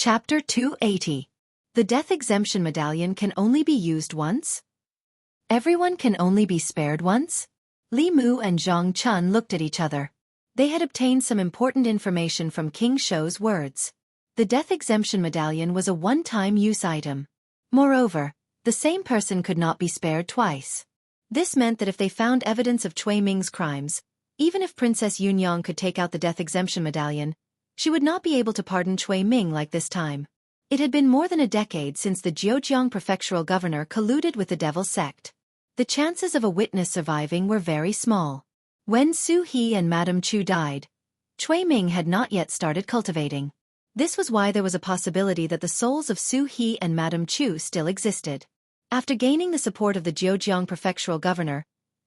Chapter 280. The Death Exemption Medallion can only be used once? Everyone can only be spared once? Li Mu and Zhang Chun looked at each other. They had obtained some important information from King Shou's words. The Death Exemption Medallion was a one-time use item. Moreover, the same person could not be spared twice. This meant that if they found evidence of Cui Ming's crimes, even if Princess Yunyang could take out the Death Exemption Medallion, she would not be able to pardon Cui Ming like this time. It had been more than a decade since the Zhejiang prefectural governor colluded with the Devil Sect. The chances of a witness surviving were very small. When Su He and Madame Chu died, Cui Ming had not yet started cultivating. This was why there was a possibility that the souls of Su He and Madame Chu still existed. After gaining the support of the Zhejiang prefectural governor,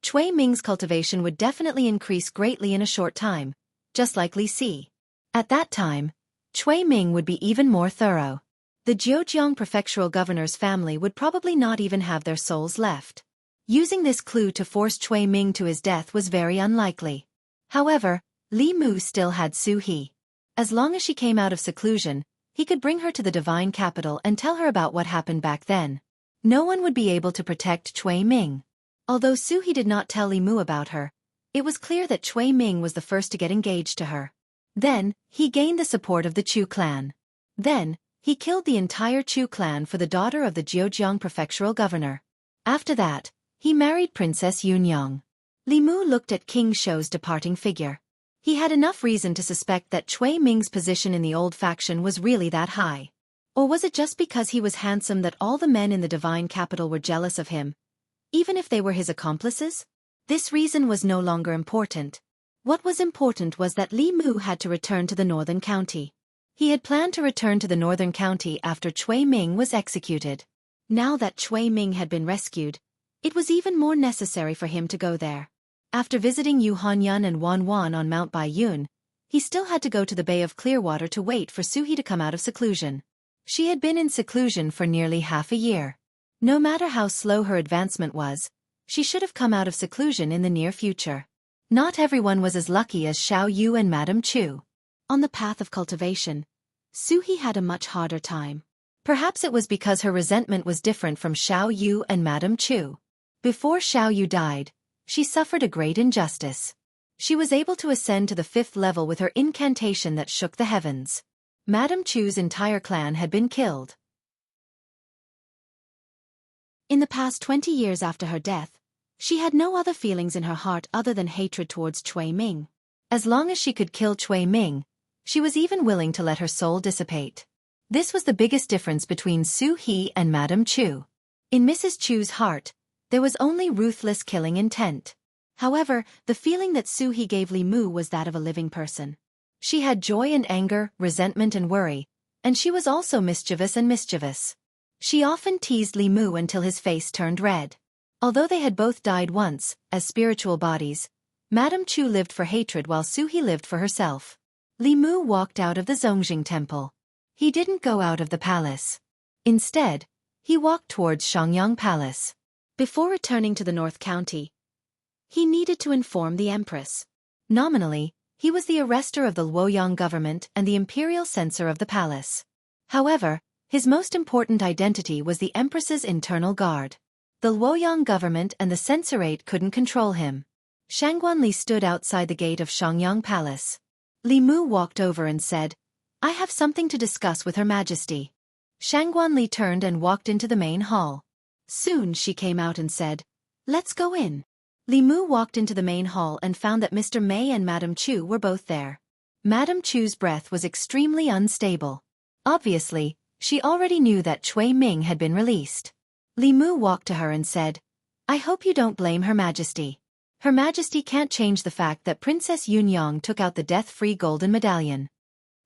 Cui Ming's cultivation would definitely increase greatly in a short time, just like Li Si. At that time, Cui Ming would be even more thorough. The Zhejiang prefectural governor's family would probably not even have their souls left. Using this clue to force Cui Ming to his death was very unlikely. However, Li Mu still had Su He. As long as she came out of seclusion, he could bring her to the divine capital and tell her about what happened back then. No one would be able to protect Cui Ming. Although Su He did not tell Li Mu about her, it was clear that Cui Ming was the first to get engaged to her. Then, he gained the support of the Chu clan. Then, he killed the entire Chu clan for the daughter of the Zhejiang prefectural governor. After that, he married Princess Yunyang. Li Mu looked at King Shou's departing figure. He had enough reason to suspect that Cui Ming's position in the old faction was really that high. Or was it just because he was handsome that all the men in the divine capital were jealous of him, even if they were his accomplices? This reason was no longer important. What was important was that Li Mu had to return to the northern county. He had planned to return to the northern county after Cui Ming was executed. Now that Cui Ming had been rescued, it was even more necessary for him to go there. After visiting Yu Hanyun and Wan Wan on Mount Baiyun, he still had to go to the Bay of Clearwater to wait for Su He to come out of seclusion. She had been in seclusion for nearly half a year. No matter how slow her advancement was, she should have come out of seclusion in the near future. Not everyone was as lucky as Xiao Yu and Madame Chu. On the path of cultivation, Su He had a much harder time. Perhaps it was because her resentment was different from Xiao Yu and Madame Chu. Before Xiao Yu died, she suffered a great injustice. She was able to ascend to the 5th level with her incantation that shook the heavens. Madame Chu's entire clan had been killed. In the past 20 years after her death, she had no other feelings in her heart other than hatred towards Cui Ming. As long as she could kill Cui Ming, she was even willing to let her soul dissipate. This was the biggest difference between Su He and Madame Chu. In Mrs. Chu's heart, there was only ruthless killing intent. However, the feeling that Su He gave Li Mu was that of a living person. She had joy and anger, resentment and worry, and she was also mischievous and mischievous. She often teased Li Mu until his face turned red. Although they had both died once, as spiritual bodies, Madame Chu lived for hatred while Su He lived for herself. Li Mu walked out of the Zongjing temple. He didn't go out of the palace. Instead, he walked towards Shangyang Palace. Before returning to the North County, he needed to inform the Empress. Nominally, he was the arrestor of the Luoyang government and the imperial censor of the palace. However, his most important identity was the Empress's internal guard. The Luoyang government and the censorate couldn't control him. Shangguan Li stood outside the gate of Shangyang Palace. Li Mu walked over and said, "I have something to discuss with Her Majesty." Shangguan Li turned and walked into the main hall. Soon she came out and said, "Let's go in." Li Mu walked into the main hall and found that Mr. Mei and Madame Chu were both there. Madame Chu's breath was extremely unstable. Obviously, she already knew that Cui Ming had been released. Li Mu walked to her and said, "I hope you don't blame Her Majesty. Her Majesty can't change the fact that Princess Yunyang took out the death-free golden medallion.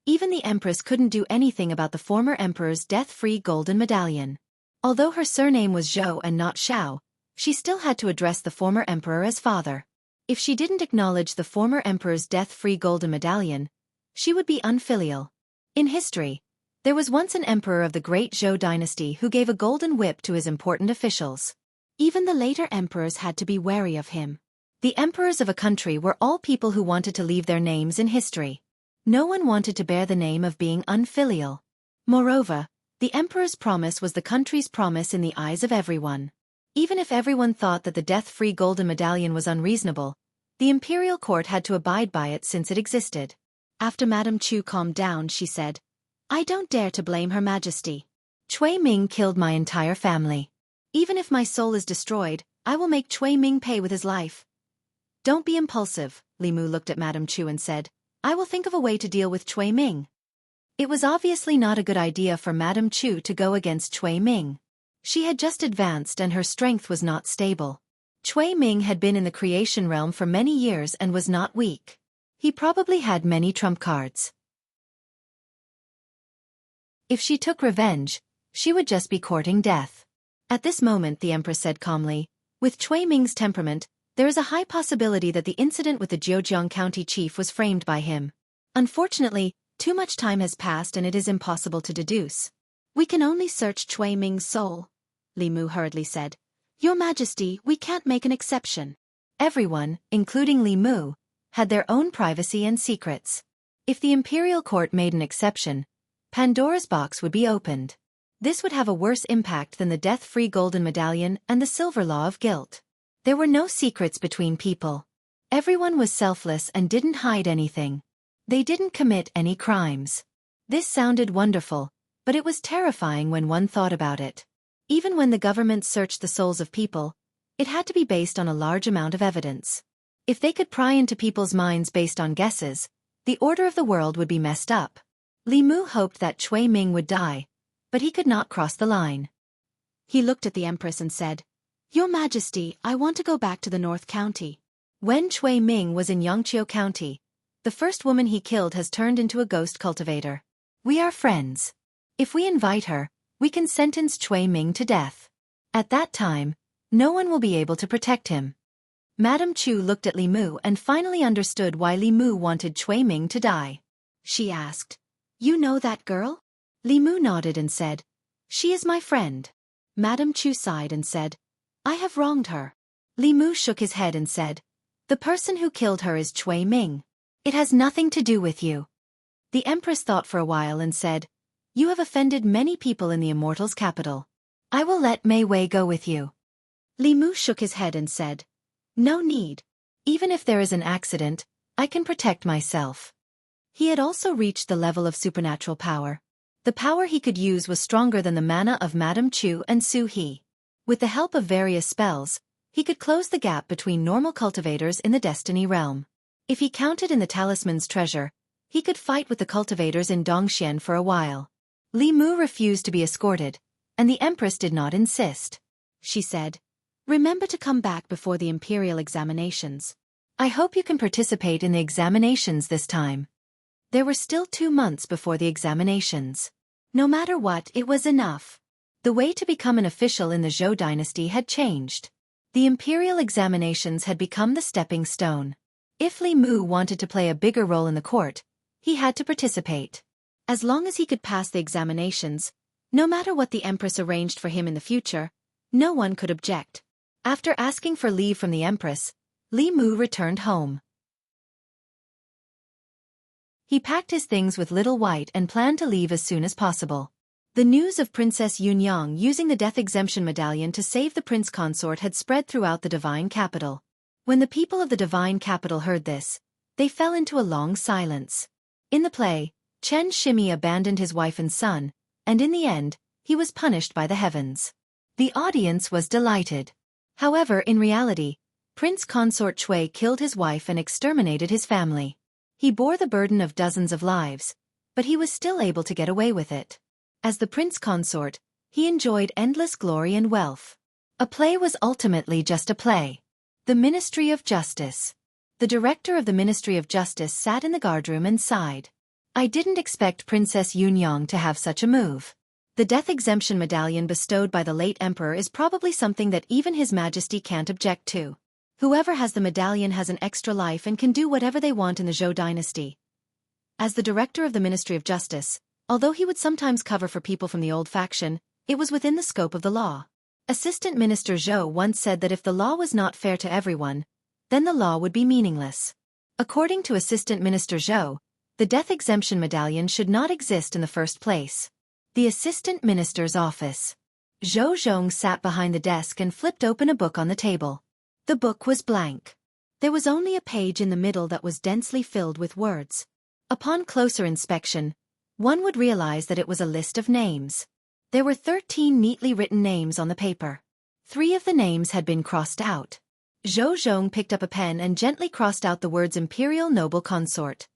Even the Empress couldn't do anything about the former Emperor's death-free golden medallion. Although her surname was Zhou and not Xiao, she still had to address the former Emperor as father. If she didn't acknowledge the former Emperor's death-free golden medallion, she would be unfilial. In history, there was once an emperor of the great Zhou dynasty who gave a golden whip to his important officials. Even the later emperors had to be wary of him. The emperors of a country were all people who wanted to leave their names in history. No one wanted to bear the name of being unfilial. Moreover, the emperor's promise was the country's promise in the eyes of everyone. Even if everyone thought that the death-free golden medallion was unreasonable, the imperial court had to abide by it since it existed. After Madame Chu calmed down, she said, "I don't dare to blame Her Majesty. Cui Ming killed my entire family. Even if my soul is destroyed, I will make Cui Ming pay with his life." "Don't be impulsive," Li Mu looked at Madame Chu and said, "I will think of a way to deal with Cui Ming." It was obviously not a good idea for Madame Chu to go against Cui Ming. She had just advanced and her strength was not stable. Cui Ming had been in the creation realm for many years and was not weak. He probably had many trump cards. If she took revenge, she would just be courting death. At this moment, the Empress said calmly, "With Cui Ming's temperament, there is a high possibility that the incident with the Jiujiang County chief was framed by him. Unfortunately, too much time has passed and it is impossible to deduce. We can only search Cui Ming's soul," Li Mu hurriedly said. "Your Majesty, we can't make an exception." Everyone, including Li Mu, had their own privacy and secrets. If the imperial court made an exception, Pandora's box would be opened. This would have a worse impact than the death-free golden medallion and the silver law of guilt. There were no secrets between people. Everyone was selfless and didn't hide anything. They didn't commit any crimes. This sounded wonderful, but it was terrifying when one thought about it. Even when the government searched the souls of people, it had to be based on a large amount of evidence. If they could pry into people's minds based on guesses, the order of the world would be messed up. Li Mu hoped that Cui Ming would die, but he could not cross the line. He looked at the Empress and said, "Your Majesty, I want to go back to the North County. When Cui Ming was in Yangqiu County, the first woman he killed has turned into a ghost cultivator. We are friends. If we invite her, we can sentence Cui Ming to death. At that time, no one will be able to protect him." Madame Chu looked at Li Mu and finally understood why Li Mu wanted Cui Ming to die. She asked, "You know that girl?" Li Mu nodded and said, "She is my friend." Madame Chu sighed and said, "I have wronged her." Li Mu shook his head and said, "The person who killed her is Cui Ming. It has nothing to do with you." The Empress thought for a while and said, "You have offended many people in the Immortals' capital. I will let Mei Wei go with you." Li Mu shook his head and said, "No need. Even if there is an accident, I can protect myself." He had also reached the level of supernatural power. The power he could use was stronger than the mana of Madame Chu and Su He. With the help of various spells, he could close the gap between normal cultivators in the Destiny realm. If he counted in the talisman's treasure, he could fight with the cultivators in Dongxian for a while. Li Mu refused to be escorted, and the Empress did not insist. She said, "Remember to come back before the imperial examinations. I hope you can participate in the examinations this time." There were still 2 months before the examinations. No matter what, it was enough. The way to become an official in the Zhou dynasty had changed. The imperial examinations had become the stepping stone. If Li Mu wanted to play a bigger role in the court, he had to participate. As long as he could pass the examinations, no matter what the Empress arranged for him in the future, no one could object. After asking for leave from the Empress, Li Mu returned home. He packed his things with Little White and planned to leave as soon as possible. The news of Princess Yunyang using the death exemption medallion to save the prince consort had spread throughout the divine capital. When the people of the divine capital heard this, they fell into a long silence. In the play, Chen Shimi abandoned his wife and son, and in the end, he was punished by the heavens. The audience was delighted. However, in reality, Prince Consort Cui killed his wife and exterminated his family. He bore the burden of dozens of lives, but he was still able to get away with it. As the prince consort, he enjoyed endless glory and wealth. A play was ultimately just a play. The Ministry of Justice. The director of the Ministry of Justice sat in the guardroom and sighed. "I didn't expect Princess Yunyang to have such a move. The death exemption medallion bestowed by the late emperor is probably something that even His Majesty can't object to. Whoever has the medallion has an extra life and can do whatever they want in the Zhou dynasty." As the director of the Ministry of Justice, although he would sometimes cover for people from the old faction, it was within the scope of the law. Assistant Minister Zhou once said that if the law was not fair to everyone, then the law would be meaningless. According to Assistant Minister Zhou, the death exemption medallion should not exist in the first place. The assistant minister's office. Zhou Zhong sat behind the desk and flipped open a book on the table. The book was blank. There was only a page in the middle that was densely filled with words. Upon closer inspection, one would realize that it was a list of names. There were 13 neatly written names on the paper. 3 of the names had been crossed out. Zhou Zhong picked up a pen and gently crossed out the words Imperial Noble Consort.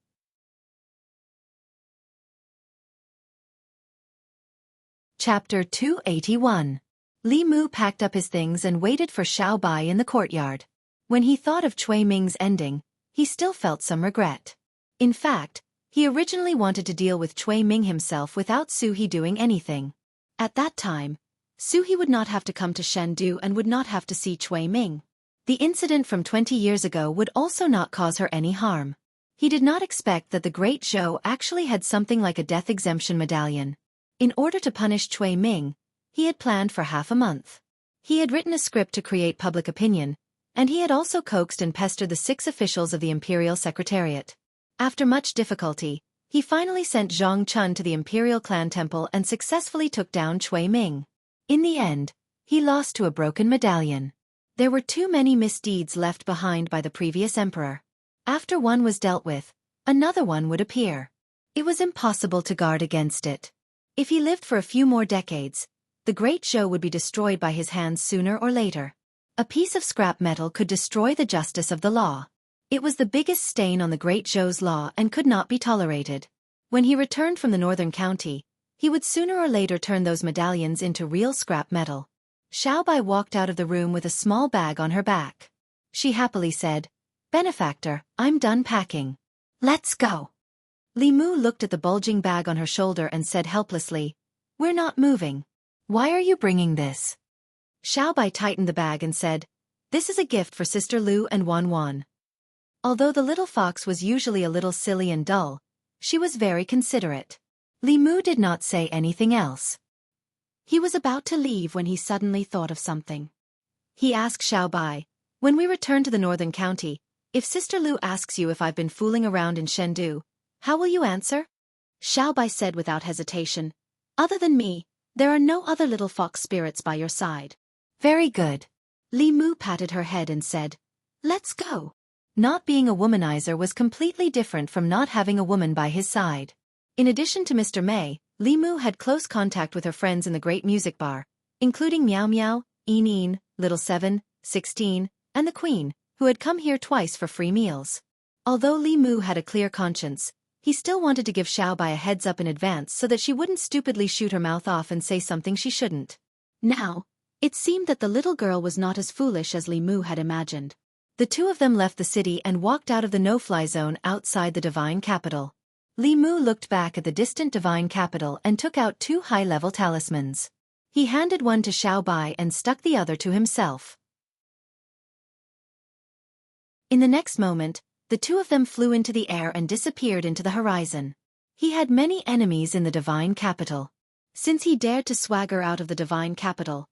Chapter 281. Li Mu packed up his things and waited for Xiao Bai in the courtyard. When he thought of Cui Ming's ending, he still felt some regret. In fact, he originally wanted to deal with Cui Ming himself without Su He doing anything. At that time, Su He would not have to come to Chengdu and would not have to see Cui Ming. The incident from 20 years ago would also not cause her any harm. He did not expect that the great Zhou actually had something like a death exemption medallion. In order to punish Cui Ming, he had planned for half a month. He had written a script to create public opinion, and he had also coaxed and pestered the 6 officials of the Imperial Secretariat. After much difficulty, he finally sent Zhang Chun to the Imperial Clan Temple and successfully took down Cui Ming. In the end, he lost to a broken medallion. There were too many misdeeds left behind by the previous emperor. After one was dealt with, another one would appear. It was impossible to guard against it. If he lived for a few more decades, the great Zhou would be destroyed by his hands sooner or later. A piece of scrap metal could destroy the justice of the law. It was the biggest stain on the great Zhou's law and could not be tolerated. When he returned from the northern county, he would sooner or later turn those medallions into real scrap metal. Xiao Bai walked out of the room with a small bag on her back. She happily said, "Benefactor, I'm done packing. Let's go." Li Mu looked at the bulging bag on her shoulder and said helplessly, "We're not moving. Why are you bringing this?" Xiao Bai tightened the bag and said, "This is a gift for Sister Lu and Wan Wan." Although the little fox was usually a little silly and dull, she was very considerate. Li Mu did not say anything else. He was about to leave when he suddenly thought of something. He asked Xiao Bai, "When we return to the northern county, if Sister Lu asks you if I've been fooling around in Chengdu, how will you answer?" Xiao Bai said without hesitation, "Other than me, there are no other little fox spirits by your side." "Very good." Li Mu patted her head and said, "Let's go." Not being a womanizer was completely different from not having a woman by his side. In addition to Mr. May, Li Mu had close contact with her friends in the great music bar, including Miao Miao, Een, Little 7, 16, and the Queen, who had come here twice for free meals. Although Li Mu had a clear conscience, he still wanted to give Xiao Bai a heads up in advance so that she wouldn't stupidly shoot her mouth off and say something she shouldn't. Now, it seemed that the little girl was not as foolish as Li Mu had imagined. The two of them left the city and walked out of the no-fly zone outside the divine capital. Li Mu looked back at the distant divine capital and took out 2 high-level talismans. He handed one to Xiao Bai and stuck the other to himself. In the next moment, the two of them flew into the air and disappeared into the horizon. He had many enemies in the divine capital. Since he dared to swagger out of the divine capital,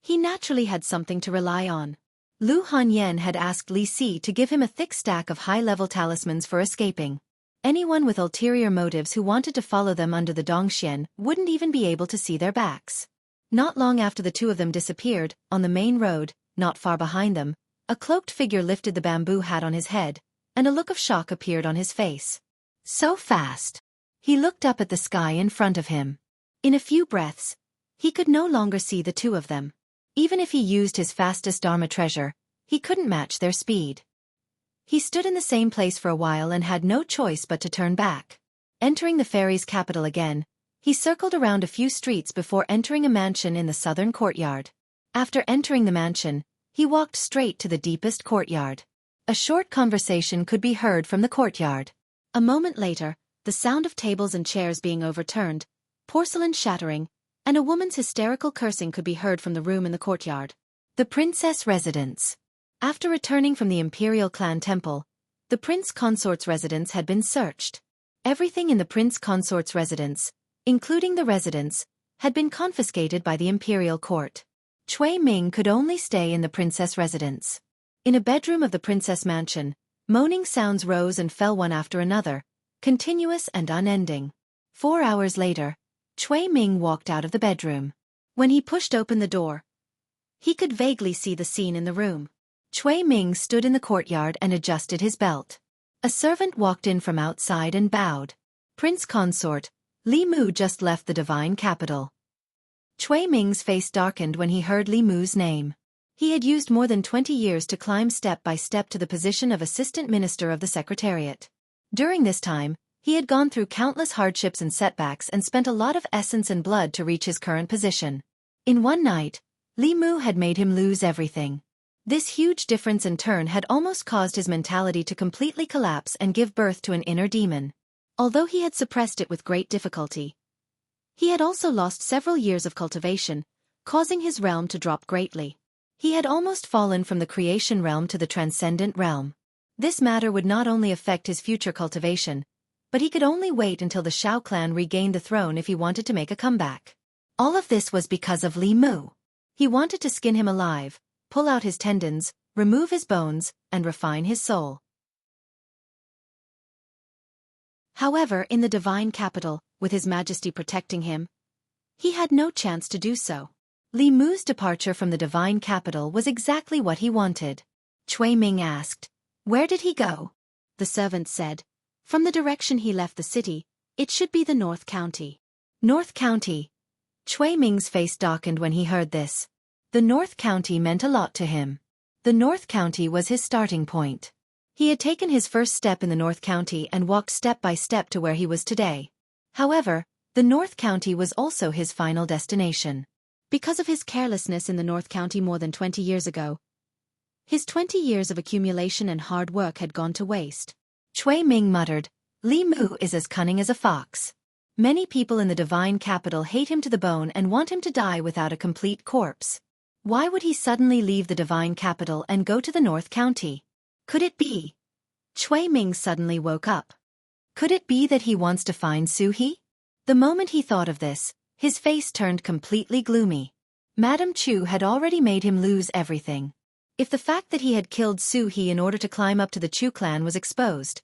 he naturally had something to rely on. Lu Hanyan had asked Li Si to give him a thick stack of high-level talismans for escaping. Anyone with ulterior motives who wanted to follow them under the Dongxian wouldn't even be able to see their backs. Not long after the two of them disappeared, on the main road, not far behind them, a cloaked figure lifted the bamboo hat on his head, and a look of shock appeared on his face. So fast! He looked up at the sky in front of him. In a few breaths, he could no longer see the two of them. Even if he used his fastest Dharma treasure, he couldn't match their speed. He stood in the same place for a while and had no choice but to turn back. Entering the fairy's capital again, he circled around a few streets before entering a mansion in the southern courtyard. After entering the mansion, he walked straight to the deepest courtyard. A short conversation could be heard from the courtyard. A moment later, the sound of tables and chairs being overturned, porcelain shattering, and a woman's hysterical cursing could be heard from the room in the courtyard. The princess residence. After returning from the imperial clan temple, the prince consort's residence had been searched. Everything in the prince consort's residence, including the residence, had been confiscated by the imperial court. Cui Ming could only stay in the princess residence. In a bedroom of the princess mansion, moaning sounds rose and fell one after another, continuous and unending. 4 hours later, Cui Ming walked out of the bedroom. When he pushed open the door, he could vaguely see the scene in the room. Cui Ming stood in the courtyard and adjusted his belt. A servant walked in from outside and bowed. Prince Consort, Li Mu just left the divine capital. Cui Ming's face darkened when he heard Li Mu's name. He had used more than 20 years to climb step by step to the position of Assistant Minister of the Secretariat. During this time, he had gone through countless hardships and setbacks and spent a lot of essence and blood to reach his current position. In one night, Li Mu had made him lose everything. This huge difference in turn had almost caused his mentality to completely collapse and give birth to an inner demon. Although he had suppressed it with great difficulty, he had also lost several years of cultivation, causing his realm to drop greatly. He had almost fallen from the creation realm to the transcendent realm. This matter would not only affect his future cultivation, but he could only wait until the Shao clan regained the throne if he wanted to make a comeback. All of this was because of Li Mu. He wanted to skin him alive, pull out his tendons, remove his bones, and refine his soul. However, in the divine capital, with His Majesty protecting him, he had no chance to do so. Li Mu's departure from the divine capital was exactly what he wanted. Cui Ming asked, "Where did he go?" The servant said, "From the direction he left the city, it should be the North County." North County. Cui Ming's face darkened when he heard this. The North County meant a lot to him. The North County was his starting point. He had taken his first step in the North County and walked step by step to where he was today. However, the North County was also his final destination. Because of his carelessness in the North County more than 20 years ago, his 20 years of accumulation and hard work had gone to waste. Cui Ming muttered, "Li Mu is as cunning as a fox. Many people in the divine capital hate him to the bone and want him to die without a complete corpse. Why would he suddenly leave the divine capital and go to the North County? Could it be?" Cui Ming suddenly woke up. Could it be that he wants to find Su He? The moment he thought of this, his face turned completely gloomy. Madame Chu had already made him lose everything. If the fact that he had killed Su He in order to climb up to the Chu clan was exposed,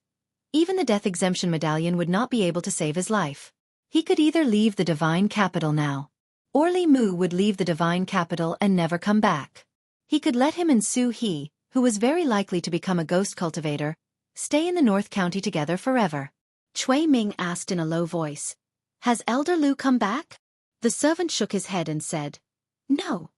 even the death exemption medallion would not be able to save his life. He could either leave the divine capital now, or Li Mu would leave the divine capital and never come back. He could let him and Su He, who was very likely to become a ghost cultivator, stay in the North County together forever. Cui Ming asked in a low voice, "Has Elder Lu come back?" The servant shook his head and said, "No."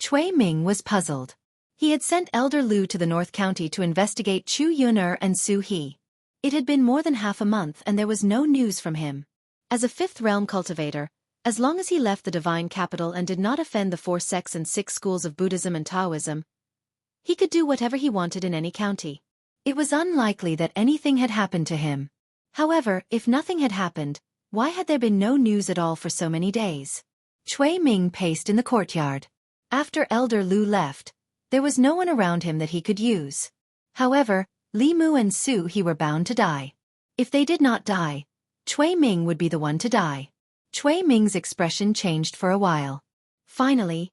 Cui Ming was puzzled. He had sent Elder Lu to the North County to investigate Chu Yun'er and Su He. It had been more than half a month and there was no news from him. As a fifth realm cultivator, as long as he left the divine capital and did not offend the 4 sects and 6 schools of Buddhism and Taoism, he could do whatever he wanted in any county. It was unlikely that anything had happened to him. However, if nothing had happened, why had there been no news at all for so many days? Cui Ming paced in the courtyard. After Elder Lu left, there was no one around him that he could use. However, Li Mu and Su He were bound to die. If they did not die, Cui Ming would be the one to die. Cui Ming's expression changed for a while. Finally,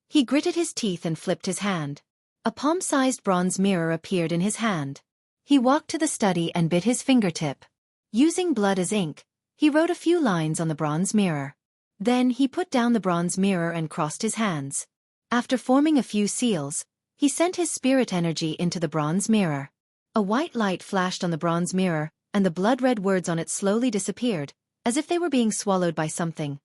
he gritted his teeth and flipped his hand. A palm-sized bronze mirror appeared in his hand. He walked to the study and bit his fingertip. Using blood as ink, he wrote a few lines on the bronze mirror. Then he put down the bronze mirror and crossed his hands. After forming a few seals, he sent his spirit energy into the bronze mirror. A white light flashed on the bronze mirror, and the blood-red words on it slowly disappeared, as if they were being swallowed by something.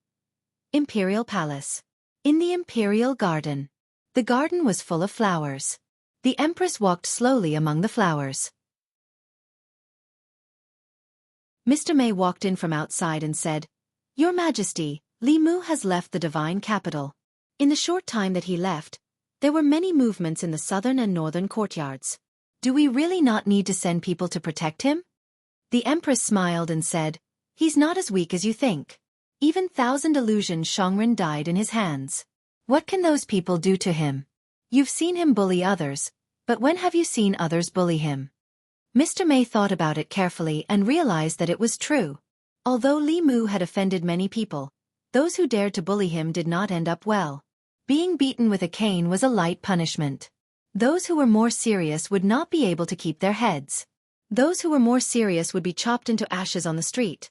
Imperial Palace. In the Imperial Garden. The garden was full of flowers. The Empress walked slowly among the flowers. Mr. May walked in from outside and said, "Your Majesty, Li Mu has left the divine capital." In the short time that he left, there were many movements in the southern and northern courtyards. "Do we really not need to send people to protect him?" The Empress smiled and said, "He's not as weak as you think. Even 1,000 illusion Shongren died in his hands. What can those people do to him? You've seen him bully others, but when have you seen others bully him?" Mr. May thought about it carefully and realized that it was true. Although Li Mu had offended many people, those who dared to bully him did not end up well. Being beaten with a cane was a light punishment. Those who were more serious would not be able to keep their heads. Those who were more serious would be chopped into ashes on the street.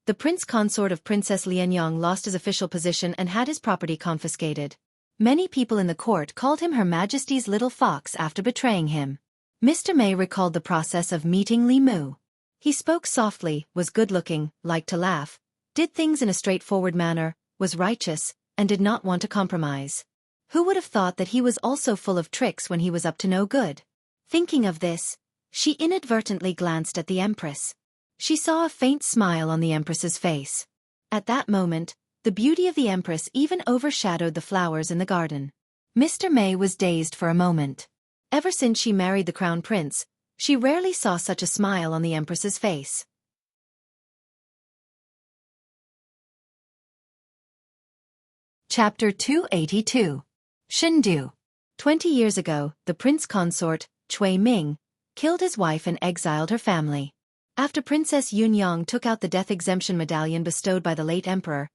the prince consort of Princess Lianyang lost his official position and had his property confiscated. Many people in the court called him Her Majesty's little fox after betraying him. Mr. May recalled the process of meeting Li Mu. He spoke softly, was good-looking, liked to laugh, did things in a straightforward manner, was righteous, and did not want to compromise. Who would have thought that he was also full of tricks when he was up to no good? Thinking of this, she inadvertently glanced at the Empress. She saw a faint smile on the Empress's face. At that moment, the beauty of the Empress even overshadowed the flowers in the garden. Mr. May was dazed for a moment. Ever since she married the Crown Prince, she rarely saw such a smile on the Empress's face. Chapter 282. Shendu. 20 years ago, the prince consort, Cui Ming, killed his wife and exiled her family. After Princess Yunyang took out the death exemption medallion bestowed by the late emperor,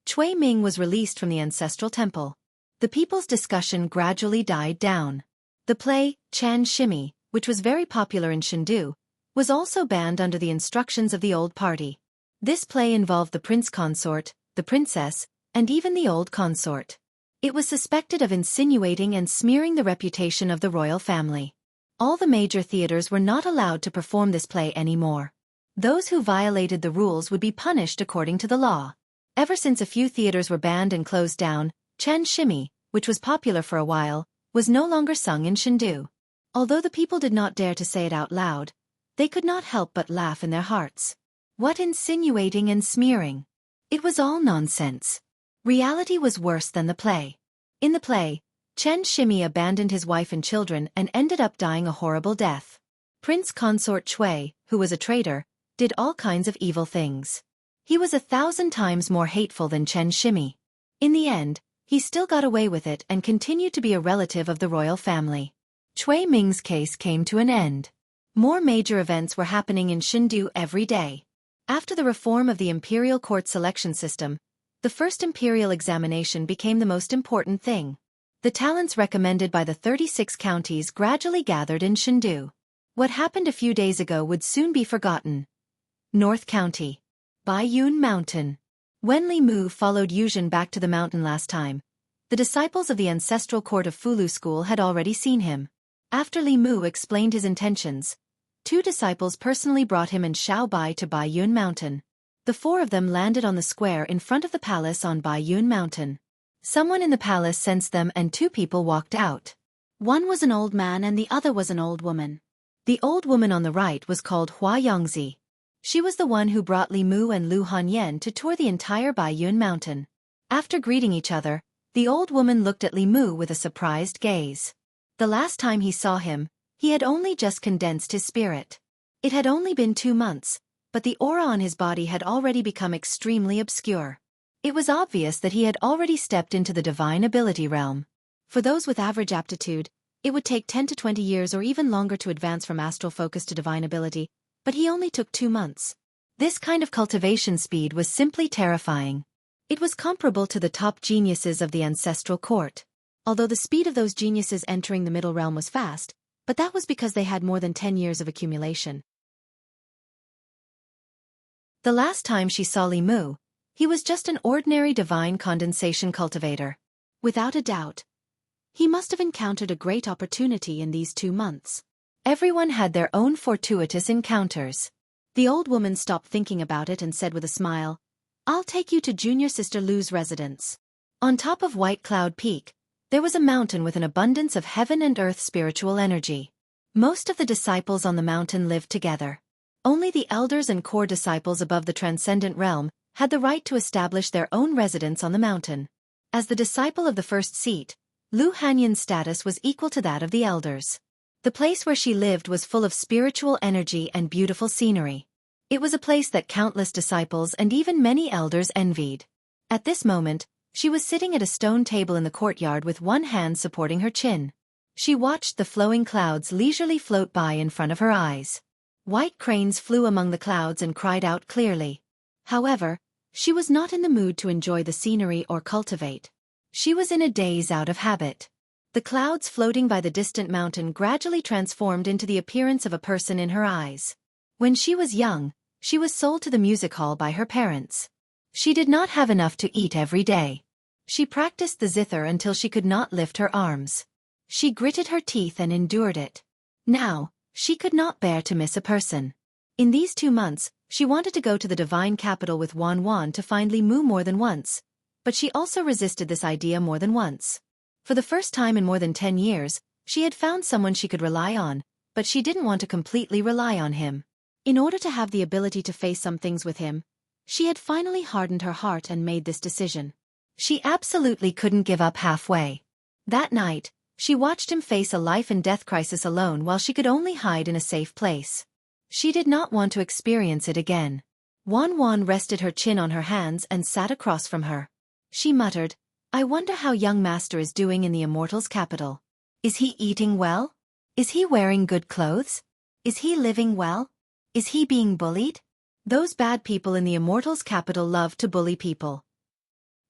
Cui Ming was released from the ancestral temple. The people's discussion gradually died down. The play, Chan Shimmy, which was very popular in Shendu, was also banned under the instructions of the old party. This play involved the prince consort, the princess, and even the old consort. It was suspected of insinuating and smearing the reputation of the royal family. All the major theaters were not allowed to perform this play anymore. Those who violated the rules would be punished according to the law. Ever since a few theaters were banned and closed down, Chan Shimmy, which was popular for a while, was no longer sung in Shendu. Although the people did not dare to say it out loud, they could not help but laugh in their hearts. What insinuating and smearing! It was all nonsense. Reality was worse than the play. In the play, Chen Shimmy abandoned his wife and children and ended up dying a horrible death. Prince Consort Cui, who was a traitor, did all kinds of evil things. He was 1,000 times more hateful than Chen Shimmy. In the end, he still got away with it and continued to be a relative of the royal family. Cui Ming's case came to an end. More major events were happening in Shendu every day. After the reform of the imperial court selection system, the first imperial examination became the most important thing. The talents recommended by the 36 counties gradually gathered in Shendu. What happened a few days ago would soon be forgotten. North County. Baiyun Mountain. When Li Mu followed Yuzhen back to the mountain last time, the disciples of the ancestral court of Fulu School had already seen him. After Li Mu explained his intentions, 2 disciples personally brought him and Xiao Bai to Baiyun Mountain. The 4 of them landed on the square in front of the palace on Baiyun Mountain. Someone in the palace sensed them and 2 people walked out. One was an old man and the other was an old woman. The old woman on the right was called Hua Yongzi. She was the one who brought Li Mu and Lu Hanyan to tour the entire Baiyun Mountain. After greeting each other, the old woman looked at Li Mu with a surprised gaze. The last time he saw him, he had only just condensed his spirit. It had only been 2 months, but the aura on his body had already become extremely obscure. It was obvious that he had already stepped into the divine ability realm. For those with average aptitude, it would take 10 to 20 years or even longer to advance from astral focus to divine ability, but he only took 2 months. This kind of cultivation speed was simply terrifying. It was comparable to the top geniuses of the ancestral court. Although the speed of those geniuses entering the middle realm was fast, but that was because they had more than 10 years of accumulation. The last time she saw Li Mu, he was just an ordinary divine condensation cultivator. Without a doubt, he must have encountered a great opportunity in these 2 months. Everyone had their own fortuitous encounters. The old woman stopped thinking about it and said with a smile, "I'll take you to Junior Sister Lu's residence." On top of White Cloud Peak, there was a mountain with an abundance of heaven and earth spiritual energy. Most of the disciples on the mountain lived together. Only the elders and core disciples above the transcendent realm had the right to establish their own residence on the mountain. As the disciple of the first seat, Lu Hanyan's status was equal to that of the elders. The place where she lived was full of spiritual energy and beautiful scenery. It was a place that countless disciples and even many elders envied. At this moment, she was sitting at a stone table in the courtyard with one hand supporting her chin. She watched the flowing clouds leisurely float by in front of her eyes. White cranes flew among the clouds and cried out clearly. However, she was not in the mood to enjoy the scenery or cultivate. She was in a daze out of habit. The clouds floating by the distant mountain gradually transformed into the appearance of a person in her eyes. When she was young, She was sold to the music hall by her parents. She did not have enough to eat every day. She practiced the zither until she could not lift her arms. She gritted her teeth and endured it. Now, she could not bear to miss a person. In these 2 months, she wanted to go to the divine capital with Wan Wan to find Li Mu more than once, but she also resisted this idea more than once. For the first time in more than 10 years, she had found someone she could rely on, but she didn't want to completely rely on him. In order to have the ability to face some things with him, she had finally hardened her heart and made this decision. She absolutely couldn't give up halfway. That night, she watched him face a life-and-death crisis alone while she could only hide in a safe place. She did not want to experience it again. Wan Wan rested her chin on her hands and sat across from her. She muttered, "I wonder how young master is doing in the Immortals' capital. Is he eating well? Is he wearing good clothes? Is he living well? Is he being bullied? Those bad people in the Immortals' capital love to bully people."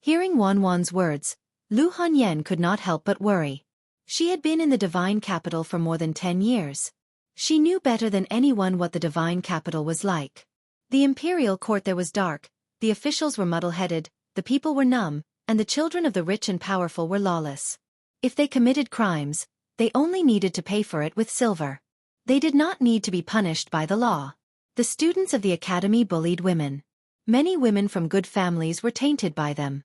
Hearing Wan Wan's words, Lu Hanyan could not help but worry. She had been in the divine capital for more than 10 years. She knew better than anyone what the divine capital was like. The imperial court there was dark, the officials were muddle-headed, the people were numb, and the children of the rich and powerful were lawless. If they committed crimes, they only needed to pay for it with silver. They did not need to be punished by the law. The students of the academy bullied women. Many women from good families were tainted by them.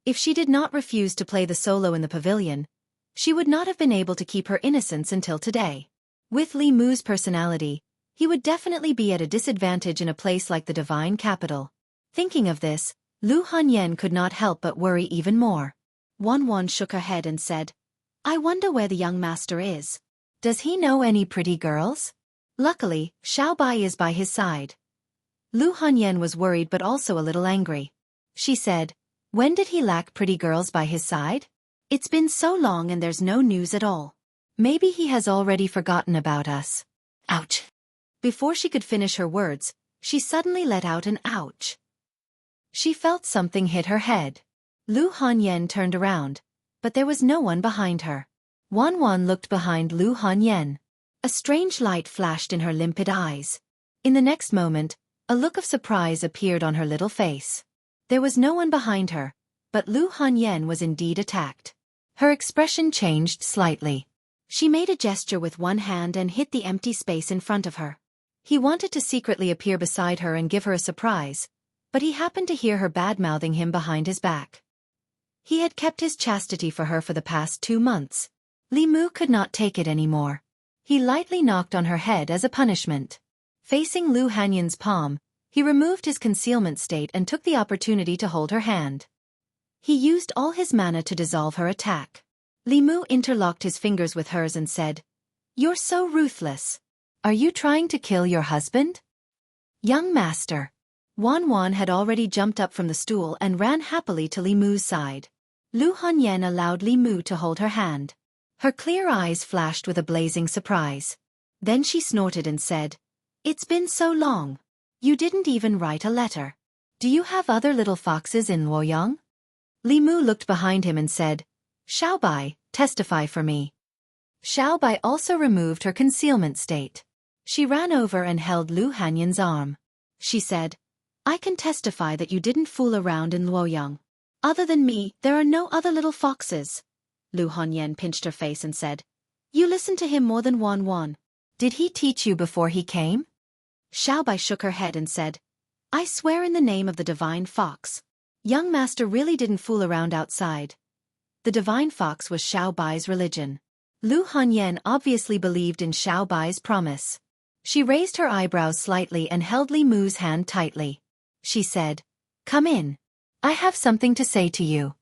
If she did not refuse to play the solo in the pavilion, she would not have been able to keep her innocence until today. With Li Mu's personality, he would definitely be at a disadvantage in a place like the divine capital. Thinking of this, Lu Hanyan could not help but worry even more. Wan Wan shook her head and said, "I wonder where the young master is. Does he know any pretty girls?" Luckily, Xiao Bai is by his side. Lu Hanyan was worried but also a little angry. She said, "When did he lack pretty girls by his side? It's been so long and there's no news at all. Maybe he has already forgotten about us." Ouch! Before she could finish her words, she suddenly let out an ouch. She felt something hit her head. Lu Hanyan turned around, but there was no one behind her. Wan Wan looked behind Lu Hanyan. A strange light flashed in her limpid eyes. In the next moment, a look of surprise appeared on her little face. There was no one behind her, but Lu Hanyan was indeed attacked. Her expression changed slightly. She made a gesture with one hand and hit the empty space in front of her. He wanted to secretly appear beside her and give her a surprise, but he happened to hear her bad-mouthing him behind his back. He had kept his chastity for her for the past 2 months. Li Mu could not take it anymore. He lightly knocked on her head as a punishment. Facing Lu Hanyan's palm, he removed his concealment state and took the opportunity to hold her hand. He used all his mana to dissolve her attack. Li Mu interlocked his fingers with hers and said, "You're so ruthless. Are you trying to kill your husband?" "Young master." Wan Wan had already jumped up from the stool and ran happily to Li Mu's side. Lu Hanyan allowed Li Mu to hold her hand. Her clear eyes flashed with a blazing surprise. Then she snorted and said, "It's been so long. You didn't even write a letter. Do you have other little foxes in Luoyang?" Li Mu looked behind him and said, "Xiao Bai, testify for me." Xiao Bai also removed her concealment state. She ran over and held Lu Hanyan's arm. She said, "I can testify that you didn't fool around in Luoyang. Other than me, there are no other little foxes." Lu Hanyan pinched her face and said, "You listened to him more than Wan Wan. Did he teach you before he came?" Xiao Bai shook her head and said, "I swear in the name of the divine fox. Young master really didn't fool around outside." The divine fox was Xiao Bai's religion. Lu Hanyan obviously believed in Xiao Bai's promise. She raised her eyebrows slightly and held Li Mu's hand tightly. She said, "Come in. I have something to say to you."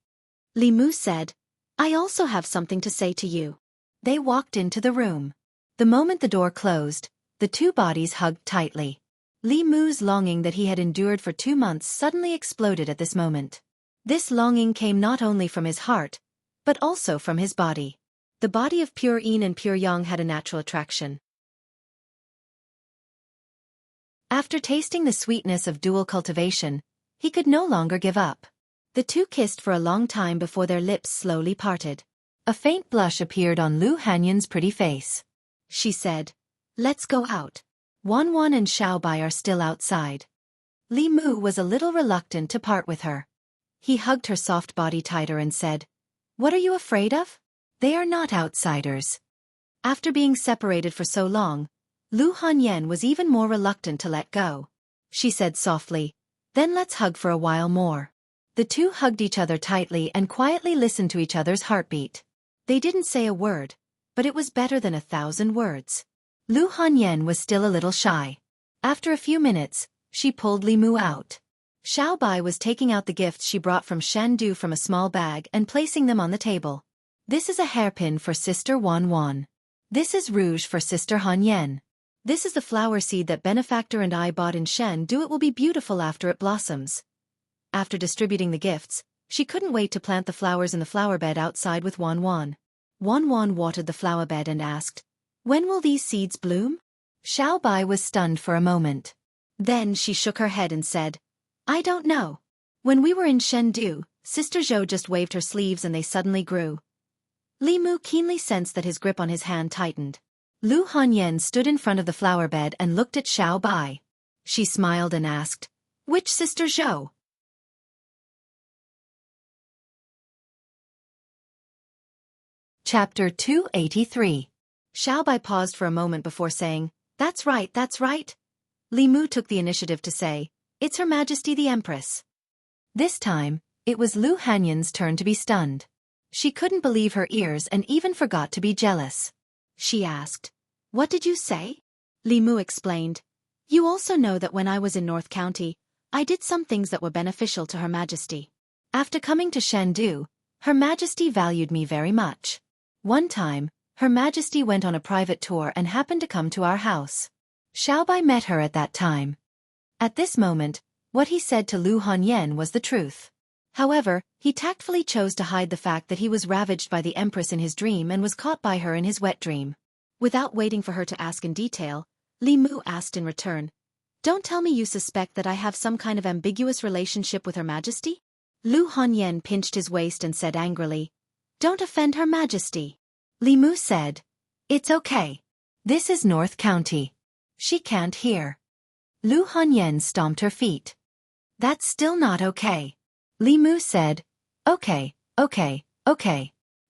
Li Mu said, "I also have something to say to you." They walked into the room. The moment the door closed, the two bodies hugged tightly. Li Mu's longing that he had endured for 2 months suddenly exploded at this moment. This longing came not only from his heart, but also from his body. The body of pure yin and pure yang had a natural attraction. After tasting the sweetness of dual cultivation, he could no longer give up. The two kissed for a long time before their lips slowly parted. A faint blush appeared on Lu Hanyan's pretty face. She said, "Let's go out." Wan Wan and Xiao Bai are still outside. Li Mu was a little reluctant to part with her. He hugged her soft body tighter and said, "What are you afraid of? They are not outsiders." After being separated for so long, Lu Hanyan was even more reluctant to let go. She said softly, "Then let's hug for a while more." The two hugged each other tightly and quietly listened to each other's heartbeat. They didn't say a word, but it was better than 1,000 words. Lu Hanyan was still a little shy. After a few minutes, she pulled Li Mu out. Xiao Bai was taking out the gifts she brought from Shandu from a small bag and placing them on the table. "This is a hairpin for Sister Wan Wan. This is rouge for Sister Han Yan. This is the flower seed that Benefactor and I bought in Shandu. It will be beautiful after it blossoms." After distributing the gifts, she couldn't wait to plant the flowers in the flower bed outside with Wan Wan. Wan Wan watered the flower bed and asked, "When will these seeds bloom?" Xiao Bai was stunned for a moment. Then she shook her head and said, "I don't know. When we were in Shendu, Sister Zhou just waved her sleeves and they suddenly grew." Li Mu keenly sensed that his grip on his hand tightened. Lu Hanyan stood in front of the flower bed and looked at Xiao Bai. She smiled and asked, "Which Sister Zhou?" Chapter 283. Xiao Bai paused for a moment before saying, That's right, that's right." Li Mu took the initiative to say, "It's Her Majesty the Empress." This time, it was Lu Hanyan's turn to be stunned. She couldn't believe her ears and even forgot to be jealous. She asked, "What did you say?" Li Mu explained, "You also know that when I was in North County, I did some things that were beneficial to Her Majesty. After coming to Shandu, Her Majesty valued me very much. One time, Her Majesty went on a private tour and happened to come to our house. Xiao Bai met her at that time." At this moment, what he said to Lu Hanyan was the truth. However, he tactfully chose to hide the fact that he was ravaged by the Empress in his dream and was caught by her in his wet dream. Without waiting for her to ask in detail, Li Mu asked in return, "Don't tell me you suspect that I have some kind of ambiguous relationship with Her Majesty?" Lu Hanyan pinched his waist and said angrily, "Don't offend Her Majesty." Li Mu said, "It's okay. This is North County. She can't hear." Lu Hanyan stomped her feet. "That's still not okay." Li Mu said, Okay.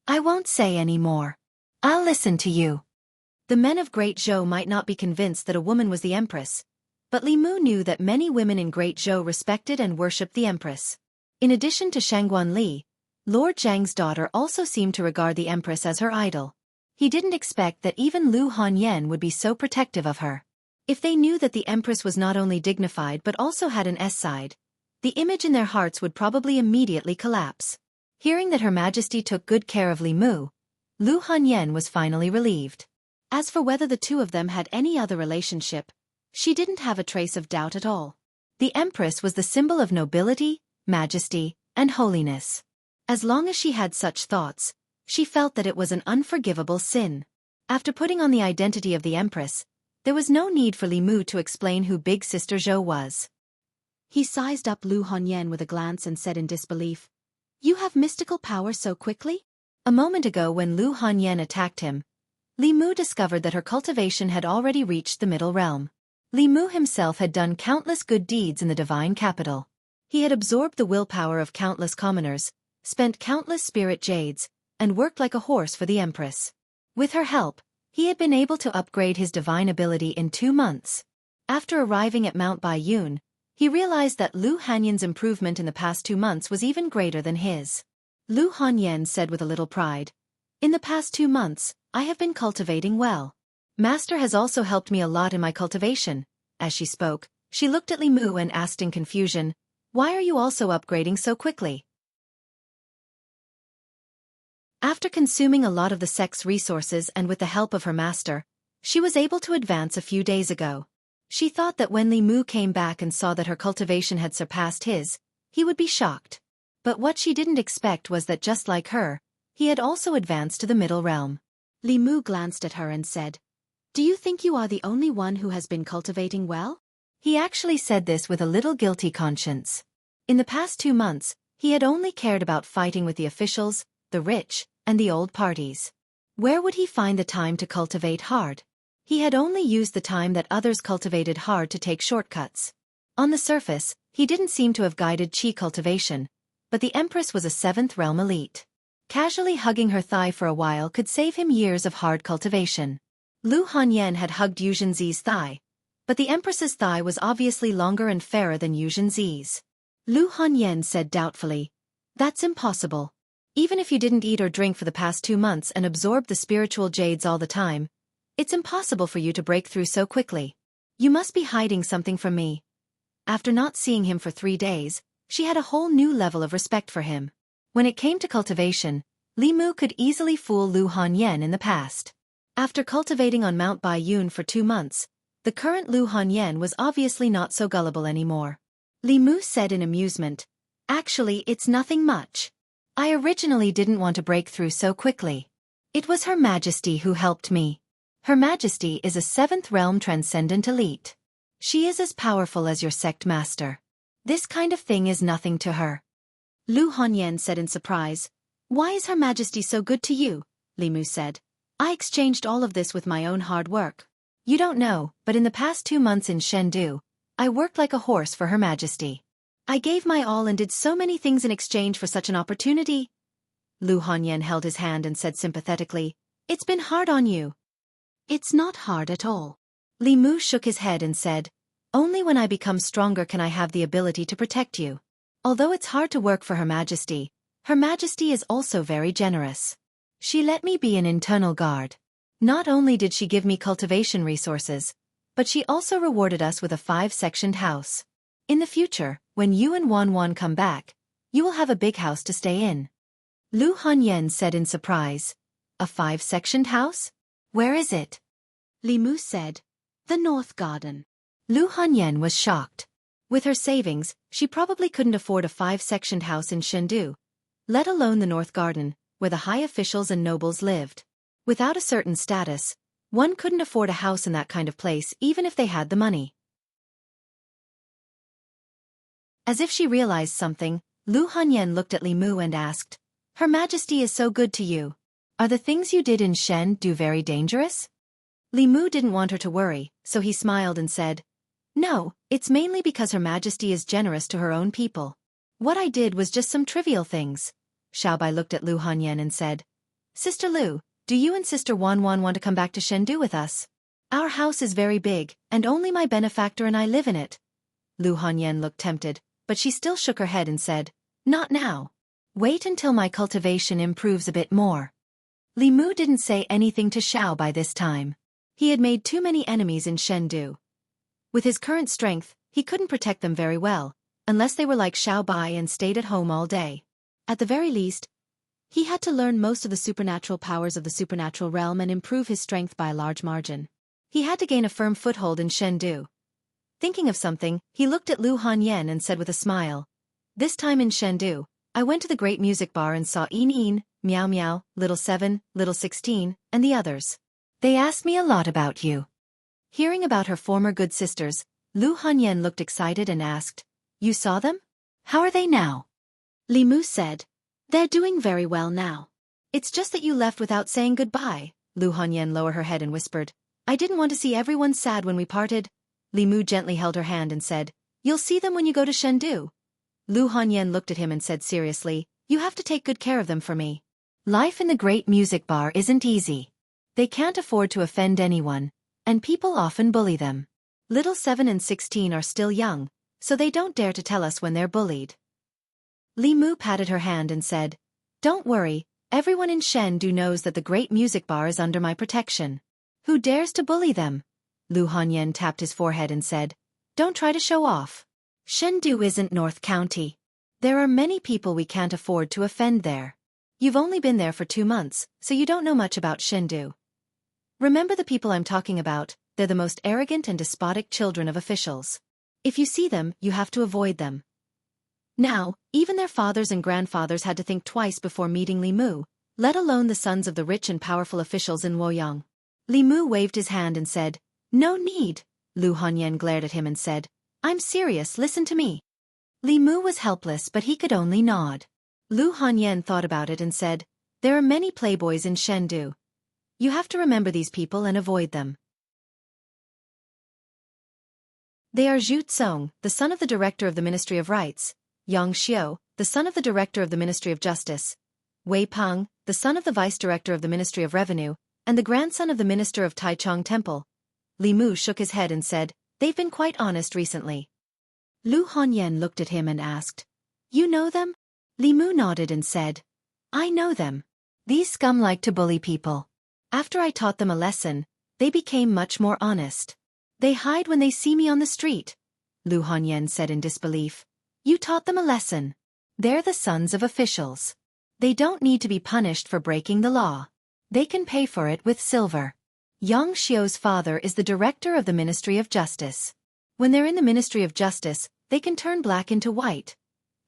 I won't say any more. I'll listen to you." The men of Great Zhou might not be convinced that a woman was the Empress, but Li Mu knew that many women in Great Zhou respected and worshipped the Empress. In addition to Shangguan Li, Lord Zhang's daughter also seemed to regard the Empress as her idol. He didn't expect that even Lu Hanyan would be so protective of her. If they knew that the Empress was not only dignified but also had an S-side, the image in their hearts would probably immediately collapse. Hearing that Her Majesty took good care of Li Mu, Lu Hanyan was finally relieved. As for whether the two of them had any other relationship, she didn't have a trace of doubt at all. The Empress was the symbol of nobility, majesty, and holiness. As long as she had such thoughts, she felt that it was an unforgivable sin. After putting on the identity of the Empress, there was no need for Li Mu to explain who Big Sister Zhou was. He sized up Lu Hanyan with a glance and said in disbelief, "You have mystical power so quickly?" A moment ago when Lu Hanyan attacked him, Li Mu discovered that her cultivation had already reached the middle realm. Li Mu himself had done countless good deeds in the divine capital. He had absorbed the willpower of countless commoners, spent countless spirit jades, and worked like a horse for the Empress. With her help, he had been able to upgrade his divine ability in 2 months. After arriving at Mount Baiyun, he realized that Lu Hanyan's improvement in the past 2 months was even greater than his. Lu Hanyan said with a little pride, "In the past 2 months, I have been cultivating well. Master has also helped me a lot in my cultivation." As she spoke, she looked at Li Mu and asked in confusion, "Why are you also upgrading so quickly?" After consuming a lot of the sect's resources and with the help of her master, she was able to advance a few days ago. She thought that when Li Mu came back and saw that her cultivation had surpassed his, he would be shocked. But what she didn't expect was that just like her, he had also advanced to the middle realm. Li Mu glanced at her and said, "Do you think you are the only one who has been cultivating well?" He actually said this with a little guilty conscience. In the past 2 months, he had only cared about fighting with the officials, the rich, and the old parties. Where would he find the time to cultivate hard? He had only used the time that others cultivated hard to take shortcuts. On the surface, he didn't seem to have guided qi cultivation, but the Empress was a 7th realm elite. Casually hugging her thigh for a while could save him years of hard cultivation. Lu Hanyan had hugged Yu Zhenzi's thigh, but the Empress's thigh was obviously longer and fairer than Yu Zhenzi's. Lu Hanyan said doubtfully, "That's impossible. Even if you didn't eat or drink for the past 2 months and absorbed the spiritual jades all the time, it's impossible for you to break through so quickly. You must be hiding something from me." After not seeing him for 3 days, she had a whole new level of respect for him. When it came to cultivation, Li Mu could easily fool Lu Hanyan in the past. After cultivating on Mount Baiyun for 2 months, the current Lu Hanyan was obviously not so gullible anymore. Li Mu said in amusement, "Actually, it's nothing much. I originally didn't want to break through so quickly. It was Her Majesty who helped me. Her Majesty is a 7th realm transcendent elite. She is as powerful as your sect master. This kind of thing is nothing to her." Lu Hanyan said in surprise, "Why is Her Majesty so good to you?" Li Mu said, "I exchanged all of this with my own hard work. You don't know, but in the past 2 months in Chengdu, I worked like a horse for Her Majesty. I gave my all and did so many things in exchange for such an opportunity." Lu Hanyan held his hand and said sympathetically, "It's been hard on you." "It's not hard at all." Li Mu shook his head and said, "Only when I become stronger can I have the ability to protect you. Although it's hard to work for Her Majesty is also very generous. She let me be an internal guard. Not only did she give me cultivation resources, but she also rewarded us with a 5-sectioned house. In the future, when you and Wan come back, you will have a big house to stay in." Lu Hanyan said in surprise, "A 5-sectioned house? Where is it?" Li Mu said, "The North Garden." Lu Hanyan was shocked. With her savings, she probably couldn't afford a 5-sectioned house in Chengdu, let alone the North Garden, where the high officials and nobles lived. Without a certain status, one couldn't afford a house in that kind of place even if they had the money. As if she realized something, Lu Hanyan looked at Li Mu and asked, "Her Majesty is so good to you. Are the things you did in Chengdu very dangerous?" Li Mu didn't want her to worry, so he smiled and said, "No, it's mainly because Her Majesty is generous to her own people. What I did was just some trivial things." Xiaobai looked at Lu Hanyan and said, "Sister Lu, do you and Sister Wan want to come back to Chengdu with us? Our house is very big, and only my benefactor and I live in it." Lu Hanyan looked tempted, but she still shook her head and said, "Not now. Wait until my cultivation improves a bit more." Li Mu didn't say anything to Xiaobai this time. He had made too many enemies in Chengdu. With his current strength, he couldn't protect them very well, unless they were like Xiaobai and stayed at home all day. At the very least, he had to learn most of the supernatural powers of the supernatural realm and improve his strength by a large margin. He had to gain a firm foothold in Chengdu. Thinking of something, he looked at Lu Hanyan and said with a smile, "This time in Chengdu, I went to the great music bar and saw Yin, Miao Miao, Little 7, Little 16, and the others. They asked me a lot about you." Hearing about her former good sisters, Lu Hanyan looked excited and asked, "You saw them? How are they now?" Li Mu said, "They're doing very well now. It's just that you left without saying goodbye." Lu Hanyan lowered her head and whispered, "I didn't want to see everyone sad when we parted." Li Mu gently held her hand and said, "You'll see them when you go to Chengdu." Lu Hanyan looked at him and said seriously, "You have to take good care of them for me. Life in the great music bar isn't easy. They can't afford to offend anyone, and people often bully them. Little 7 and 16 are still young, so they don't dare to tell us when they're bullied." Li Mu patted her hand and said, "Don't worry, everyone in Chengdu knows that the great music bar is under my protection. Who dares to bully them?" Lu Hanyan tapped his forehead and said, "Don't try to show off. Chengdu isn't North County. There are many people we can't afford to offend there. You've only been there for 2 months, so you don't know much about Chengdu. Remember the people I'm talking about, they're the most arrogant and despotic children of officials. If you see them, you have to avoid them." Now, even their fathers and grandfathers had to think twice before meeting Li Mu, let alone the sons of the rich and powerful officials in Luoyang. Li Mu waved his hand and said, "No need." Lu Hanyan glared at him and said, "I'm serious, listen to me." Li Mu was helpless but he could only nod. Lu Hanyan thought about it and said, "There are many playboys in Chengdu. You have to remember these people and avoid them. They are Zhu Tsong, the son of the director of the Ministry of Rights, Yang Xiao, the son of the director of the Ministry of Justice, Wei Peng, the son of the vice director of the Ministry of Revenue, and the grandson of the minister of Taichung Temple. Li Mu shook his head and said, "They've been quite honest recently." Lu Hongyan looked at him and asked, "You know them?" Li Mu nodded and said, "I know them. These scum like to bully people. After I taught them a lesson, they became much more honest. They hide when they see me on the street." Lu Hongyan said in disbelief, "You taught them a lesson. They're the sons of officials. They don't need to be punished for breaking the law. They can pay for it with silver." Yang Xiao's father is the director of the Ministry of Justice. When they're in the Ministry of Justice, they can turn black into white.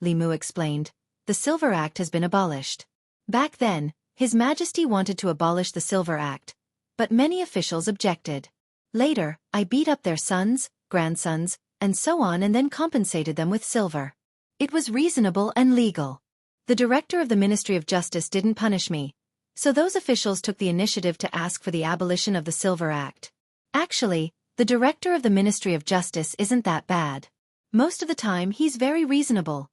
Li Mu explained, "The Silver Act has been abolished. Back then, His Majesty wanted to abolish the Silver Act, but many officials objected. Later, I beat up their sons, grandsons, and so on and then compensated them with silver. It was reasonable and legal. The director of the Ministry of Justice didn't punish me, so those officials took the initiative to ask for the abolition of the Silver Act. Actually, the director of the Ministry of Justice isn't that bad. Most of the time he's very reasonable."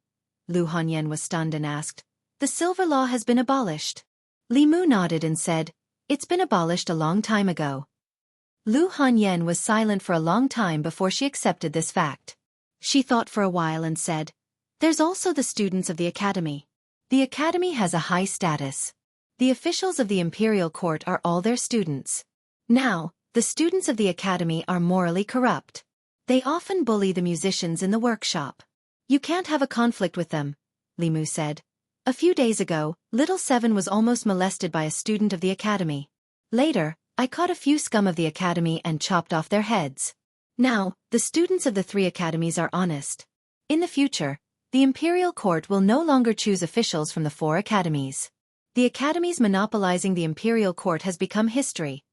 Lu Hongyan was stunned and asked, "The silver law has been abolished?" Li Mu nodded and said, "It's been abolished a long time ago." Lu Hongyan was silent for a long time before she accepted this fact. She thought for a while and said, "There's also the students of the academy. The academy has a high status. The officials of the imperial court are all their students. Now, the students of the academy are morally corrupt. They often bully the musicians in the workshop. You can't have a conflict with them," Li Mu said. "A few days ago, Little Seven was almost molested by a student of the academy. Later, I caught a few scum of the academy and chopped off their heads. Now, the students of the three academies are honest. In the future, the imperial court will no longer choose officials from the four academies. The academies monopolizing the imperial court has become history."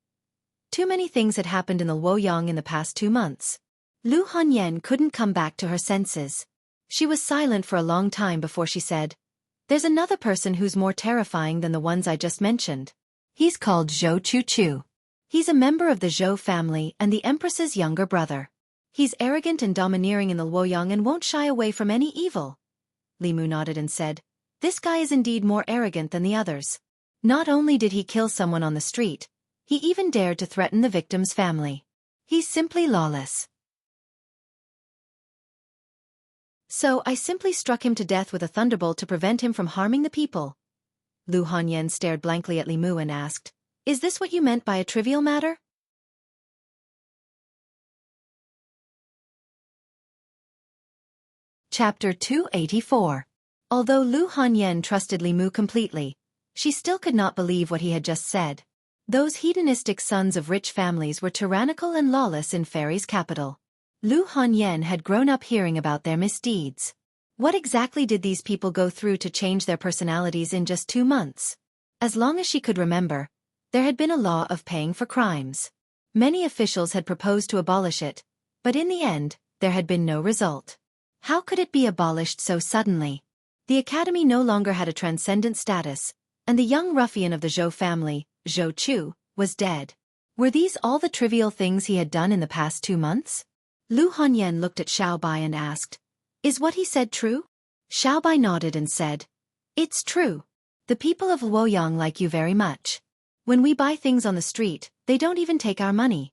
Too many things had happened in the Luoyang in the past 2 months. Lu Hongyan couldn't come back to her senses. She was silent for a long time before she said, "There's another person who's more terrifying than the ones I just mentioned. He's called Zhou Chu. He's a member of the Zhou family and the Empress's younger brother. He's arrogant and domineering in the Luoyang and won't shy away from any evil." Li Mu nodded and said, "This guy is indeed more arrogant than the others. Not only did he kill someone on the street, he even dared to threaten the victim's family. He's simply lawless. So I simply struck him to death with a thunderbolt to prevent him from harming the people." Lu Hongyan stared blankly at Li Mu and asked, "Is this what you meant by a trivial matter?" Chapter 284. Although Lu Hongyan trusted Li Mu completely, she still could not believe what he had just said. Those hedonistic sons of rich families were tyrannical and lawless in Fairy's capital. Lu Hongyan had grown up hearing about their misdeeds. What exactly did these people go through to change their personalities in just 2 months? As long as she could remember, there had been a law of paying for crimes. Many officials had proposed to abolish it, but in the end, there had been no result. How could it be abolished so suddenly? The academy no longer had a transcendent status, and the young ruffian of the Zhou family, Zhou Chu, was dead. Were these all the trivial things he had done in the past 2 months? Lu Hongyan looked at Xiaobai and asked, "Is what he said true?" Xiaobai nodded and said, "It's true. The people of Luoyang like you very much. When we buy things on the street, they don't even take our money."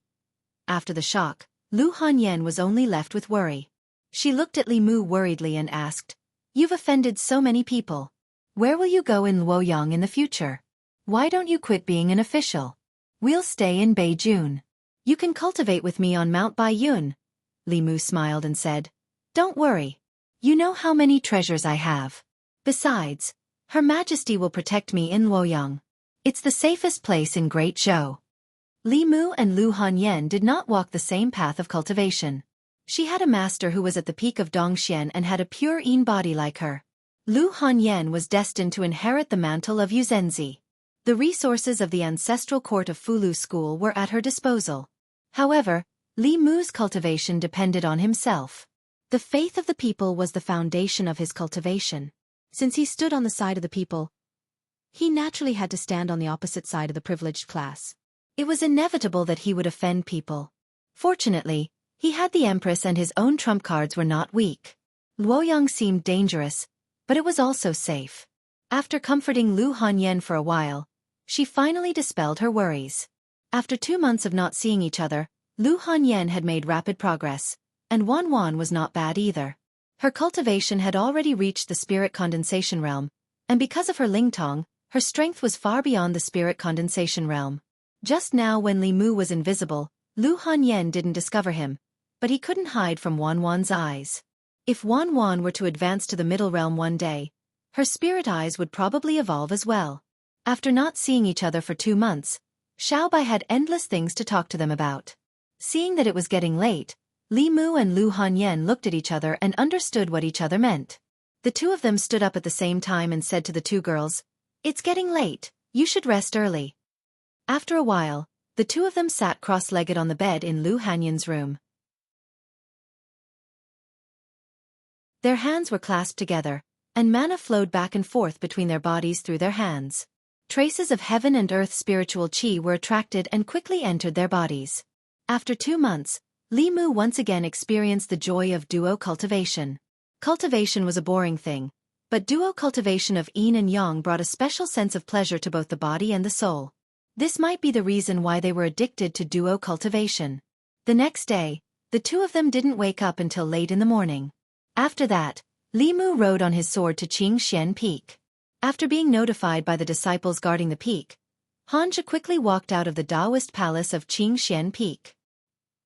After the shock, Lu Hongyan was only left with worry. She looked at Li Mu worriedly and asked, "You've offended so many people. Where will you go in Luoyang in the future? Why don't you quit being an official? We'll stay in Beijing. You can cultivate with me on Mount Baiyun." Li Mu smiled and said, "Don't worry. You know how many treasures I have. Besides, Her Majesty will protect me in Luoyang. It's the safest place in Great Zhou." Li Mu and Lu Hongyan did not walk the same path of cultivation. She had a master who was at the peak of Dongxian and had a pure Yin body like her. Lu Hongyan was destined to inherit the mantle of Yuzenzi. The resources of the ancestral court of Fulu School were at her disposal. However, Li Mu's cultivation depended on himself. The faith of the people was the foundation of his cultivation. Since he stood on the side of the people, he naturally had to stand on the opposite side of the privileged class. It was inevitable that he would offend people. Fortunately, He had the Empress and his own trump cards were not weak. Luoyang seemed dangerous, but it was also safe. After comforting Lu Hanyan for a while, she finally dispelled her worries. After 2 months of not seeing each other, Lu Hanyan had made rapid progress, and Wan Wan was not bad either. Her cultivation had already reached the spirit condensation realm, and because of her Lingtong, her strength was far beyond the spirit condensation realm. Just now when Li Mu was invisible, Lu Hanyan didn't discover him, but he couldn't hide from Wan Wan's eyes. If Wan Wan were to advance to the middle realm one day, her spirit eyes would probably evolve as well. After not seeing each other for 2 months, Xiaobai had endless things to talk to them about. Seeing that it was getting late, Li Mu and Lu Hanyan looked at each other and understood what each other meant. The two of them stood up at the same time and said to the 2 girls, "It's getting late, you should rest early." After a while, the 2 of them sat cross-legged on the bed in Lu Hanyan's room. Their hands were clasped together, and mana flowed back and forth between their bodies through their hands. Traces of heaven and earth spiritual qi were attracted and quickly entered their bodies. After 2 months, Li Mu once again experienced the joy of duo cultivation. Cultivation was a boring thing, but duo cultivation of yin and yang brought a special sense of pleasure to both the body and the soul. This might be the reason why they were addicted to duo cultivation. The next day, the 2 of them didn't wake up until late in the morning. After that, Li Mu rode on his sword to Qingxian Peak. After being notified by the disciples guarding the peak, Hanja quickly walked out of the Daoist palace of Qingxian Peak.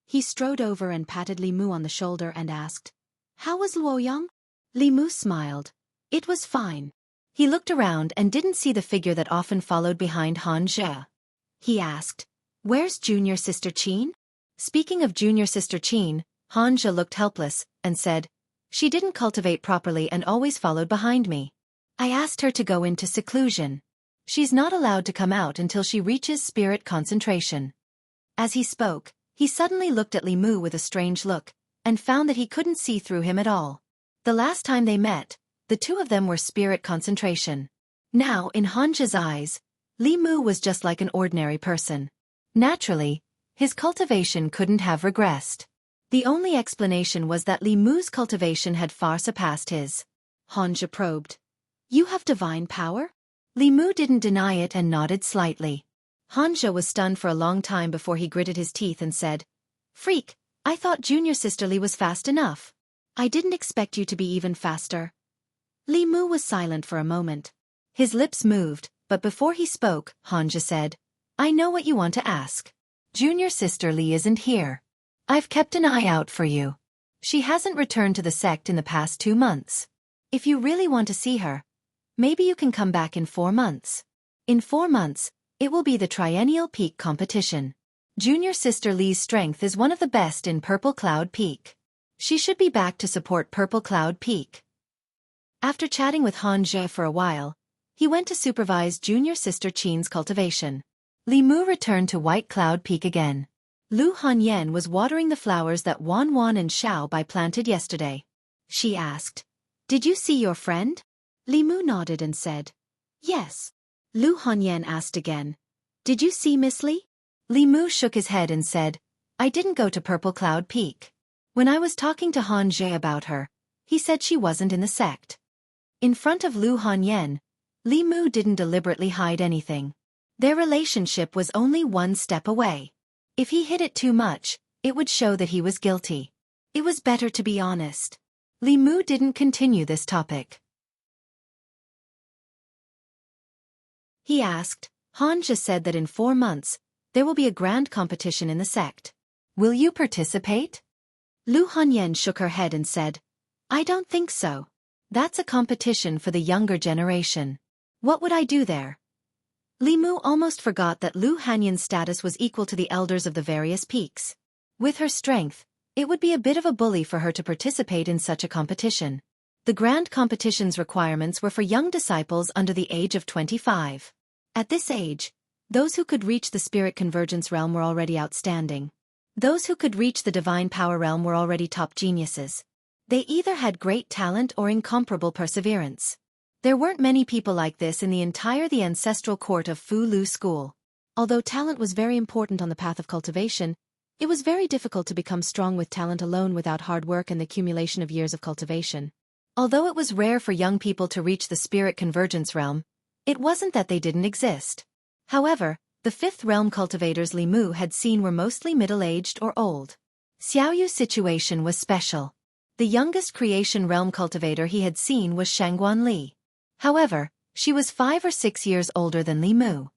He strode over and patted Li Mu on the shoulder and asked, "How was Luoyang?" Li Mu smiled. "It was fine." He looked around and didn't see the figure that often followed behind Hanja. He asked, "Where's junior sister Qin?" Speaking of junior sister Qin, Hanja looked helpless and said, "She didn't cultivate properly and always followed behind me. I asked her to go into seclusion. She's not allowed to come out until she reaches spirit concentration." As he spoke, he suddenly looked at Li Mu with a strange look, and found that he couldn't see through him at all. The last time they met, the 2 of them were spirit concentration. Now, in Hanja's eyes, Li Mu was just like an ordinary person. Naturally, his cultivation couldn't have regressed. The only explanation was that Li Mu's cultivation had far surpassed his. Hanja probed, "You have divine power?" Li Mu didn't deny it and nodded slightly. Hanja was stunned for a long time before he gritted his teeth and said, "Freak, I thought junior sister Li was fast enough. I didn't expect you to be even faster." Li Mu was silent for a moment. His lips moved, but before he spoke, Hanja said, "I know what you want to ask. Junior sister Li isn't here. I've kept an eye out for you. She hasn't returned to the sect in the past 2 months. If you really want to see her, maybe you can come back in 4 months. In 4 months, it will be the Triennial Peak competition. Junior sister Li's strength is one of the best in Purple Cloud Peak. She should be back to support Purple Cloud Peak." After chatting with Hanja for a while, he went to supervise junior sister Qin's cultivation. Li Mu returned to White Cloud Peak again. Lu Hanyan was watering the flowers that Wan Wan and Xiaobai planted yesterday. She asked, "Did you see your friend?" Li Mu nodded and said, "Yes." Lu Hanyan asked again, "Did you see Miss Li?" Li Mu shook his head and said, "I didn't go to Purple Cloud Peak. When I was talking to Han Jie about her, he said she wasn't in the sect." In front of Lu Hanyan, Li Mu didn't deliberately hide anything. Their relationship was only 1 step away. If he hid it too much, it would show that he was guilty. It was better to be honest. Li Mu didn't continue this topic. He asked, "Hanja said that in 4 months, there will be a grand competition in the sect. Will you participate?" Lu Hanyan shook her head and said, "I don't think so. That's a competition for the younger generation. What would I do there?" Li Mu almost forgot that Lu Hanyan's status was equal to the elders of the various peaks. With her strength, it would be a bit of a bully for her to participate in such a competition. The grand competition's requirements were for young disciples under the age of 25. At this age, those who could reach the spirit convergence realm were already outstanding. Those who could reach the divine power realm were already top geniuses. They either had great talent or incomparable perseverance. There weren't many people like this in the ancestral court of Fu Lu School. Although talent was very important on the path of cultivation, It was very difficult to become strong with talent alone without hard work and the accumulation of years of cultivation. Although it was rare for young people to reach the spirit convergence realm, it wasn't that they didn't exist. However, the fifth realm cultivators Li Mu had seen were mostly middle-aged or old. Xiaoyu's situation was special. The youngest creation realm cultivator he had seen was Shangguan Li. However, she was 5 or 6 years older than Li Mu.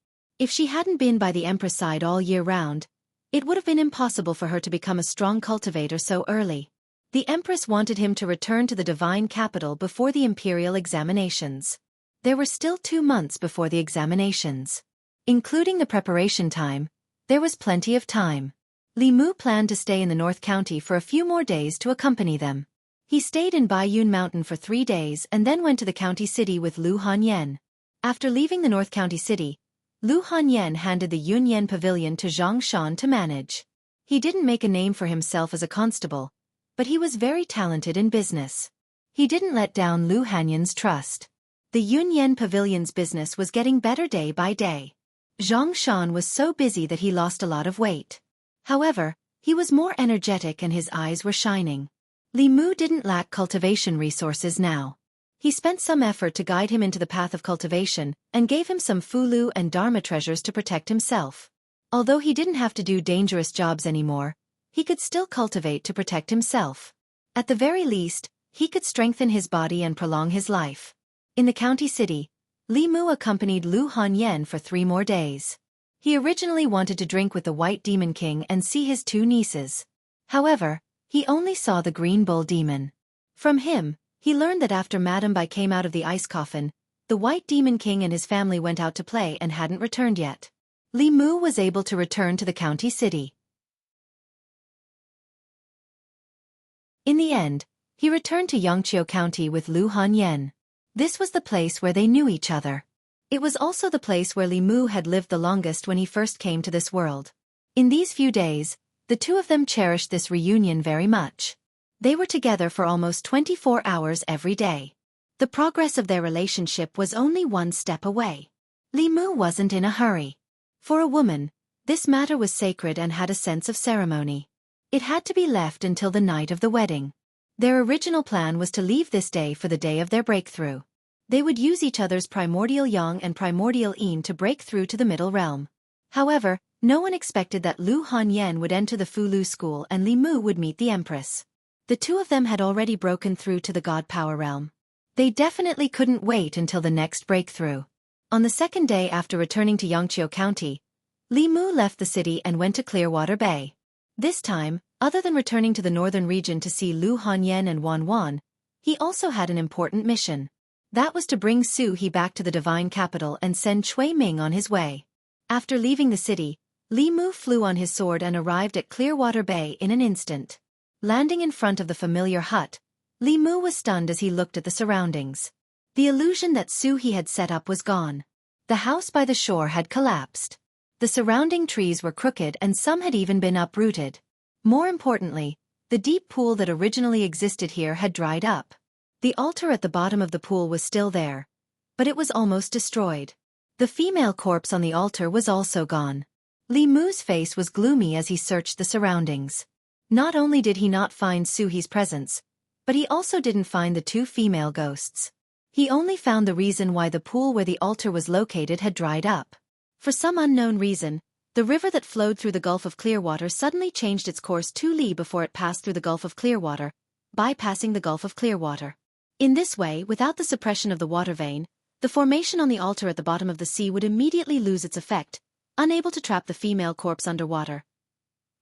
If she hadn't been by the Empress side all year round, it would have been impossible for her to become a strong cultivator so early. The Empress wanted him to return to the divine capital before the imperial examinations. There were still 2 months before the examinations. Including the preparation time, there was plenty of time. Li Mu planned to stay in the North County for a few more days to accompany them. He stayed in Baiyun Mountain for 3 days and then went to the county city with Lu Hanyan. After leaving the North County city, Lu Hanyan handed the Yunyan Pavilion to Zhang Shan to manage. He didn't make a name for himself as a constable, but he was very talented in business. He didn't let down Lu Hanyan's trust. The Yunyan Pavilion's business was getting better day by day. Zhang Shan was so busy that he lost a lot of weight. However, he was more energetic and his eyes were shining. Li Mu didn't lack cultivation resources now. He spent some effort to guide him into the path of cultivation and gave him some Fulu and Dharma treasures to protect himself. Although he didn't have to do dangerous jobs anymore, he could still cultivate to protect himself. At the very least, he could strengthen his body and prolong his life. In the county city, Li Mu accompanied Lu Hanyan for 3 more days. He originally wanted to drink with the White Demon King and see his 2 nieces. However, he only saw the Green Bull Demon. From him, he learned that after Madame Bai came out of the ice coffin, the White Demon King and his family went out to play and hadn't returned yet. Li Mu was able to return to the county city. In the end, he returned to Yangqiu County with Lu Hanyan. This was the place where they knew each other. It was also the place where Li Mu had lived the longest when he first came to this world. In these few days, the 2 of them cherished this reunion very much. They were together for almost 24 hours every day. The progress of their relationship was only 1 step away. Li Mu wasn't in a hurry. For a woman, this matter was sacred and had a sense of ceremony. It had to be left until the night of the wedding. Their original plan was to leave this day for the day of their breakthrough. They would use each other's primordial yang and primordial yin to break through to the middle realm. However, no one expected that Lu Hanyan would enter the Fulu school and Li Mu would meet the Empress. The 2 of them had already broken through to the God Power realm. They definitely couldn't wait until the next breakthrough. On the 2nd day after returning to Yangqiu County, Li Mu left the city and went to Clearwater Bay. This time, other than returning to the northern region to see Lu Hanyan and Wan Wan, he also had an important mission. That was to bring Su He back to the divine capital and send Cui Ming on his way. After leaving the city, Li Mu flew on his sword and arrived at Clearwater Bay in an instant. Landing in front of the familiar hut, Li Mu was stunned as he looked at the surroundings. The illusion that Su He had set up was gone. The house by the shore had collapsed. The surrounding trees were crooked and some had even been uprooted. More importantly, the deep pool that originally existed here had dried up. The altar at the bottom of the pool was still there, but it was almost destroyed. The female corpse on the altar was also gone. Li Mu's face was gloomy as he searched the surroundings. Not only did he not find Su He's presence, but he also didn't find the 2 female ghosts. He only found the reason why the pool where the altar was located had dried up. For some unknown reason, the river that flowed through the Gulf of Clearwater suddenly changed its course 2 li before it passed through the Gulf of Clearwater, bypassing the Gulf of Clearwater. In this way, without the suppression of the water vein, the formation on the altar at the bottom of the sea would immediately lose its effect, unable to trap the female corpse underwater.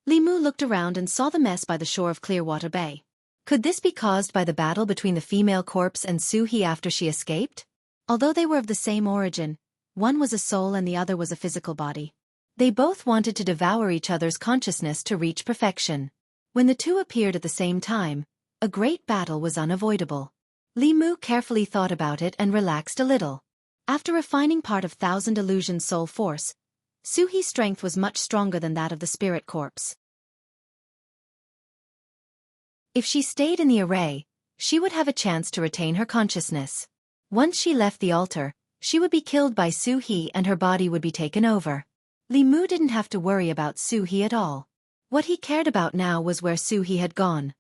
Li Mu looked around and saw the mess by the shore of Clearwater Bay. Could this be caused by the battle between the female corpse and Su He after she escaped? Although they were of the same origin, one was a soul and the other was a physical body. They both wanted to devour each other's consciousness to reach perfection. When the 2 appeared at the same time, a great battle was unavoidable. Li Mu carefully thought about it and relaxed a little. After refining part of Thousand Illusion soul force, Su He's strength was much stronger than that of the spirit corpse. If she stayed in the array, she would have a chance to retain her consciousness. Once she left the altar, she would be killed by Su He and her body would be taken over. Li Mu didn't have to worry about Su He at all. What he cared about now was where Suhi had gone.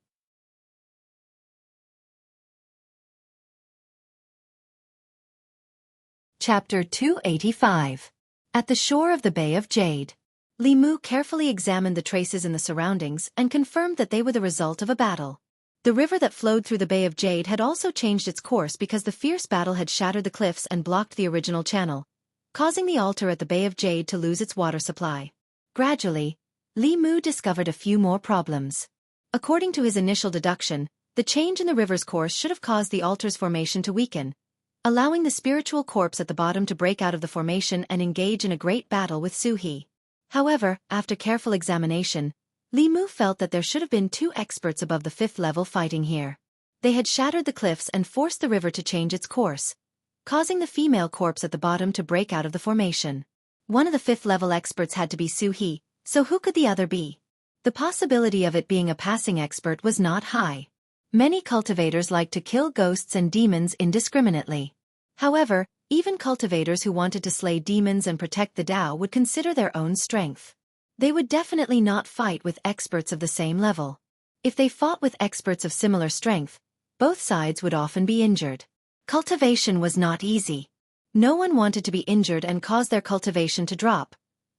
Chapter 285. At the shore of the Bay of Jade. Li Mu carefully examined the traces in the surroundings and confirmed that they were the result of a battle. The river that flowed through the Bay of Jade had also changed its course because the fierce battle had shattered the cliffs and blocked the original channel, causing the altar at the Bay of Jade to lose its water supply. Gradually, Li Mu discovered a few more problems. According to his initial deduction, the change in the river's course should have caused the altar's formation to weaken, allowing the spiritual corpse at the bottom to break out of the formation and engage in a great battle with Suhi. However, after careful examination, Li Mu felt that there should have been two experts above the 5th level fighting here. They had shattered the cliffs and forced the river to change its course, causing the female corpse at the bottom to break out of the formation. One of the 5th level experts had to be Suhi, so who could the other be? The possibility of it being a passing expert was not high. Many cultivators like to kill ghosts and demons indiscriminately. However, even cultivators who wanted to slay demons and protect the Dao would consider their own strength. They would definitely not fight with experts of the same level. If they fought with experts of similar strength, both sides would often be injured. Cultivation was not easy. No one wanted to be injured and cause their cultivation to drop,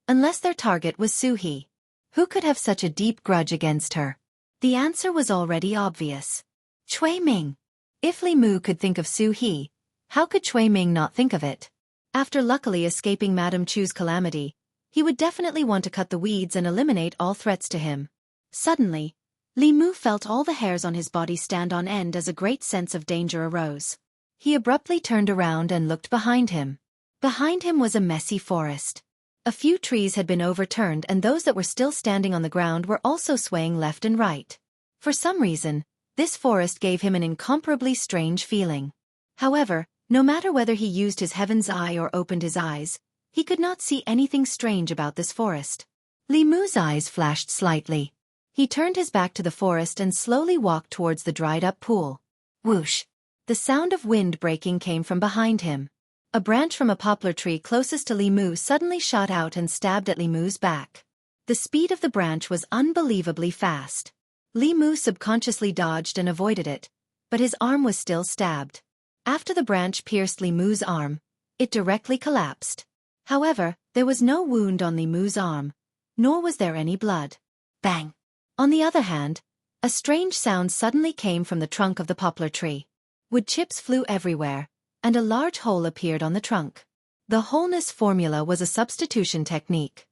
unless their target was Suhi. Who could have such a deep grudge against her? The answer was already obvious. Cui Ming. If Li Mu could think of Suhi, how could Cui Ming not think of it? After luckily escaping Madame Chu's calamity, he would definitely want to cut the weeds and eliminate all threats to him. Suddenly, Li Mu felt all the hairs on his body stand on end as a great sense of danger arose. He abruptly turned around and looked behind him. Behind him was a messy forest. A few trees had been overturned and those that were still standing on the ground were also swaying left and right. For some reason, this forest gave him an incomparably strange feeling. However, no matter whether he used his heaven's eye or opened his eyes, he could not see anything strange about this forest. Li Mu's eyes flashed slightly. He turned his back to the forest and slowly walked towards the dried-up pool. Whoosh! The sound of wind breaking came from behind him. A branch from a poplar tree closest to Li Mu suddenly shot out and stabbed at Li Mu's back. The speed of the branch was unbelievably fast. Li Mu subconsciously dodged and avoided it, but his arm was still stabbed. After the branch pierced Li Mu's arm, it directly collapsed. However, there was no wound on Li Mu's arm, nor was there any blood. Bang! On the other hand, a strange sound suddenly came from the trunk of the poplar tree. Wood chips flew everywhere, and a large hole appeared on the trunk. The wholeness formula was a substitution technique.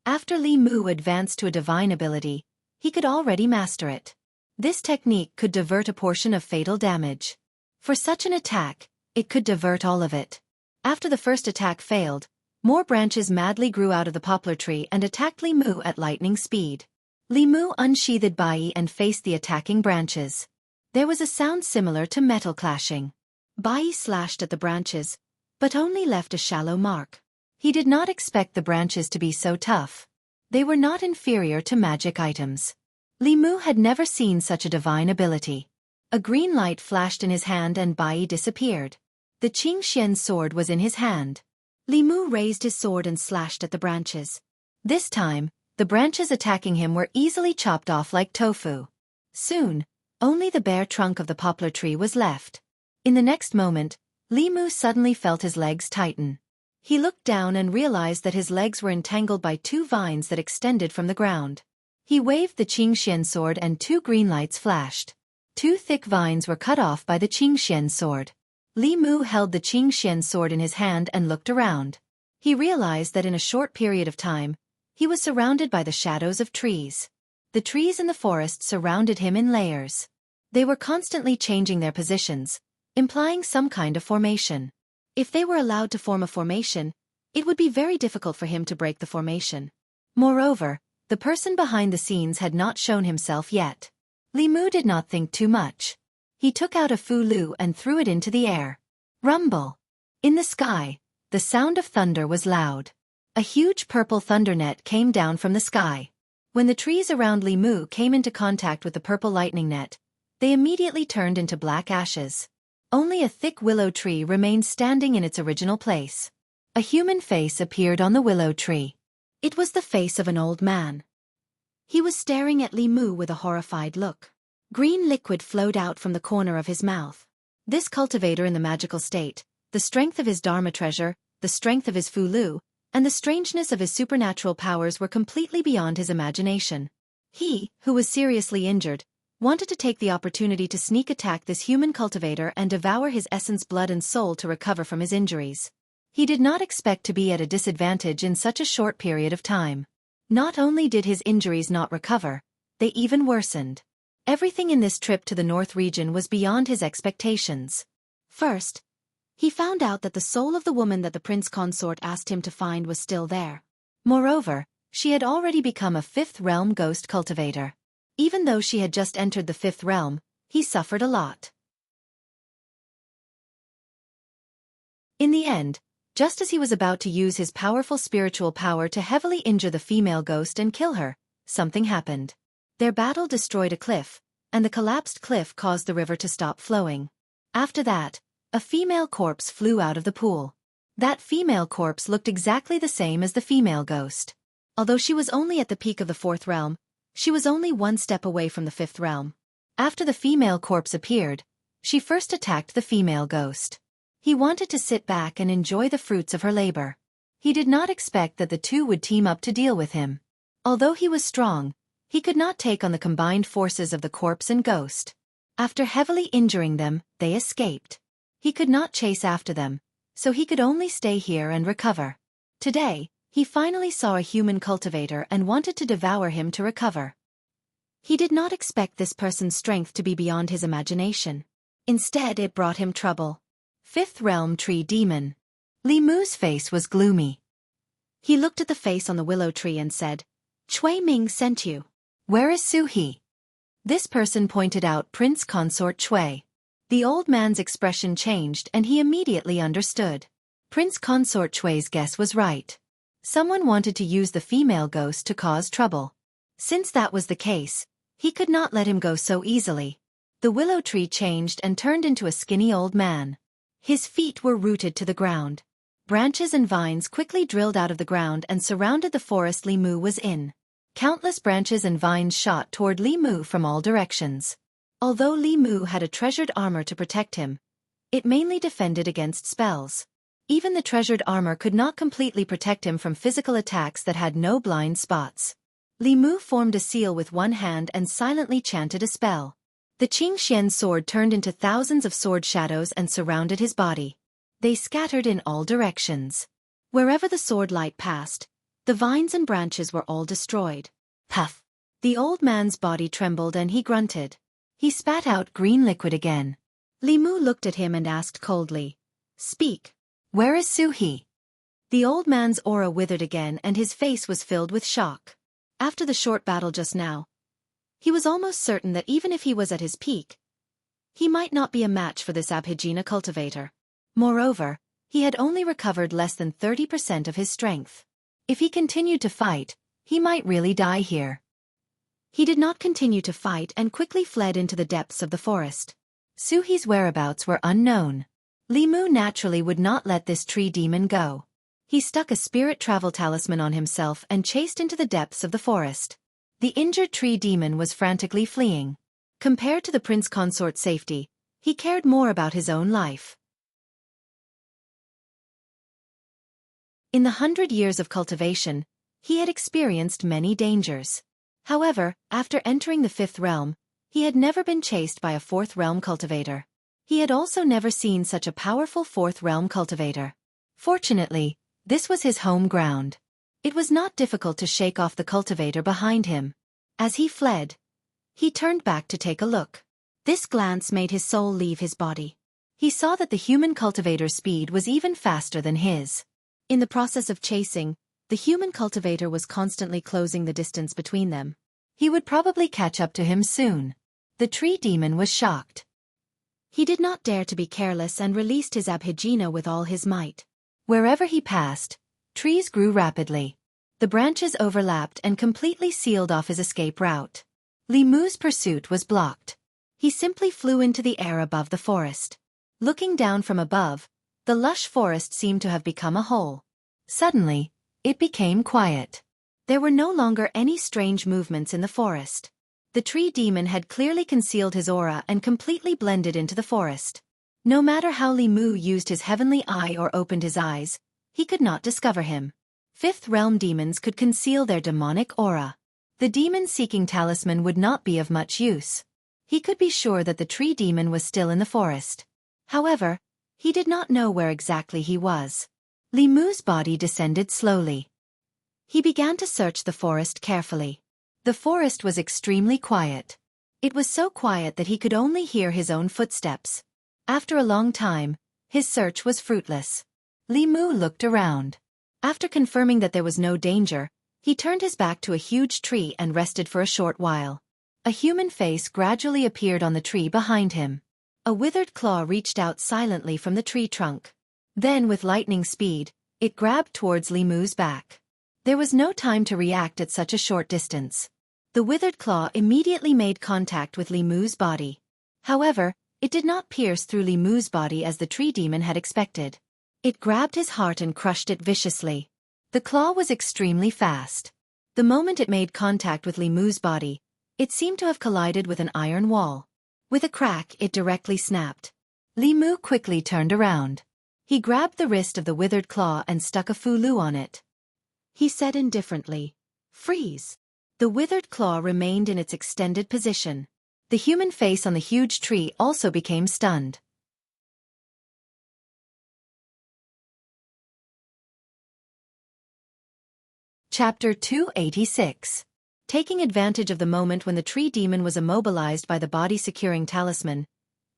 After Li Mu advanced to a divine ability, he could already master it. This technique could divert a portion of fatal damage. For such an attack, it could divert all of it. After the first attack failed, more branches madly grew out of the poplar tree and attacked Li Mu at lightning speed. Li Mu unsheathed Bai and faced the attacking branches. There was a sound similar to metal clashing. Bai slashed at the branches, but only left a shallow mark. He did not expect the branches to be so tough. They were not inferior to magic items. Li Mu had never seen such a divine ability. A green light flashed in his hand and Bai disappeared. The Qing Xian sword was in his hand. Li Mu raised his sword and slashed at the branches. This time, the branches attacking him were easily chopped off like tofu. Soon, only the bare trunk of the poplar tree was left. In the next moment, Li Mu suddenly felt his legs tighten. He looked down and realized that his legs were entangled by two vines that extended from the ground. He waved the Qing Xian sword and two green lights flashed. Two thick vines were cut off by the Qing Xian sword. Li Mu held the Qing Xian sword in his hand and looked around. He realized that in a short period of time, he was surrounded by the shadows of trees. The trees in the forest surrounded him in layers. They were constantly changing their positions, implying some kind of formation. If they were allowed to form a formation, it would be very difficult for him to break the formation. Moreover, the person behind the scenes had not shown himself yet. Li Mu did not think too much. He took out a fu lu and threw it into the air. Rumble! In the sky, the sound of thunder was loud. A huge purple thunder net came down from the sky. When the trees around Li Mu came into contact with the purple lightning net, they immediately turned into black ashes. Only a thick willow tree remained standing in its original place. A human face appeared on the willow tree. It was the face of an old man. He was staring at Li Mu with a horrified look. Green liquid flowed out from the corner of his mouth. This cultivator in the magical state, the strength of his Dharma treasure, the strength of his Fu Lu, and the strangeness of his supernatural powers were completely beyond his imagination. He, who was seriously injured, wanted to take the opportunity to sneak attack this human cultivator and devour his essence, blood and soul to recover from his injuries. He did not expect to be at a disadvantage in such a short period of time. Not only did his injuries not recover, they even worsened. Everything in this trip to the North region was beyond his expectations. First, he found out that the soul of the woman that the prince consort asked him to find was still there. Moreover, she had already become a fifth realm ghost cultivator. Even though she had just entered the fifth realm, he suffered a lot. In the end, just as he was about to use his powerful spiritual power to heavily injure the female ghost and kill her, something happened. Their battle destroyed a cliff, and the collapsed cliff caused the river to stop flowing. After that, a female corpse flew out of the pool. That female corpse looked exactly the same as the female ghost. Although she was only at the peak of the fourth realm, she was only one step away from the fifth realm. After the female corpse appeared, she first attacked the female ghost. He wanted to sit back and enjoy the fruits of her labor. He did not expect that the two would team up to deal with him. Although he was strong, he could not take on the combined forces of the corpse and ghost. After heavily injuring them, they escaped. He could not chase after them, so he could only stay here and recover. Today, he finally saw a human cultivator and wanted to devour him to recover. He did not expect this person's strength to be beyond his imagination. Instead, it brought him trouble. Fifth Realm Tree Demon. Li Mu's face was gloomy. He looked at the face on the willow tree and said, "Cui Ming sent you. Where is Su He?" This person pointed out Prince Consort Cui. The old man's expression changed and he immediately understood. Prince Consort Cui's guess was right. Someone wanted to use the female ghost to cause trouble. Since that was the case, he could not let him go so easily. The willow tree changed and turned into a skinny old man. His feet were rooted to the ground. Branches and vines quickly drilled out of the ground and surrounded the forest Li Mu was in. Countless branches and vines shot toward Li Mu from all directions. Although Li Mu had a treasured armor to protect him, it mainly defended against spells. Even the treasured armor could not completely protect him from physical attacks that had no blind spots. Li Mu formed a seal with one hand and silently chanted a spell. The Qing Xian sword turned into thousands of sword shadows and surrounded his body. They scattered in all directions. Wherever the sword light passed, the vines and branches were all destroyed. Puff! The old man's body trembled and he grunted. He spat out green liquid again. Li Mu looked at him and asked coldly, "Speak. Where is Su He?" The old man's aura withered again and his face was filled with shock. After the short battle just now, he was almost certain that even if he was at his peak, he might not be a match for this Abhijina cultivator. Moreover, he had only recovered less than 30% of his strength. If he continued to fight, he might really die here. He did not continue to fight and quickly fled into the depths of the forest. Su He's whereabouts were unknown. Li Mu naturally would not let this tree demon go. He stuck a spirit travel talisman on himself and chased into the depths of the forest. The injured tree demon was frantically fleeing. Compared to the prince consort's safety, he cared more about his own life. In the 100 years of cultivation, he had experienced many dangers. However, after entering the fifth realm, he had never been chased by a fourth realm cultivator. He had also never seen such a powerful fourth realm cultivator. Fortunately, this was his home ground. It was not difficult to shake off the cultivator behind him. As he fled, he turned back to take a look. This glance made his soul leave his body. He saw that the human cultivator's speed was even faster than his. In the process of chasing, the human cultivator was constantly closing the distance between them. He would probably catch up to him soon. The tree demon was shocked. He did not dare to be careless and released his Abhijina with all his might. Wherever he passed, trees grew rapidly. The branches overlapped and completely sealed off his escape route. Li Mu's pursuit was blocked. He simply flew into the air above the forest. Looking down from above, The lush forest seemed to have become a whole. Suddenly, it became quiet. There were no longer any strange movements in the forest. The tree demon had clearly concealed his aura and completely blended into the forest. No matter how Li Mu used his heavenly eye or opened his eyes, he could not discover him. Fifth realm demons could conceal their demonic aura. The demon-seeking talisman would not be of much use. He could be sure that the tree demon was still in the forest. However, he did not know where exactly he was. Li Mu's body descended slowly. He began to search the forest carefully. The forest was extremely quiet. It was so quiet that he could only hear his own footsteps. After a long time, his search was fruitless. Li Mu looked around. After confirming that there was no danger, he turned his back to a huge tree and rested for a short while. A human face gradually appeared on the tree behind him. A withered claw reached out silently from the tree trunk. Then, with lightning speed, it grabbed towards Li Mu's back. There was no time to react at such a short distance. The withered claw immediately made contact with Li Mu's body. However, it did not pierce through Li Mu's body as the tree demon had expected. It grabbed his heart and crushed it viciously. The claw was extremely fast. The moment it made contact with Li Mu's body, it seemed to have collided with an iron wall. With a crack, it directly snapped. Li Mu quickly turned around. He grabbed the wrist of the withered claw and stuck a fulu on it. He said indifferently, "Freeze." The withered claw remained in its extended position. The human face on the huge tree also became stunned. Chapter 286. Taking advantage of the moment when the tree demon was immobilized by the body-securing talisman,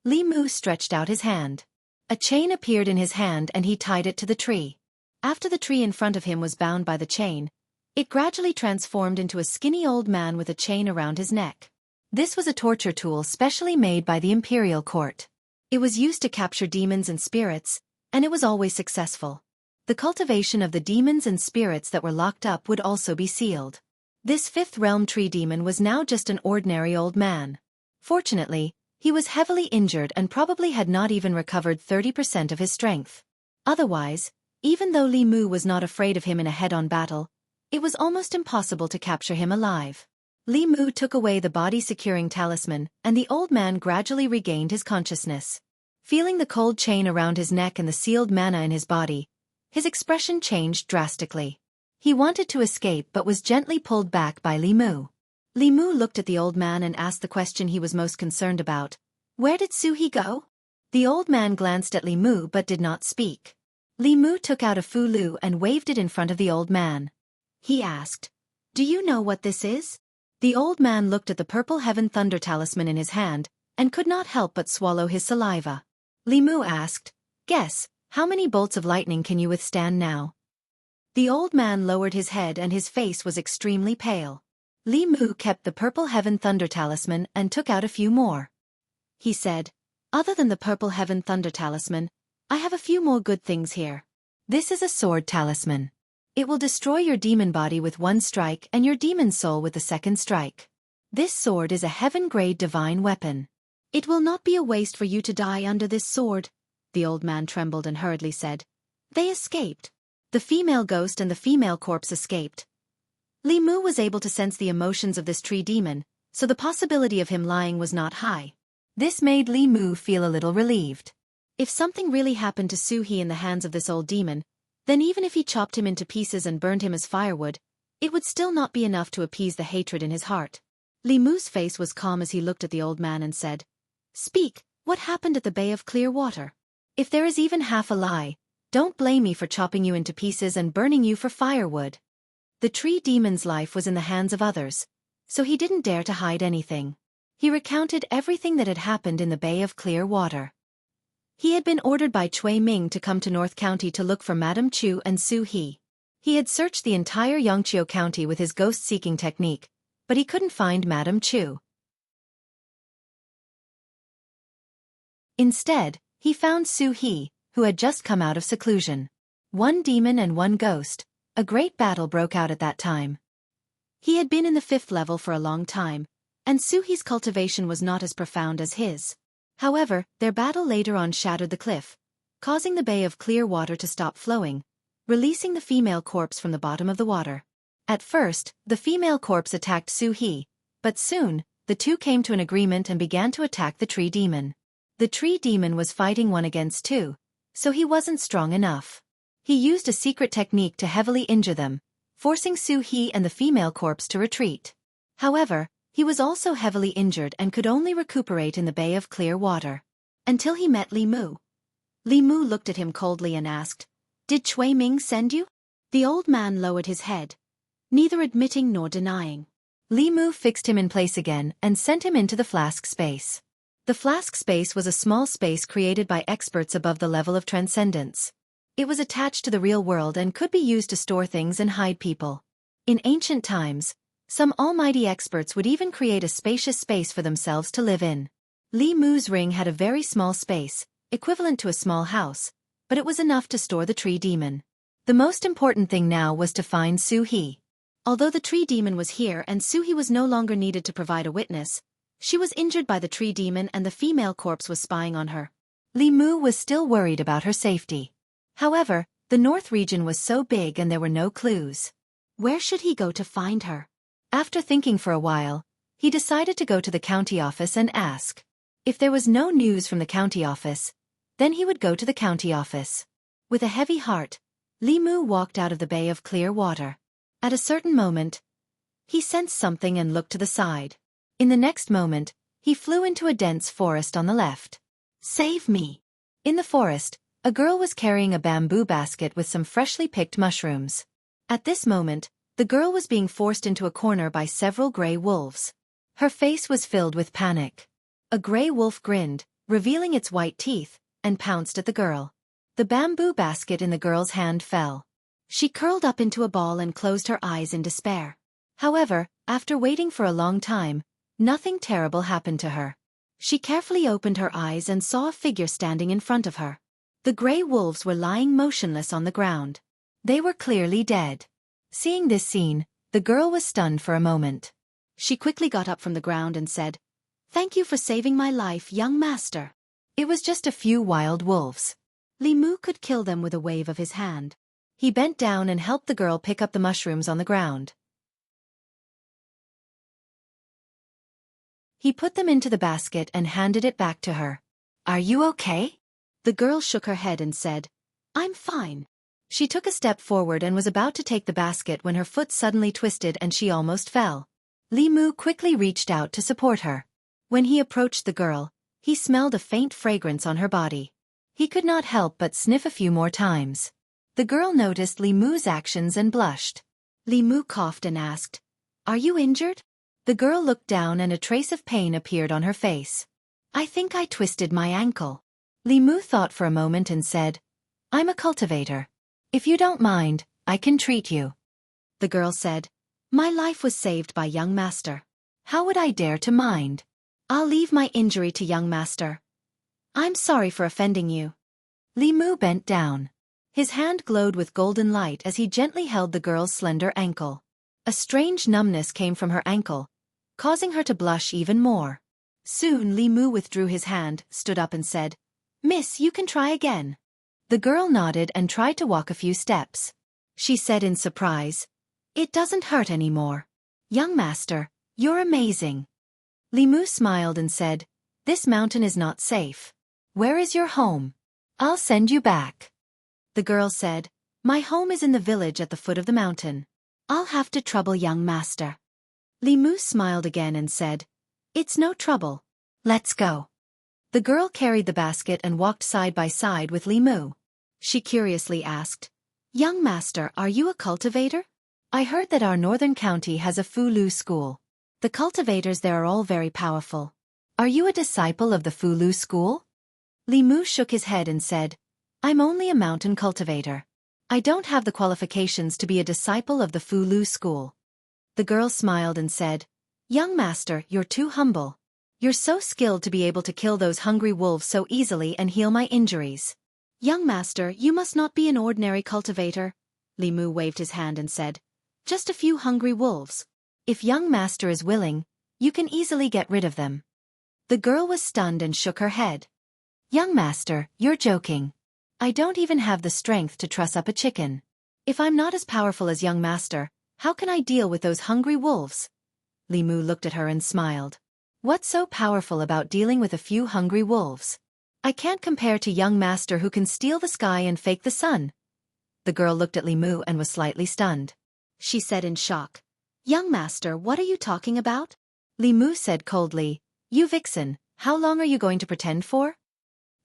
Li Mu stretched out his hand. A chain appeared in his hand and he tied it to the tree. After the tree in front of him was bound by the chain, it gradually transformed into a skinny old man with a chain around his neck. This was a torture tool specially made by the imperial court. It was used to capture demons and spirits, and it was always successful. The cultivation of the demons and spirits that were locked up would also be sealed. This fifth realm tree demon was now just an ordinary old man. Fortunately, he was heavily injured and probably had not even recovered 30% of his strength. Otherwise, even though Li Mu was not afraid of him in a head-on battle, it was almost impossible to capture him alive. Li Mu took away the body-securing talisman, and the old man gradually regained his consciousness. Feeling the cold chain around his neck and the sealed mana in his body, his expression changed drastically. He wanted to escape but was gently pulled back by Li Mu. Li Mu looked at the old man and asked the question he was most concerned about. "Where did Su-He go?" The old man glanced at Li Mu but did not speak. Li Mu took out a fulu and waved it in front of the old man. He asked, "Do you know what this is?" The old man looked at the purple heaven thunder talisman in his hand, and could not help but swallow his saliva. Li Mu asked, "Guess, how many bolts of lightning can you withstand now?" The old man lowered his head and his face was extremely pale. Li Mu kept the purple heaven thunder talisman and took out a few more. He said, "Other than the purple heaven thunder talisman, I have a few more good things here. This is a sword talisman. It will destroy your demon body with one strike and your demon soul with the second strike. This sword is a heaven-grade divine weapon. It will not be a waste for you to die under this sword." The old man trembled and hurriedly said, "They escaped. The female ghost and the female corpse escaped." Li Mu was able to sense the emotions of this tree demon, so the possibility of him lying was not high. This made Li Mu feel a little relieved. If something really happened to Su-He in the hands of this old demon, then even if he chopped him into pieces and burned him as firewood, it would still not be enough to appease the hatred in his heart. Li Mu's face was calm as he looked at the old man and said, "Speak, what happened at the Bay of Clear Water? If there is even half a lie, don't blame me for chopping you into pieces and burning you for firewood." The tree demon's life was in the hands of others, so he didn't dare to hide anything. He recounted everything that had happened in the Bay of Clear Water. He had been ordered by Cui Ming to come to North County to look for Madame Chu and Su-He. He had searched the entire Yongqiu County with his ghost-seeking technique, but he couldn't find Madame Chu. Instead, he found Su-He, who had just come out of seclusion. One demon and one ghost, a great battle broke out at that time. He had been in the 5th level for a long time, and Su-He's cultivation was not as profound as his. However, their battle later on shattered the cliff, causing the bay of clear water to stop flowing, releasing the female corpse from the bottom of the water. At first, the female corpse attacked Su-hee, but soon, the two came to an agreement and began to attack the tree demon. The tree demon was fighting 1 against 2, so he wasn't strong enough. He used a secret technique to heavily injure them, forcing Su-hee and the female corpse to retreat. However, he was also heavily injured and could only recuperate in the bay of clear water. Until he met Li Mu. Li Mu looked at him coldly and asked, "Did Cui Ming send you?" The old man lowered his head, neither admitting nor denying. Li Mu fixed him in place again and sent him into the flask space. The flask space was a small space created by experts above the level of transcendence. It was attached to the real world and could be used to store things and hide people. In ancient times, some almighty experts would even create a spacious space for themselves to live in. Li Mu's ring had a very small space, equivalent to a small house, but it was enough to store the tree demon. The most important thing now was to find Su-hee. Although the tree demon was here and Su-hee was no longer needed to provide a witness, she was injured by the tree demon and the female corpse was spying on her. Li Mu was still worried about her safety. However, the north region was so big and there were no clues. Where should he go to find her? After thinking for a while, he decided to go to the county office and ask. If there was no news from the county office, then he would go to the county office. With a heavy heart, Li Mu walked out of the bay of clear water. At a certain moment, he sensed something and looked to the side. In the next moment, he flew into a dense forest on the left. "Save me!" In the forest, a girl was carrying a bamboo basket with some freshly picked mushrooms. At this moment, the girl was being forced into a corner by several gray wolves. Her face was filled with panic. A gray wolf grinned, revealing its white teeth, and pounced at the girl. The bamboo basket in the girl's hand fell. She curled up into a ball and closed her eyes in despair. However, after waiting for a long time, nothing terrible happened to her. She carefully opened her eyes and saw a figure standing in front of her. The gray wolves were lying motionless on the ground. They were clearly dead. Seeing this scene, the girl was stunned for a moment. She quickly got up from the ground and said, "Thank you for saving my life, young master." It was just a few wild wolves. Li Mu could kill them with a wave of his hand. He bent down and helped the girl pick up the mushrooms on the ground. He put them into the basket and handed it back to her. "Are you okay?" The girl shook her head and said, "I'm fine." She took a step forward and was about to take the basket when her foot suddenly twisted and she almost fell. Li Mu quickly reached out to support her. When he approached the girl, he smelled a faint fragrance on her body. He could not help but sniff a few more times. The girl noticed Li Mu's actions and blushed. Li Mu coughed and asked, "Are you injured?" The girl looked down and a trace of pain appeared on her face. "I think I twisted my ankle." Li Mu thought for a moment and said, "I'm a cultivator. If you don't mind, I can treat you." The girl said, "My life was saved by young master. How would I dare to mind? I'll leave my injury to young master. I'm sorry for offending you." Li Mu bent down. His hand glowed with golden light as he gently held the girl's slender ankle. A strange numbness came from her ankle, causing her to blush even more. Soon Li Mu withdrew his hand, stood up and said, "Miss, you can try again." The girl nodded and tried to walk a few steps. She said in surprise, "It doesn't hurt anymore. Young master, you're amazing." Li Mu smiled and said, "This mountain is not safe. Where is your home? I'll send you back." The girl said, "My home is in the village at the foot of the mountain. I'll have to trouble young master." Li Mu smiled again and said, "It's no trouble. Let's go." The girl carried the basket and walked side by side with Li Mu. She curiously asked, "Young master, are you a cultivator? I heard that our northern county has a Fulu school. The cultivators there are all very powerful. Are you a disciple of the Fulu school?" Li Mu shook his head and said, "I'm only a mountain cultivator. I don't have the qualifications to be a disciple of the Fulu school." The girl smiled and said, "Young master, you're too humble. You're so skilled to be able to kill those hungry wolves so easily and heal my injuries. Young master, you must not be an ordinary cultivator." Li Mu waved his hand and said, "Just a few hungry wolves. If young master is willing, you can easily get rid of them." The girl was stunned and shook her head. "Young master, you're joking. I don't even have the strength to truss up a chicken. If I'm not as powerful as young master, how can I deal with those hungry wolves? Li Mu looked at her and smiled. What's so powerful about dealing with a few hungry wolves? I can't compare to young master who can steal the sky and fake the sun. The girl looked at Li Mu and was slightly stunned. She said in shock, Young master, what are you talking about? Li Mu said coldly, You vixen, how long are you going to pretend for?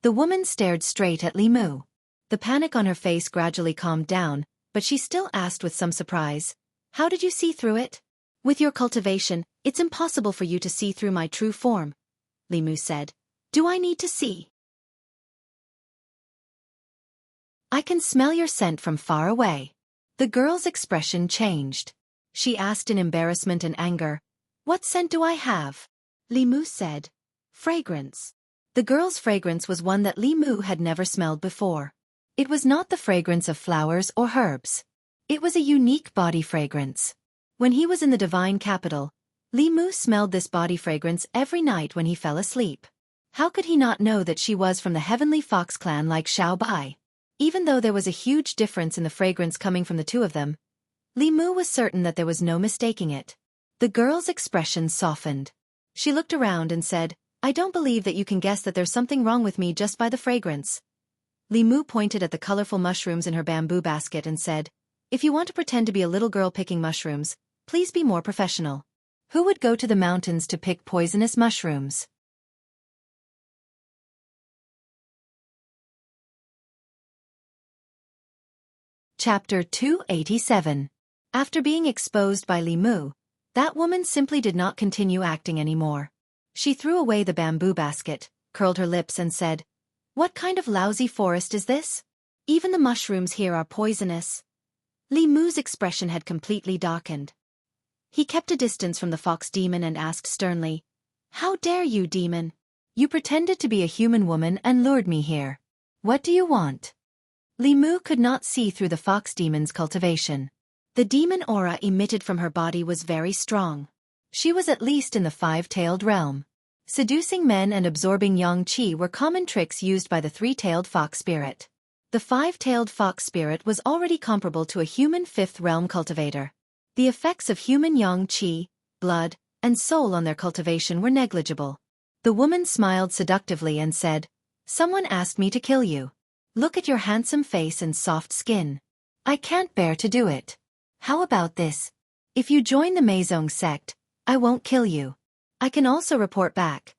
The woman stared straight at Li Mu. The panic on her face gradually calmed down, but she still asked with some surprise, How did you see through it? With your cultivation, it's impossible for you to see through my true form. Li Mu said, Do I need to see? I can smell your scent from far away. The girl's expression changed. She asked in embarrassment and anger, What scent do I have? Li Mu said, Fragrance. The girl's fragrance was one that Li Mu had never smelled before. It was not the fragrance of flowers or herbs. It was a unique body fragrance. When he was in the divine capital, Li Mu smelled this body fragrance every night when he fell asleep. How could he not know that she was from the heavenly fox clan like Xiao Bai? Even though there was a huge difference in the fragrance coming from the two of them, Li Mu was certain that there was no mistaking it. The girl's expression softened. She looked around and said, I don't believe that you can guess that there's something wrong with me just by the fragrance. Li Mu pointed at the colorful mushrooms in her bamboo basket and said, If you want to pretend to be a little girl picking mushrooms, please be more professional. Who would go to the mountains to pick poisonous mushrooms? Chapter 287. After being exposed by Li Mu, that woman simply did not continue acting anymore. She threw away the bamboo basket, curled her lips and said, What kind of lousy forest is this? Even the mushrooms here are poisonous. Li Mu's expression had completely darkened. He kept a distance from the fox demon and asked sternly, How dare you, demon? You pretended to be a human woman and lured me here. What do you want? Li Mu could not see through the fox demon's cultivation. The demon aura emitted from her body was very strong. She was at least in the five-tailed realm. Seducing men and absorbing yang qi were common tricks used by the three-tailed fox spirit. The five-tailed fox spirit was already comparable to a human fifth-realm cultivator. The effects of human yang qi, blood, and soul on their cultivation were negligible. The woman smiled seductively and said, Someone asked me to kill you. Look at your handsome face and soft skin. I can't bear to do it. How about this? If you join the Meizong sect, I won't kill you. I can also report back.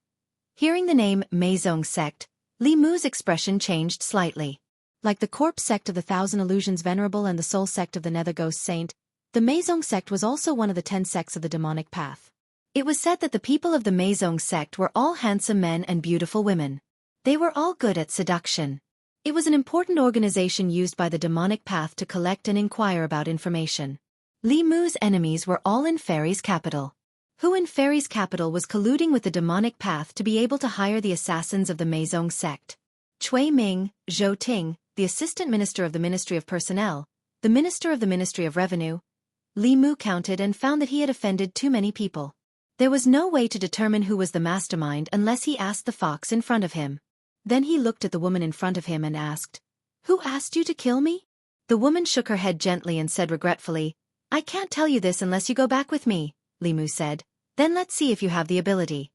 Hearing the name Meizong sect, Li Mu's expression changed slightly. Like the corpse sect of the Thousand Illusions Venerable and the soul sect of the Nether Ghost Saint, the Meizong sect was also one of the 10 sects of the demonic path. It was said that the people of the Meizong sect were all handsome men and beautiful women. They were all good at seduction. It was an important organization used by the demonic path to collect and inquire about information. Li Mu's enemies were all in Fairy's capital. Who in Fairy's capital was colluding with the demonic path to be able to hire the assassins of the Meizong sect? Cui Ming, Zhou Ting, the assistant minister of the Ministry of Personnel, the minister of the Ministry of Revenue. Li Mu counted and found that he had offended too many people. There was no way to determine who was the mastermind unless he asked the fox in front of him. Then he looked at the woman in front of him and asked, Who asked you to kill me? The woman shook her head gently and said regretfully, I can't tell you this unless you go back with me, Li Mu said. Then let's see if you have the ability.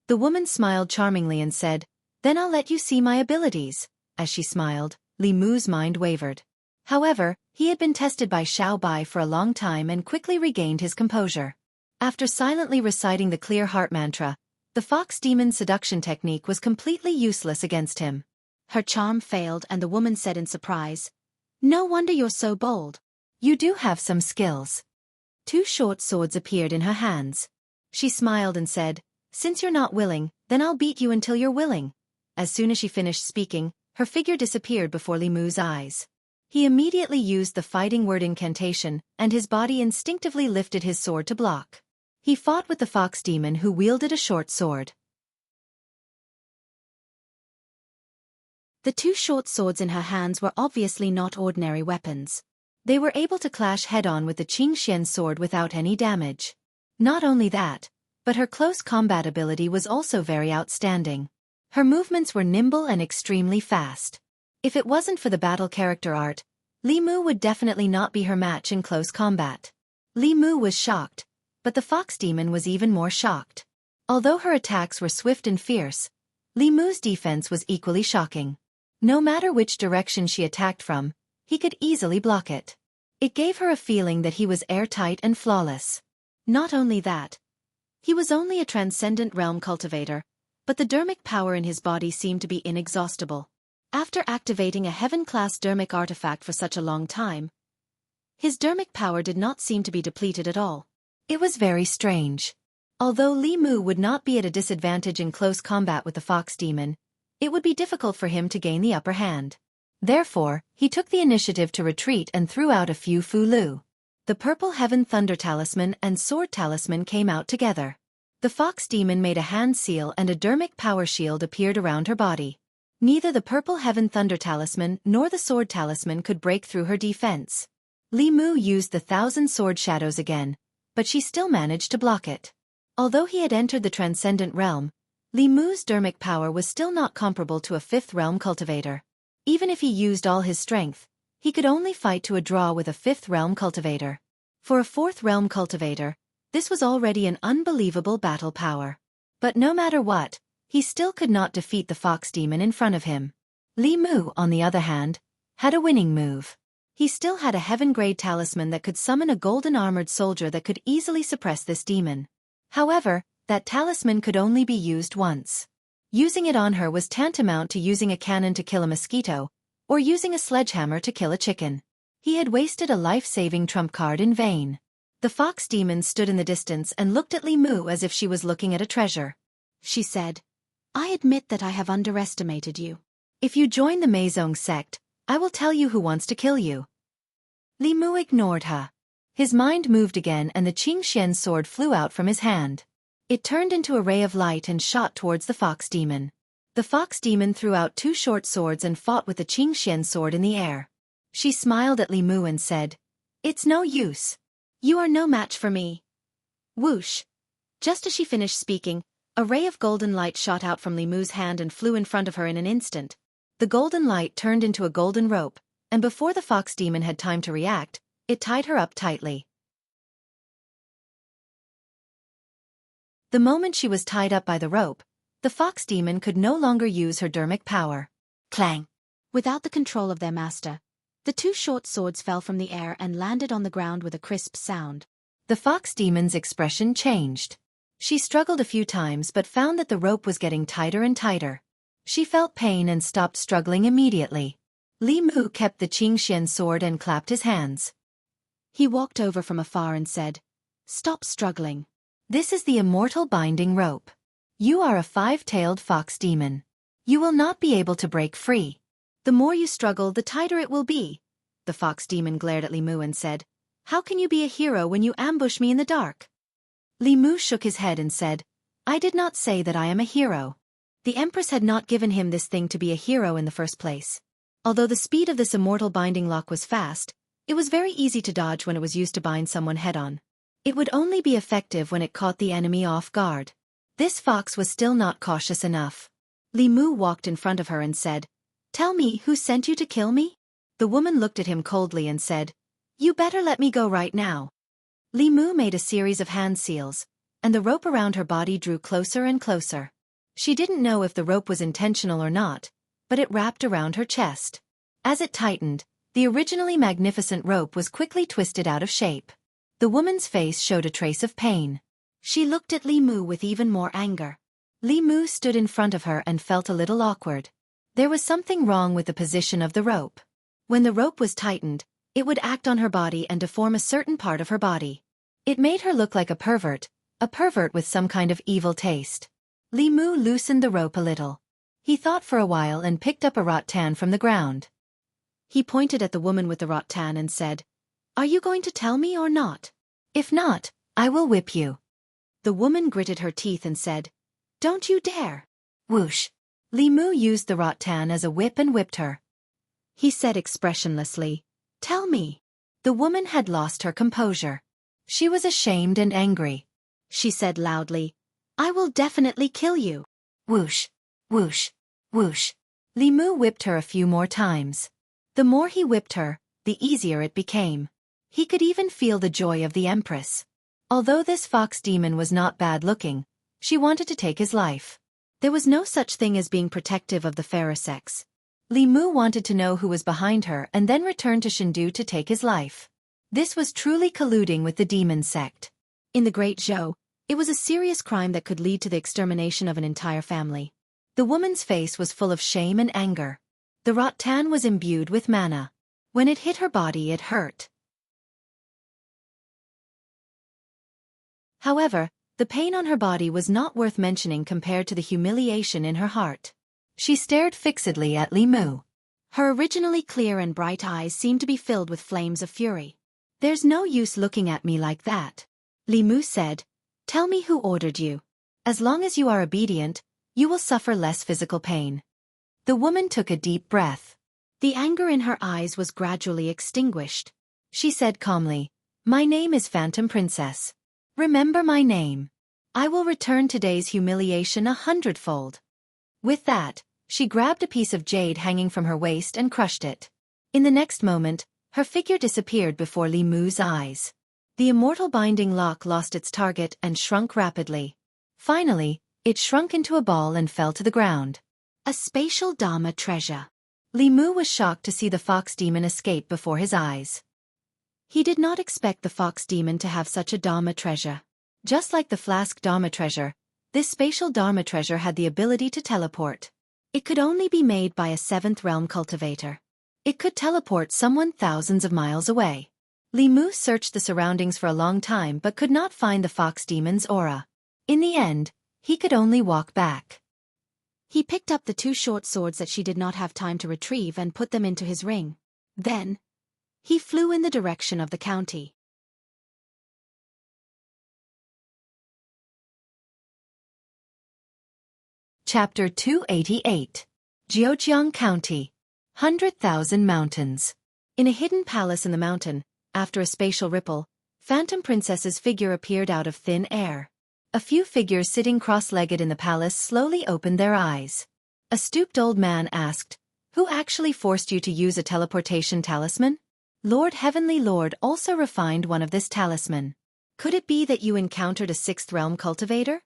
The woman smiled charmingly and said, Then I'll let you see my abilities. As she smiled, Li Mu's mind wavered. However, he had been tested by Xiao Bai for a long time and quickly regained his composure. After silently reciting the clear heart mantra, the fox demon's seduction technique was completely useless against him. Her charm failed and the woman said in surprise, No wonder you're so bold. You do have some skills. 2 short swords appeared in her hands. She smiled and said, Since you're not willing, then I'll beat you until you're willing. As soon as she finished speaking, her figure disappeared before Li Mu's eyes. He immediately used the fighting word incantation, and his body instinctively lifted his sword to block. He fought with the fox demon who wielded a short sword. The 2 short swords in her hands were obviously not ordinary weapons. They were able to clash head-on with the Qingxian sword without any damage. Not only that, but her close combat ability was also very outstanding. Her movements were nimble and extremely fast. If it wasn't for the battle character art, Li Mu would definitely not be her match in close combat. Li Mu was shocked, but the fox demon was even more shocked. Although her attacks were swift and fierce, Li Mu's defense was equally shocking. No matter which direction she attacked from, he could easily block it. It gave her a feeling that he was airtight and flawless. Not only that, he was only a transcendent realm cultivator, but the dermic power in his body seemed to be inexhaustible. After activating a heaven-class dermic artifact for such a long time, his dermic power did not seem to be depleted at all. It was very strange. Although Li Mu would not be at a disadvantage in close combat with the fox demon, it would be difficult for him to gain the upper hand. Therefore, he took the initiative to retreat and threw out a few Fu Lu. The Purple Heaven Thunder Talisman and Sword Talisman came out together. The fox demon made a hand seal and a dermic power shield appeared around her body. Neither the Purple Heaven Thunder Talisman nor the Sword Talisman could break through her defense. Li Mu used the Thousand Sword Shadows again, but she still managed to block it. Although he had entered the Transcendent Realm, Li Mu's dermic power was still not comparable to a Fifth Realm cultivator. Even if he used all his strength, he could only fight to a draw with a Fifth Realm cultivator. For a Fourth Realm cultivator, this was already an unbelievable battle power. But no matter what, he still could not defeat the fox demon in front of him. Li Mu, on the other hand, had a winning move. He still had a heaven-grade talisman that could summon a golden armored soldier that could easily suppress this demon. However, that talisman could only be used once. Using it on her was tantamount to using a cannon to kill a mosquito, or using a sledgehammer to kill a chicken. He had wasted a life-saving trump card in vain. The fox demon stood in the distance and looked at Li Mu as if she was looking at a treasure. She said, "I admit that I have underestimated you. If you join the Meizong sect, I will tell you who wants to kill you." Li Mu ignored her. His mind moved again and the Qingxian sword flew out from his hand. It turned into a ray of light and shot towards the fox demon. The fox demon threw out two short swords and fought with the Qingxian sword in the air. She smiled at Li Mu and said, "It's no use. You are no match for me." Whoosh! Just as she finished speaking, a ray of golden light shot out from Li Mu's hand and flew in front of her in an instant. The golden light turned into a golden rope, and before the fox demon had time to react, it tied her up tightly. The moment she was tied up by the rope, the fox demon could no longer use her dermic power. Clang! Without the control of their master, the two short swords fell from the air and landed on the ground with a crisp sound. The fox demon's expression changed. She struggled a few times but found that the rope was getting tighter and tighter. She felt pain and stopped struggling immediately. Li Mu kept the Qingxian sword and clapped his hands. He walked over from afar and said, "Stop struggling. This is the immortal binding rope. You are a five-tailed fox demon. You will not be able to break free. The more you struggle, the tighter it will be." The fox demon glared at Li Mu and said, "How can you be a hero when you ambush me in the dark?" Li Mu shook his head and said, "I did not say that I am a hero." The Empress had not given him this thing to be a hero in the first place. Although the speed of this immortal binding lock was fast, it was very easy to dodge when it was used to bind someone head-on. It would only be effective when it caught the enemy off guard. This fox was still not cautious enough. Li Mu walked in front of her and said, "Tell me who sent you to kill me?" The woman looked at him coldly and said, "You better let me go right now." Li Mu made a series of hand seals, and the rope around her body drew closer and closer. She didn't know if the rope was intentional or not, but it wrapped around her chest. As it tightened, the originally magnificent rope was quickly twisted out of shape. The woman's face showed a trace of pain. She looked at Li Mu with even more anger. Li Mu stood in front of her and felt a little awkward. There was something wrong with the position of the rope. When the rope was tightened, it would act on her body and deform a certain part of her body. It made her look like a pervert with some kind of evil taste. Li Mu loosened the rope a little. He thought for a while and picked up a rattan from the ground. He pointed at the woman with the rattan and said, "Are you going to tell me or not? If not, I will whip you." The woman gritted her teeth and said, "Don't you dare." Whoosh! Li Mu used the rattan as a whip and whipped her. He said expressionlessly, "Tell me." The woman had lost her composure. She was ashamed and angry. She said loudly, "I will definitely kill you." Whoosh! Whoosh! Whoosh! Li Mu whipped her a few more times. The more he whipped her, the easier it became. He could even feel the joy of the Empress. Although this fox demon was not bad-looking, she wanted to take his life. There was no such thing as being protective of the fairer sex. Li Mu wanted to know who was behind her and then return to Shindu to take his life. This was truly colluding with the demon sect. In the Great Zhou, it was a serious crime that could lead to the extermination of an entire family. The woman's face was full of shame and anger. The rattan was imbued with mana. When it hit her body, it hurt. However, the pain on her body was not worth mentioning compared to the humiliation in her heart. She stared fixedly at Li Mu. Her originally clear and bright eyes seemed to be filled with flames of fury. "There's no use looking at me like that," Li Mu said. "Tell me who ordered you. As long as you are obedient, you will suffer less physical pain." The woman took a deep breath. The anger in her eyes was gradually extinguished. She said calmly, "My name is Phantom Princess. Remember my name. I will return today's humiliation 100-fold." With that, she grabbed a piece of jade hanging from her waist and crushed it. In the next moment, her figure disappeared before Li Mu's eyes. The immortal binding lock lost its target and shrunk rapidly. Finally, it shrunk into a ball and fell to the ground. A spatial Dharma treasure. Li Mu was shocked to see the fox demon escape before his eyes. He did not expect the fox demon to have such a Dharma treasure. Just like the flask Dharma treasure, this spatial Dharma treasure had the ability to teleport. It could only be made by a 7th realm cultivator. It could teleport someone thousands of miles away. Li Mu searched the surroundings for a long time but could not find the fox demon's aura. In the end, he could only walk back. He picked up the 2 short swords that she did not have time to retrieve and put them into his ring. Then, he flew in the direction of the county. Chapter 288. Jiujiang County. 100,000 Mountains. In a hidden palace in the mountain, after a spatial ripple, Phantom Princess's figure appeared out of thin air. A few figures sitting cross-legged in the palace slowly opened their eyes. A stooped old man asked, "Who actually forced you to use a teleportation talisman?" Lord Heavenly Lord also refined one of this talisman. "Could it be that you encountered a 6th realm cultivator?"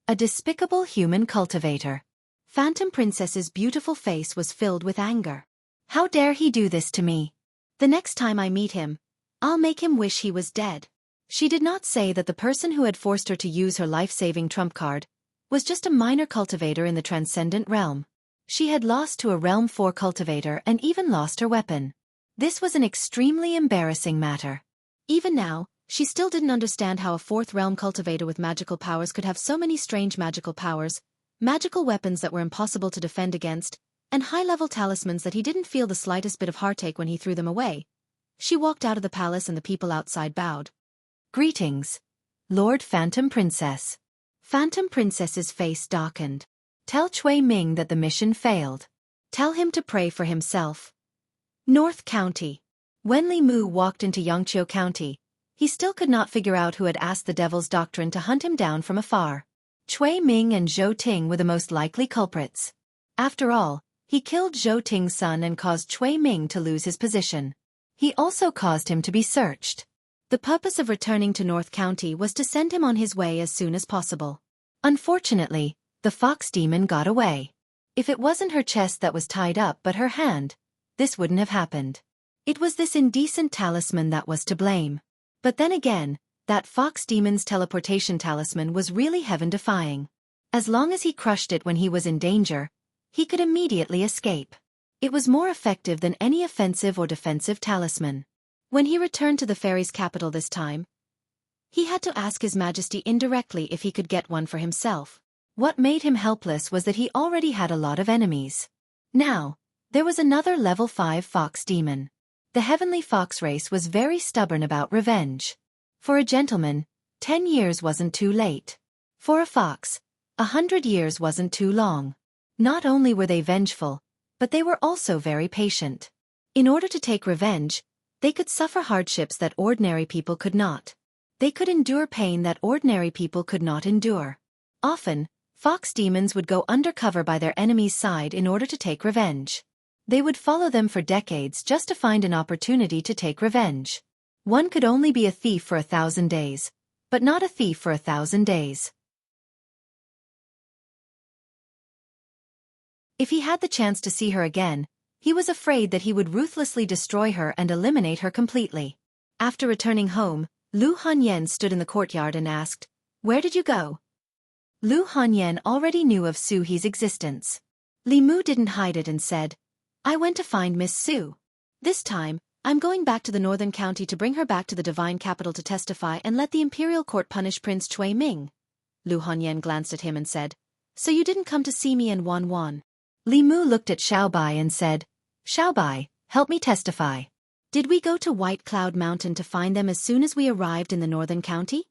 A despicable human cultivator. Phantom Princess's beautiful face was filled with anger. "How dare he do this to me? The next time I meet him, I'll make him wish he was dead." She did not say that the person who had forced her to use her life-saving trump card was just a minor cultivator in the transcendent realm. She had lost to a Realm 4 cultivator and even lost her weapon. This was an extremely embarrassing matter. Even now, she still didn't understand how a 4th realm cultivator with magical powers could have so many strange magical powers, magical weapons that were impossible to defend against, and high-level talismans that he didn't feel the slightest bit of heartache when he threw them away. She walked out of the palace and the people outside bowed. "Greetings, Lord Phantom Princess." Phantom Princess's face darkened. "Tell Cui Ming that the mission failed. Tell him to pray for himself." North County. When Li Mu walked into Yangqiu County, he still could not figure out who had asked the Devil's Doctrine to hunt him down from afar. Cui Ming and Zhou Ting were the most likely culprits. After all, he killed Zhou Ting's son and caused Cui Ming to lose his position. He also caused him to be searched. The purpose of returning to North County was to send him on his way as soon as possible. Unfortunately, the fox demon got away. If it wasn't her chest that was tied up but her hand, this wouldn't have happened. It was this indecent talisman that was to blame. But then again, that fox demon's teleportation talisman was really heaven-defying. As long as he crushed it when he was in danger, he could immediately escape. It was more effective than any offensive or defensive talisman. When he returned to the fairy's capital this time, he had to ask His Majesty indirectly if he could get one for himself. What made him helpless was that he already had a lot of enemies. Now, there was another level 5 fox demon. The heavenly fox race was very stubborn about revenge. For a gentleman, 10 years wasn't too late. For a fox, 100 years wasn't too long. Not only were they vengeful, but they were also very patient. In order to take revenge, they could suffer hardships that ordinary people could not. They could endure pain that ordinary people could not endure. Often, Fox demons would go undercover by their enemies' side in order to take revenge. They would follow them for decades just to find an opportunity to take revenge. One could only be a thief for 1,000 days, but not a thief for 1,000 days. If he had the chance to see her again, he was afraid that he would ruthlessly destroy her and eliminate her completely. After returning home, Lu Hanyan stood in the courtyard and asked, "Where did you go?" Lu Hanyan already knew of Su He's existence. Li Mu didn't hide it and said, "I went to find Miss Su. This time, I'm going back to the northern county to bring her back to the divine capital to testify and let the imperial court punish Prince Chui Ming." Lu Hanyan glanced at him and said, "So you didn't come to see me and Wan Wan?" Li Mu looked at Xiao Bai and said, "Xiao Bai, help me testify. Did we go to White Cloud Mountain to find them as soon as we arrived in the northern county?"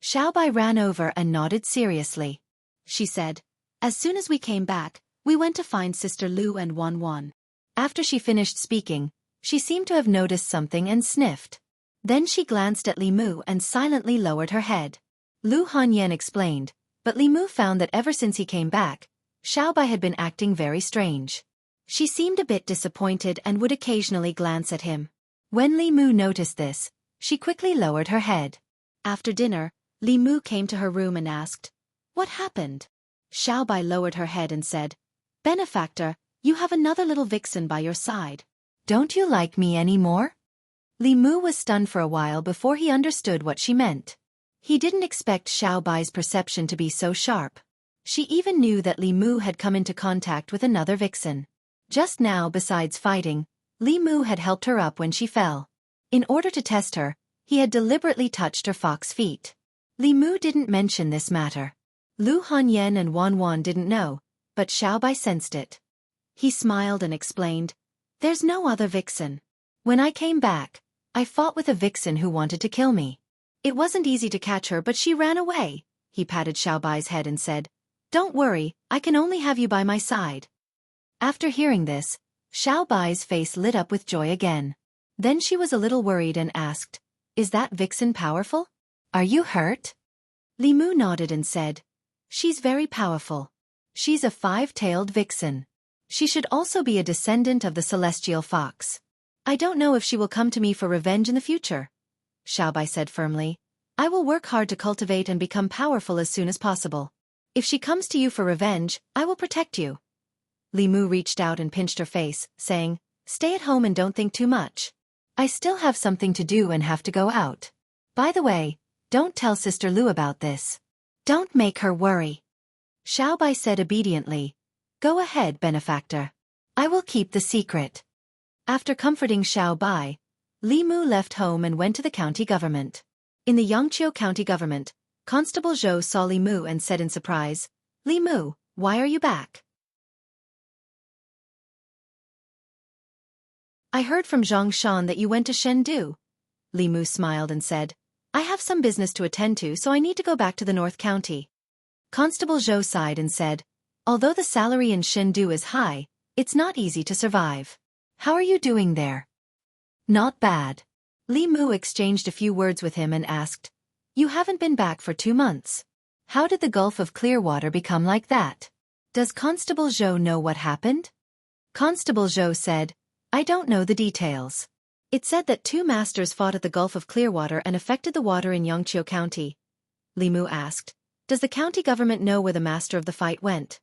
Xiao Bai ran over and nodded seriously. She said, "As soon as we came back, we went to find Sister Lu and Wan Wan." After she finished speaking, she seemed to have noticed something and sniffed. Then she glanced at Li Mu and silently lowered her head. Lu Hanyan explained, but Li Mu found that ever since he came back, Xiao Bai had been acting very strange. She seemed a bit disappointed and would occasionally glance at him. When Li Mu noticed this, she quickly lowered her head. After dinner, Li Mu came to her room and asked, "What happened?" Xiao Bai lowered her head and said, "Benefactor, you have another little vixen by your side. Don't you like me anymore?" Li Mu was stunned for a while before he understood what she meant. He didn't expect Xiao Bai's perception to be so sharp. She even knew that Li Mu had come into contact with another vixen. Just now, besides fighting, Li Mu had helped her up when she fell. In order to test her, he had deliberately touched her fox feet. Li Mu didn't mention this matter. Lu Hanyan and Wan Wan didn't know, but Xiao Bai sensed it. He smiled and explained, "There's no other vixen. When I came back, I fought with a vixen who wanted to kill me. It wasn't easy to catch her, but she ran away." He patted Xiao Bai's head and said, "Don't worry, I can only have you by my side." After hearing this, Xiao Bai's face lit up with joy again. Then she was a little worried and asked, "Is that vixen powerful? Are you hurt?" Li Mu nodded and said, "She's very powerful. She's a 5-tailed vixen. She should also be a descendant of the celestial fox. I don't know if she will come to me for revenge in the future," Xiao Bai said firmly. "I will work hard to cultivate and become powerful as soon as possible. If she comes to you for revenge, I will protect you." Li Mu reached out and pinched her face, saying, "Stay at home and don't think too much. I still have something to do and have to go out. By the way, don't tell Sister Lu about this. Don't make her worry." Xiao Bai said obediently, "Go ahead, benefactor. I will keep the secret." After comforting Xiao Bai, Li Mu left home and went to the county government. In the Yangqiu County government, Constable Zhou saw Li Mu and said in surprise, "Li Mu, why are you back?" "I heard from Zhang Shan that you went to Chengdu." Li Mu smiled and said, "I have some business to attend to, so I need to go back to the North County." Constable Zhou sighed and said, "Although the salary in Chengdu is high, it's not easy to survive. How are you doing there?" "Not bad." Li Mu exchanged a few words with him and asked, "You haven't been back for 2 months. How did the Gulf of Clearwater become like that? Does Constable Zhou know what happened?" Constable Zhou said, "I don't know the details. It said that 2 masters fought at the Gulf of Clearwater and affected the water in Yangqiu County." Li Mu asked, "Does the county government know where the master of the fight went?"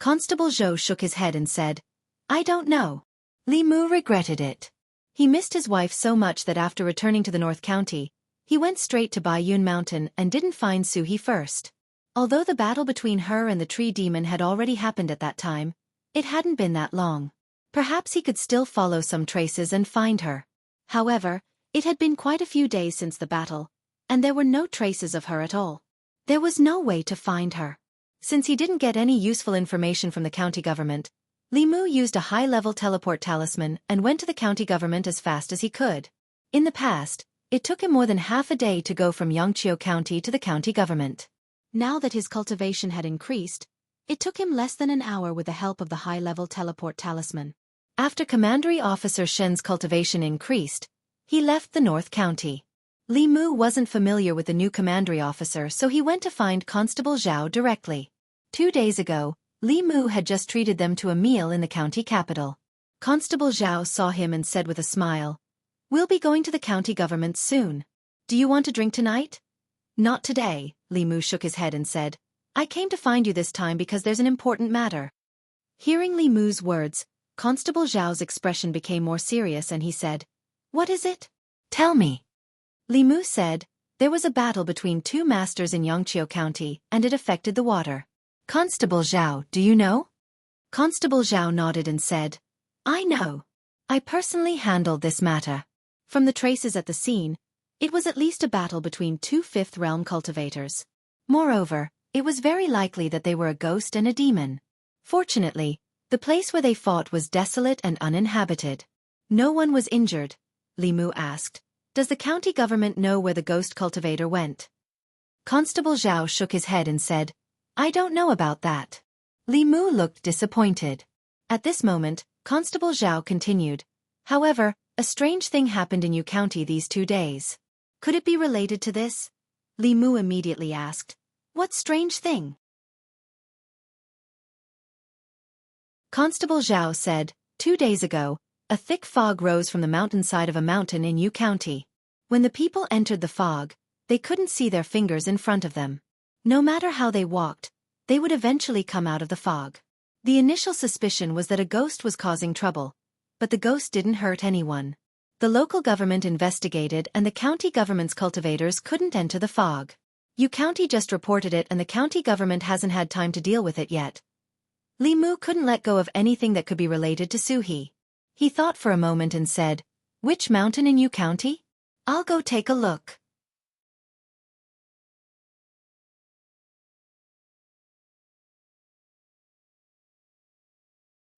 Constable Zhou shook his head and said, "I don't know." Li Mu regretted it. He missed his wife so much that after returning to the North County, he went straight to Baiyun Mountain and didn't find Su He first. Although the battle between her and the tree demon had already happened at that time, it hadn't been that long. Perhaps he could still follow some traces and find her. However, it had been quite a few days since the battle, and there were no traces of her at all. There was no way to find her. Since he didn't get any useful information from the county government, Li Mu used a high-level teleport talisman and went to the county government as fast as he could. In the past, it took him more than half a day to go from Yangqiu County to the county government. Now that his cultivation had increased, it took him less than an hour with the help of the high-level teleport talisman. After Commandery Officer Shen's cultivation increased, he left the North County. Li Mu wasn't familiar with the new Commandery Officer, so he went to find Constable Zhao directly. 2 days ago, Li Mu had just treated them to a meal in the county capital. Constable Zhao saw him and said with a smile, "We'll be going to the county government soon. Do you want to drink tonight?" "Not today," Li Mu shook his head and said. "I came to find you this time because there's an important matter." Hearing Li Mu's words, Constable Zhao's expression became more serious and he said, "What is it? Tell me." Li Mu said, "There was a battle between two masters in Yangqiu County and it affected the water." "Constable Zhao, do you know?" Constable Zhao nodded and said, "I know. I personally handled this matter." From the traces at the scene, it was at least a battle between two Fifth Realm cultivators. Moreover, it was very likely that they were a ghost and a demon. Fortunately, the place where they fought was desolate and uninhabited. "No one was injured?" Li Mu asked. "Does the county government know where the ghost cultivator went?" Constable Zhao shook his head and said, "I don't know about that." Li Mu looked disappointed. At this moment, Constable Zhao continued, "However, a strange thing happened in Yu County these 2 days. Could it be related to this?" Li Mu immediately asked, "What strange thing?" Constable Zhao said, 2 days ago, a thick fog rose from the mountainside of a mountain in Yu County. When the people entered the fog, they couldn't see their fingers in front of them. No matter how they walked, they would eventually come out of the fog. The initial suspicion was that a ghost was causing trouble, but the ghost didn't hurt anyone. The local government investigated and the county government's cultivators couldn't enter the fog. Yu County just reported it and the county government hasn't had time to deal with it yet. Li Mu couldn't let go of anything that could be related to Suhi. He thought for a moment and said, "Which mountain in Yu County? I'll go take a look."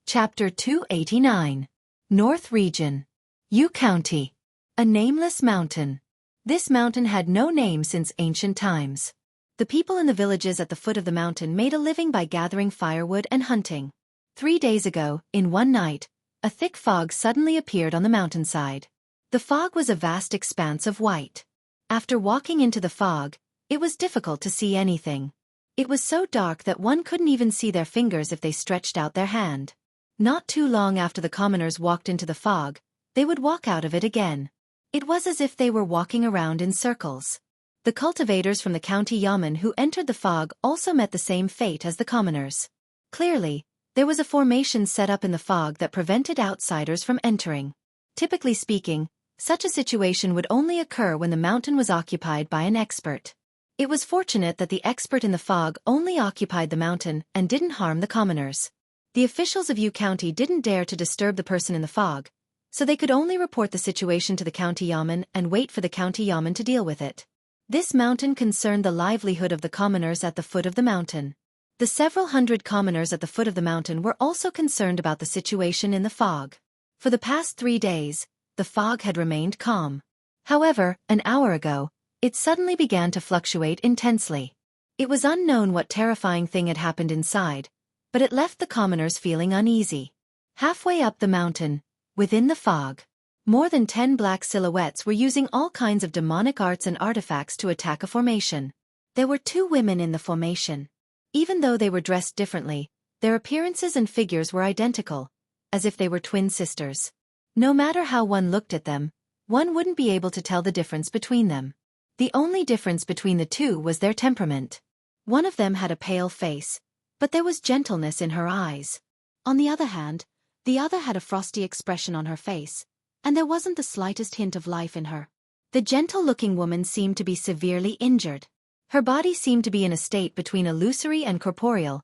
Chapter 289. North Region. Yu County. A nameless mountain. This mountain had no name since ancient times. The people in the villages at the foot of the mountain made a living by gathering firewood and hunting. 3 days ago, in one night, a thick fog suddenly appeared on the mountainside. The fog was a vast expanse of white. After walking into the fog, it was difficult to see anything. It was so dark that one couldn't even see their fingers if they stretched out their hand. Not too long after the commoners walked into the fog, they would walk out of it again. It was as if they were walking around in circles. The cultivators from the county yamen who entered the fog also met the same fate as the commoners. Clearly, there was a formation set up in the fog that prevented outsiders from entering. Typically speaking, such a situation would only occur when the mountain was occupied by an expert. It was fortunate that the expert in the fog only occupied the mountain and didn't harm the commoners. The officials of Yu County didn't dare to disturb the person in the fog, so they could only report the situation to the county yamen and wait for the county yamen to deal with it. This mountain concerned the livelihood of the commoners at the foot of the mountain. The several hundred commoners at the foot of the mountain were also concerned about the situation in the fog. For the past 3 days, the fog had remained calm. However, an hour ago, it suddenly began to fluctuate intensely. It was unknown what terrifying thing had happened inside, but it left the commoners feeling uneasy. Halfway up the mountain, within the fog, more than 10 black silhouettes were using all kinds of demonic arts and artifacts to attack a formation. There were 2 women in the formation. Even though they were dressed differently, their appearances and figures were identical, as if they were twin sisters. No matter how one looked at them, one wouldn't be able to tell the difference between them. The only difference between the 2 was their temperament. One of them had a pale face, but there was gentleness in her eyes. On the other hand, the other had a frosty expression on her face, and there wasn't the slightest hint of life in her. The gentle-looking woman seemed to be severely injured. Her body seemed to be in a state between illusory and corporeal,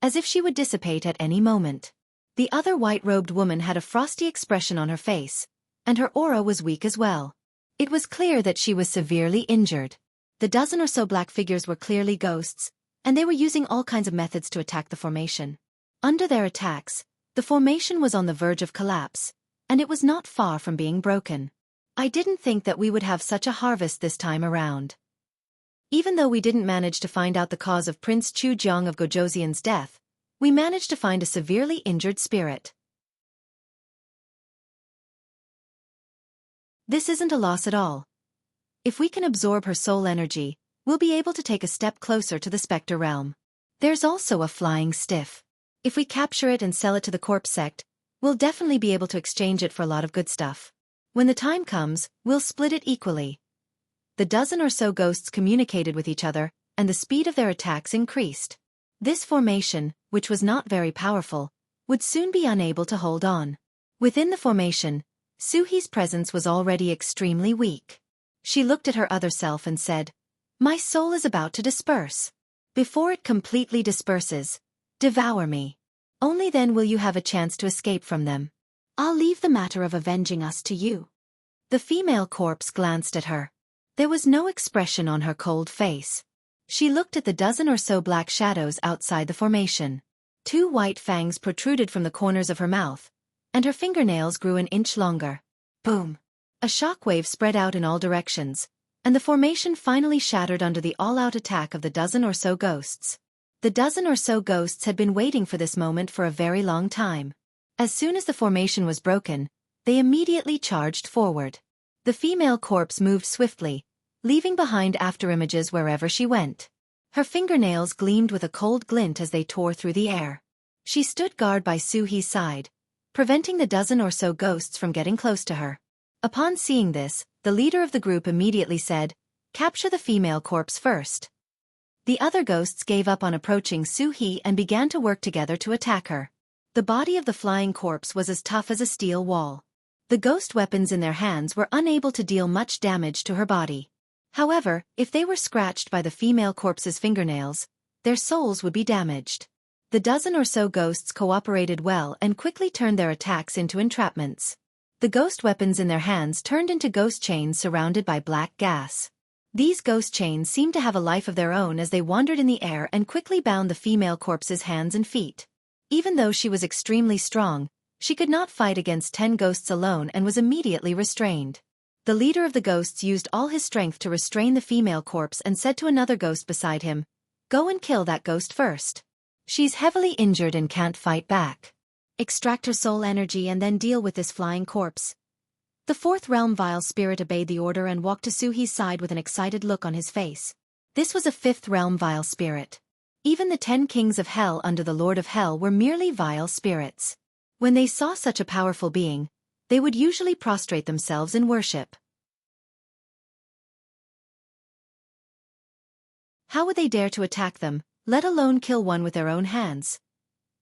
as if she would dissipate at any moment. The other white-robed woman had a frosty expression on her face, and her aura was weak as well. It was clear that she was severely injured. The dozen or so black figures were clearly ghosts, and they were using all kinds of methods to attack the formation. Under their attacks, the formation was on the verge of collapse, and it was not far from being broken. I didn't think that we would have such a harvest this time around. Even though we didn't manage to find out the cause of Prince Chu Jiang of Gojoseon's death, we managed to find a severely injured spirit. This isn't a loss at all. If we can absorb her soul energy, we'll be able to take a step closer to the Spectre realm. There's also a flying stiff. If we capture it and sell it to the corpse sect, we'll definitely be able to exchange it for a lot of good stuff. When the time comes, we'll split it equally. The dozen or so ghosts communicated with each other, and the speed of their attacks increased. This formation, which was not very powerful, would soon be unable to hold on. Within the formation, Suhi's presence was already extremely weak. She looked at her other self and said, "My soul is about to disperse. Before it completely disperses, devour me. Only then will you have a chance to escape from them. I'll leave the matter of avenging us to you." The female corpse glanced at her. There was no expression on her cold face. She looked at the dozen or so black shadows outside the formation. 2 white fangs protruded from the corners of her mouth, and her fingernails grew an inch longer. Boom! A shockwave spread out in all directions, and the formation finally shattered under the all-out attack of the dozen or so ghosts. The dozen or so ghosts had been waiting for this moment for a very long time. As soon as the formation was broken, they immediately charged forward. The female corpse moved swiftly, leaving behind afterimages wherever she went. Her fingernails gleamed with a cold glint as they tore through the air. She stood guard by Suhi's side, preventing the dozen or so ghosts from getting close to her. Upon seeing this, the leader of the group immediately said, "Capture the female corpse first." The other ghosts gave up on approaching Suhi and began to work together to attack her. The body of the flying corpse was as tough as a steel wall. The ghost weapons in their hands were unable to deal much damage to her body. However, if they were scratched by the female corpse's fingernails, their souls would be damaged. The dozen or so ghosts cooperated well and quickly turned their attacks into entrapments. The ghost weapons in their hands turned into ghost chains surrounded by black gas. These ghost chains seemed to have a life of their own as they wandered in the air and quickly bound the female corpse's hands and feet. Even though she was extremely strong, she could not fight against 10 ghosts alone and was immediately restrained. The leader of the ghosts used all his strength to restrain the female corpse and said to another ghost beside him, "Go and kill that ghost first. She's heavily injured and can't fight back. Extract her soul energy and then deal with this flying corpse." The 4th realm vile spirit obeyed the order and walked to Suhi's side with an excited look on his face. This was a 5th realm vile spirit. Even the 10 kings of hell under the Lord of Hell were merely vile spirits. When they saw such a powerful being, they would usually prostrate themselves in worship. How would they dare to attack them, let alone kill one with their own hands?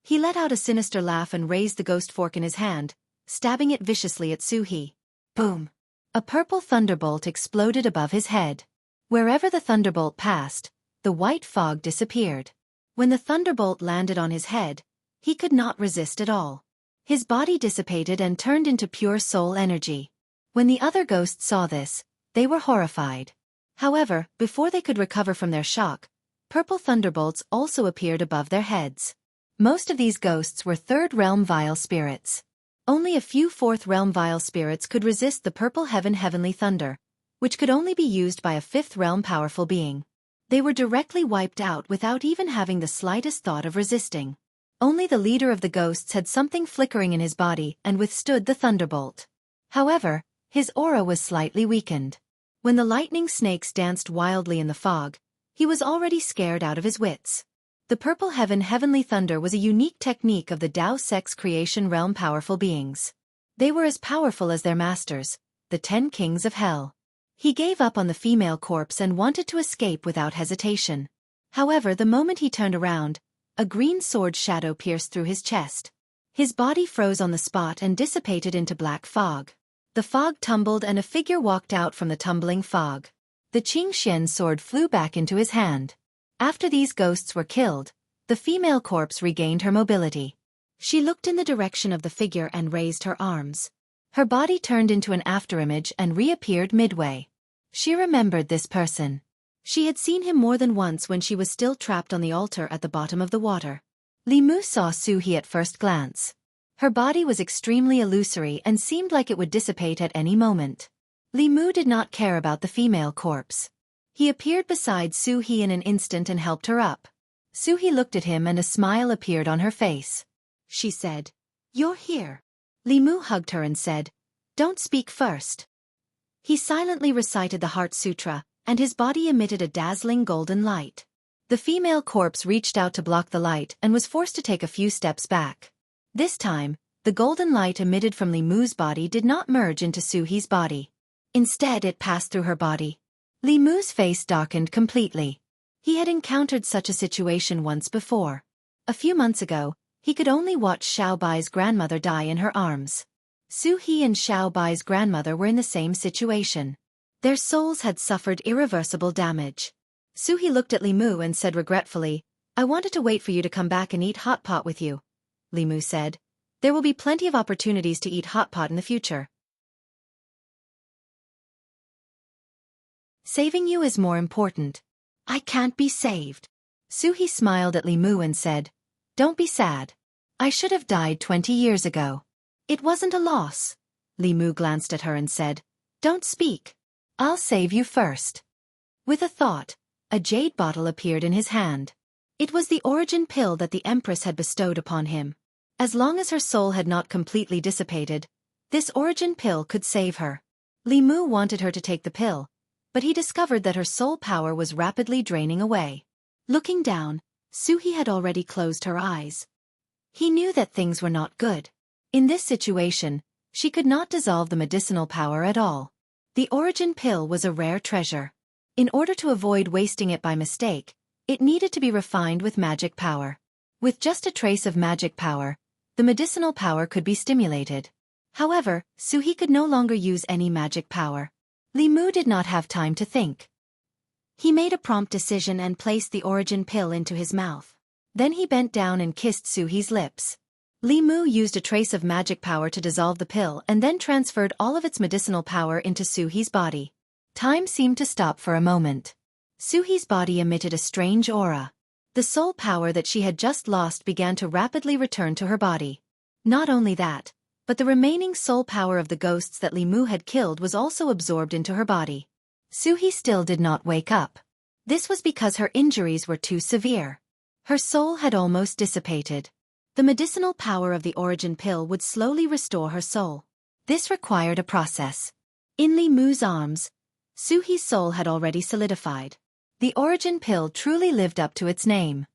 He let out a sinister laugh and raised the ghost fork in his hand, stabbing it viciously at Suhi. Boom! A purple thunderbolt exploded above his head. Wherever the thunderbolt passed, the white fog disappeared. When the thunderbolt landed on his head, he could not resist at all. His body dissipated and turned into pure soul energy. When the other ghosts saw this, they were horrified. However, before they could recover from their shock, purple thunderbolts also appeared above their heads. Most of these ghosts were 3rd realm vile spirits. Only a few 4th realm vile spirits could resist the purple heavenly thunder, which could only be used by a 5th realm powerful being. They were directly wiped out without even having the slightest thought of resisting. Only the leader of the ghosts had something flickering in his body and withstood the thunderbolt. However, his aura was slightly weakened. When the lightning snakes danced wildly in the fog, he was already scared out of his wits. The purple heavenly thunder was a unique technique of the Daoist creation realm powerful beings. They were as powerful as their masters, the 10 kings of hell. He gave up on the female corpse and wanted to escape without hesitation. However, the moment he turned around, a green sword shadow pierced through his chest. His body froze on the spot and dissipated into black fog. The fog tumbled and a figure walked out from the tumbling fog. The Qingxian sword flew back into his hand. After these ghosts were killed, the female corpse regained her mobility. She looked in the direction of the figure and raised her arms. Her body turned into an afterimage and reappeared midway. She remembered this person. She had seen him more than once when she was still trapped on the altar at the bottom of the water. Li Mu saw Suhi at first glance. Her body was extremely illusory and seemed like it would dissipate at any moment. Li Mu did not care about the female corpse. He appeared beside Suhi in an instant and helped her up. Suhi looked at him and a smile appeared on her face. She said, "You're here." Li Mu hugged her and said, "Don't speak first." He silently recited the Heart Sutra, and his body emitted a dazzling golden light. The female corpse reached out to block the light and was forced to take a few steps back. This time, the golden light emitted from Li Mu's body did not merge into Suhi's body. Instead, it passed through her body. Li Mu's face darkened completely. He had encountered such a situation once before. A few months ago, he could only watch Xiao Bai's grandmother die in her arms. Suhi and Xiao Bai's grandmother were in the same situation. Their souls had suffered irreversible damage. Suhi looked at Li Mu and said regretfully, "I wanted to wait for you to come back and eat hot pot with you." Li Mu said, "There will be plenty of opportunities to eat hot pot in the future. Saving you is more important." "I can't be saved." Suhi smiled at Li Mu and said, "Don't be sad. I should have died 20 years ago." "It wasn't a loss." Li Mu glanced at her and said, "Don't speak. I'll save you first." With a thought, a jade bottle appeared in his hand. It was the origin pill that the Empress had bestowed upon him. As long as her soul had not completely dissipated, this origin pill could save her. Li Mu wanted her to take the pill, but he discovered that her soul power was rapidly draining away. Looking down, Suhi had already closed her eyes. He knew that things were not good. In this situation, she could not dissolve the medicinal power at all. The origin pill was a rare treasure. In order to avoid wasting it by mistake, it needed to be refined with magic power. With just a trace of magic power, the medicinal power could be stimulated. However, Suhi could no longer use any magic power. Li Mu did not have time to think. He made a prompt decision and placed the origin pill into his mouth. Then he bent down and kissed Suhi's lips. Li Mu used a trace of magic power to dissolve the pill and then transferred all of its medicinal power into Suhi's body. Time seemed to stop for a moment. Suhi's body emitted a strange aura. The soul power that she had just lost began to rapidly return to her body. Not only that, but the remaining soul power of the ghosts that Li Mu had killed was also absorbed into her body. Suhi still did not wake up. This was because her injuries were too severe. Her soul had almost dissipated. The medicinal power of the origin pill would slowly restore her soul. This required a process. In Li Mu's arms, Suhi's soul had already solidified. The origin pill truly lived up to its name.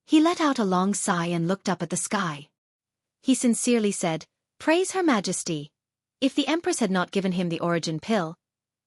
He let out a long sigh and looked up at the sky. He sincerely said, "Praise Her Majesty. If the Empress had not given him the origin pill,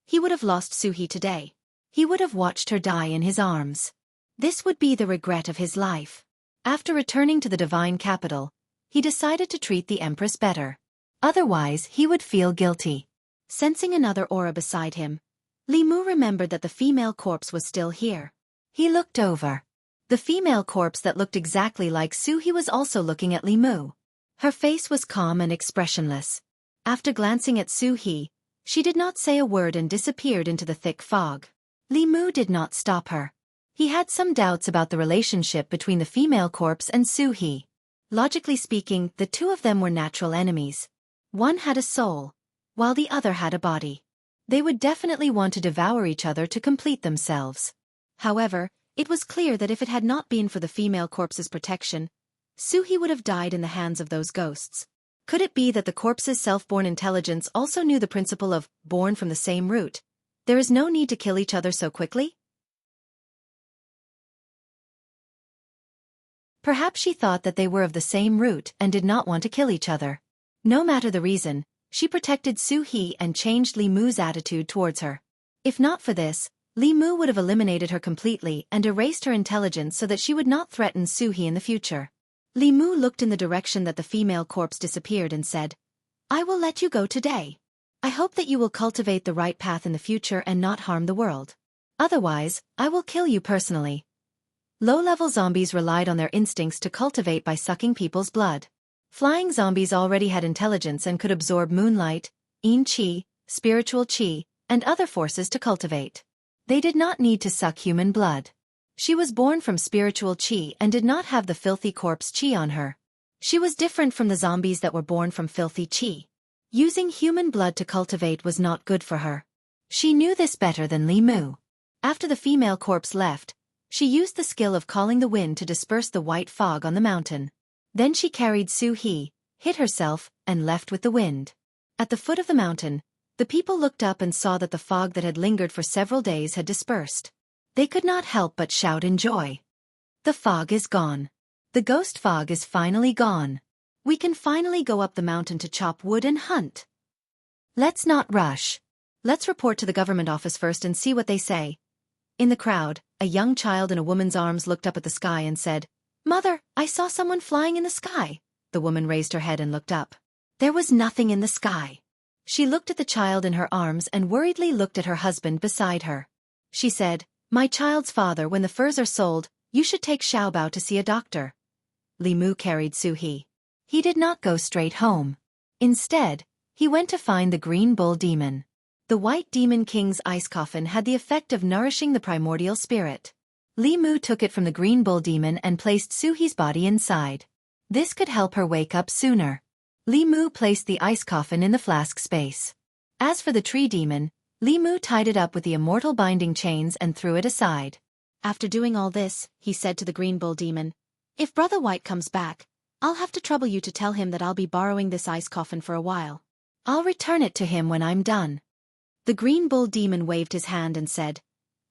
he would have lost Suhi today. He would have watched her die in his arms. This would be the regret of his life." After returning to the divine capital, he decided to treat the Empress better. Otherwise, he would feel guilty. Sensing another aura beside him, Li Mu remembered that the female corpse was still here. He looked over. The female corpse that looked exactly like Suhi was also looking at Li Mu. Her face was calm and expressionless. After glancing at Suhi, she did not say a word and disappeared into the thick fog. Li Mu did not stop her. He had some doubts about the relationship between the female corpse and Suhi. Logically speaking, the two of them were natural enemies. One had a soul, while the other had a body. They would definitely want to devour each other to complete themselves. However, it was clear that if it had not been for the female corpse's protection, Suhi would have died in the hands of those ghosts. Could it be that the corpse's self-born intelligence also knew the principle of born from the same root? There is no need to kill each other so quickly? Perhaps she thought that they were of the same root and did not want to kill each other. No matter the reason, she protected Suhi and changed Li Mu's attitude towards her. If not for this, Li Mu would have eliminated her completely and erased her intelligence so that she would not threaten Suhi in the future. Li Mu looked in the direction that the female corpse disappeared and said, "I will let you go today. I hope that you will cultivate the right path in the future and not harm the world. Otherwise, I will kill you personally." Low-level zombies relied on their instincts to cultivate by sucking people's blood. Flying zombies already had intelligence and could absorb moonlight, yin qi, spiritual qi, and other forces to cultivate. They did not need to suck human blood. She was born from spiritual qi and did not have the filthy corpse qi on her. She was different from the zombies that were born from filthy qi. Using human blood to cultivate was not good for her. She knew this better than Li Mu. After the female corpse left, she used the skill of calling the wind to disperse the white fog on the mountain. Then she carried Suhi, hit herself, and left with the wind. At the foot of the mountain, the people looked up and saw that the fog that had lingered for several days had dispersed. They could not help but shout in joy. The fog is gone. The ghost fog is finally gone. We can finally go up the mountain to chop wood and hunt. Let's not rush. Let's report to the government office first and see what they say. In the crowd, a young child in a woman's arms looked up at the sky and said, "Mother, I saw someone flying in the sky." The woman raised her head and looked up. There was nothing in the sky. She looked at the child in her arms and worriedly looked at her husband beside her. She said, "My child's father, when the furs are sold, you should take Xiaobao to see a doctor." Li Mu carried Suhi. He did not go straight home. Instead, he went to find the green bull demon. The white demon king's ice coffin had the effect of nourishing the primordial spirit. Li Mu took it from the green bull demon and placed Suhi's body inside. This could help her wake up sooner. Li Mu placed the ice coffin in the flask space. As for the tree demon, Li Mu tied it up with the immortal binding chains and threw it aside. After doing all this, he said to the green bull demon, "If Brother White comes back, I'll have to trouble you to tell him that I'll be borrowing this ice coffin for a while. I'll return it to him when I'm done." The green bull demon waved his hand and said,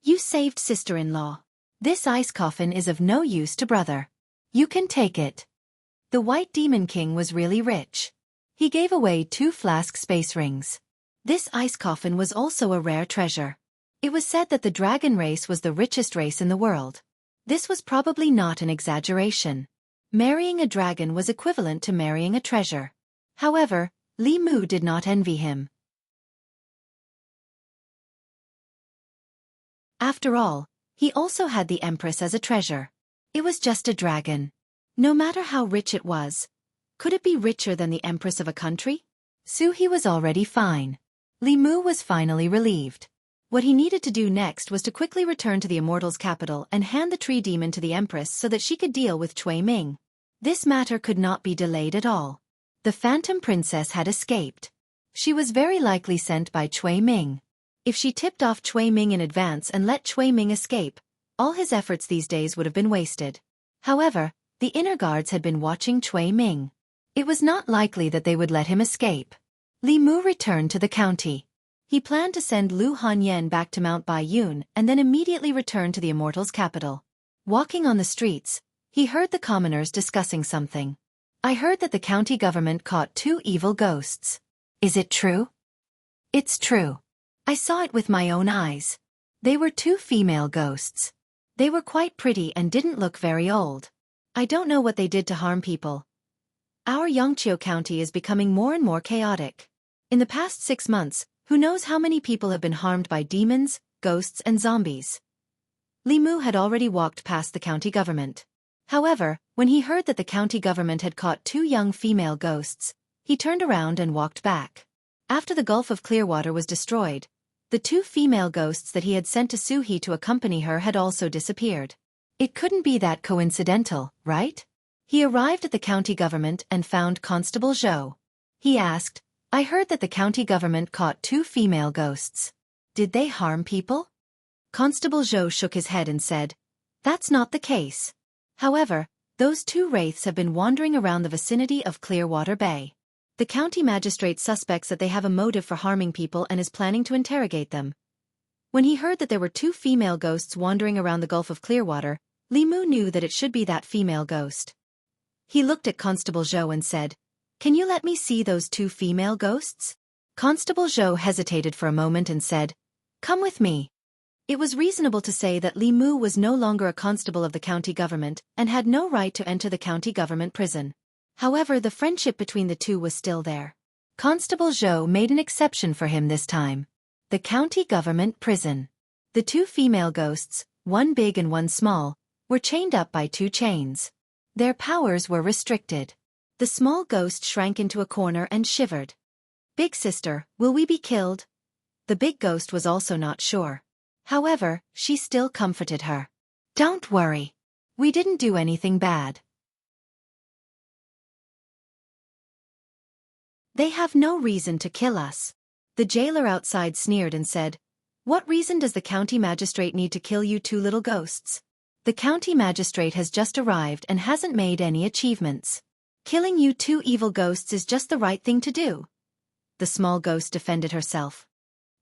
"You saved sister-in-law. This ice coffin is of no use to brother. You can take it." The white demon king was really rich. He gave away 2 flask space rings. This ice coffin was also a rare treasure. It was said that the dragon race was the richest race in the world. This was probably not an exaggeration. Marrying a dragon was equivalent to marrying a treasure. However, Li Mu did not envy him. After all, he also had the Empress as a treasure. It was just a dragon. No matter how rich it was, could it be richer than the Empress of a country? Suhi was already fine. Li Mu was finally relieved. What he needed to do next was to quickly return to the Immortals' capital and hand the tree demon to the Empress so that she could deal with Cui Ming. This matter could not be delayed at all. The Phantom Princess had escaped. She was very likely sent by Cui Ming. If she tipped off Cui Ming in advance and let Cui Ming escape, all his efforts these days would have been wasted. However, the inner guards had been watching Cui Ming. It was not likely that they would let him escape. Li Mu returned to the county. He planned to send Lu Hanyan back to Mount Baiyun and then immediately return to the Immortals' capital. Walking on the streets, he heard the commoners discussing something. "I heard that the county government caught 2 evil ghosts. Is it true?" "It's true. I saw it with my own eyes. They were 2 female ghosts. They were quite pretty and didn't look very old. I don't know what they did to harm people. Our Yangqiu County is becoming more and more chaotic. In the past 6 months, who knows how many people have been harmed by demons, ghosts and zombies." Li Mu had already walked past the county government. However, when he heard that the county government had caught 2 young female ghosts, he turned around and walked back. After the Gulf of Clearwater was destroyed, the 2 female ghosts that he had sent to Suhi to accompany her had also disappeared. It couldn't be that coincidental, right? He arrived at the county government and found Constable Zhou. He asked, "I heard that the county government caught 2 female ghosts. Did they harm people?" Constable Zhou shook his head and said, "That's not the case. However, those 2 wraiths have been wandering around the vicinity of Clearwater Bay. The county magistrate suspects that they have a motive for harming people and is planning to interrogate them." When he heard that there were 2 female ghosts wandering around the Gulf of Clearwater, Li Mu knew that it should be that female ghost. He looked at Constable Zhou and said, "Can you let me see those 2 female ghosts?" Constable Zhou hesitated for a moment and said, "Come with me." It was reasonable to say that Li Mu was no longer a constable of the county government and had no right to enter the county government prison. However, the friendship between the 2 was still there. Constable Zhou made an exception for him this time. The county government prison. The 2 female ghosts, one big and one small, were chained up by 2 chains. Their powers were restricted. The small ghost shrank into a corner and shivered. "Big sister, will we be killed?" The big ghost was also not sure. However, she still comforted her. "Don't worry. We didn't do anything bad. They have no reason to kill us." The jailer outside sneered and said, "What reason does the county magistrate need to kill you 2 little ghosts? The county magistrate has just arrived and hasn't made any achievements. Killing you 2 evil ghosts is just the right thing to do." The small ghost defended herself.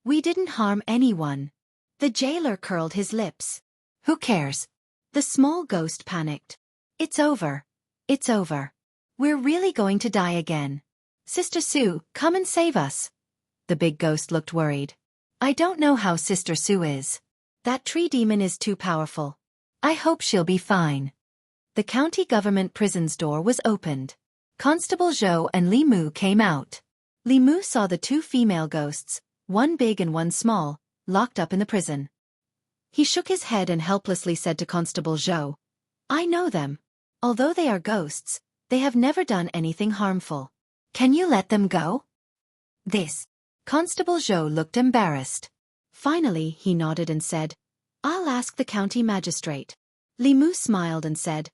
"We didn't harm anyone." The jailer curled his lips. Who cares? The small ghost panicked. It's over. It's over. We're really going to die again. Sister Sue, come and save us. The big ghost looked worried. I don't know how Sister Sue is. That tree demon is too powerful. I hope she'll be fine. The county government prison's door was opened. Constable Zhou and Li Mu came out. Li Mu saw the two female ghosts, one big and one small, locked up in the prison. He shook his head and helplessly said to Constable Zhou, I know them. Although they are ghosts, they have never done anything harmful. Can you let them go? This. Constable Zhou looked embarrassed. Finally, he nodded and said, I'll ask the county magistrate. Li Mu smiled and said,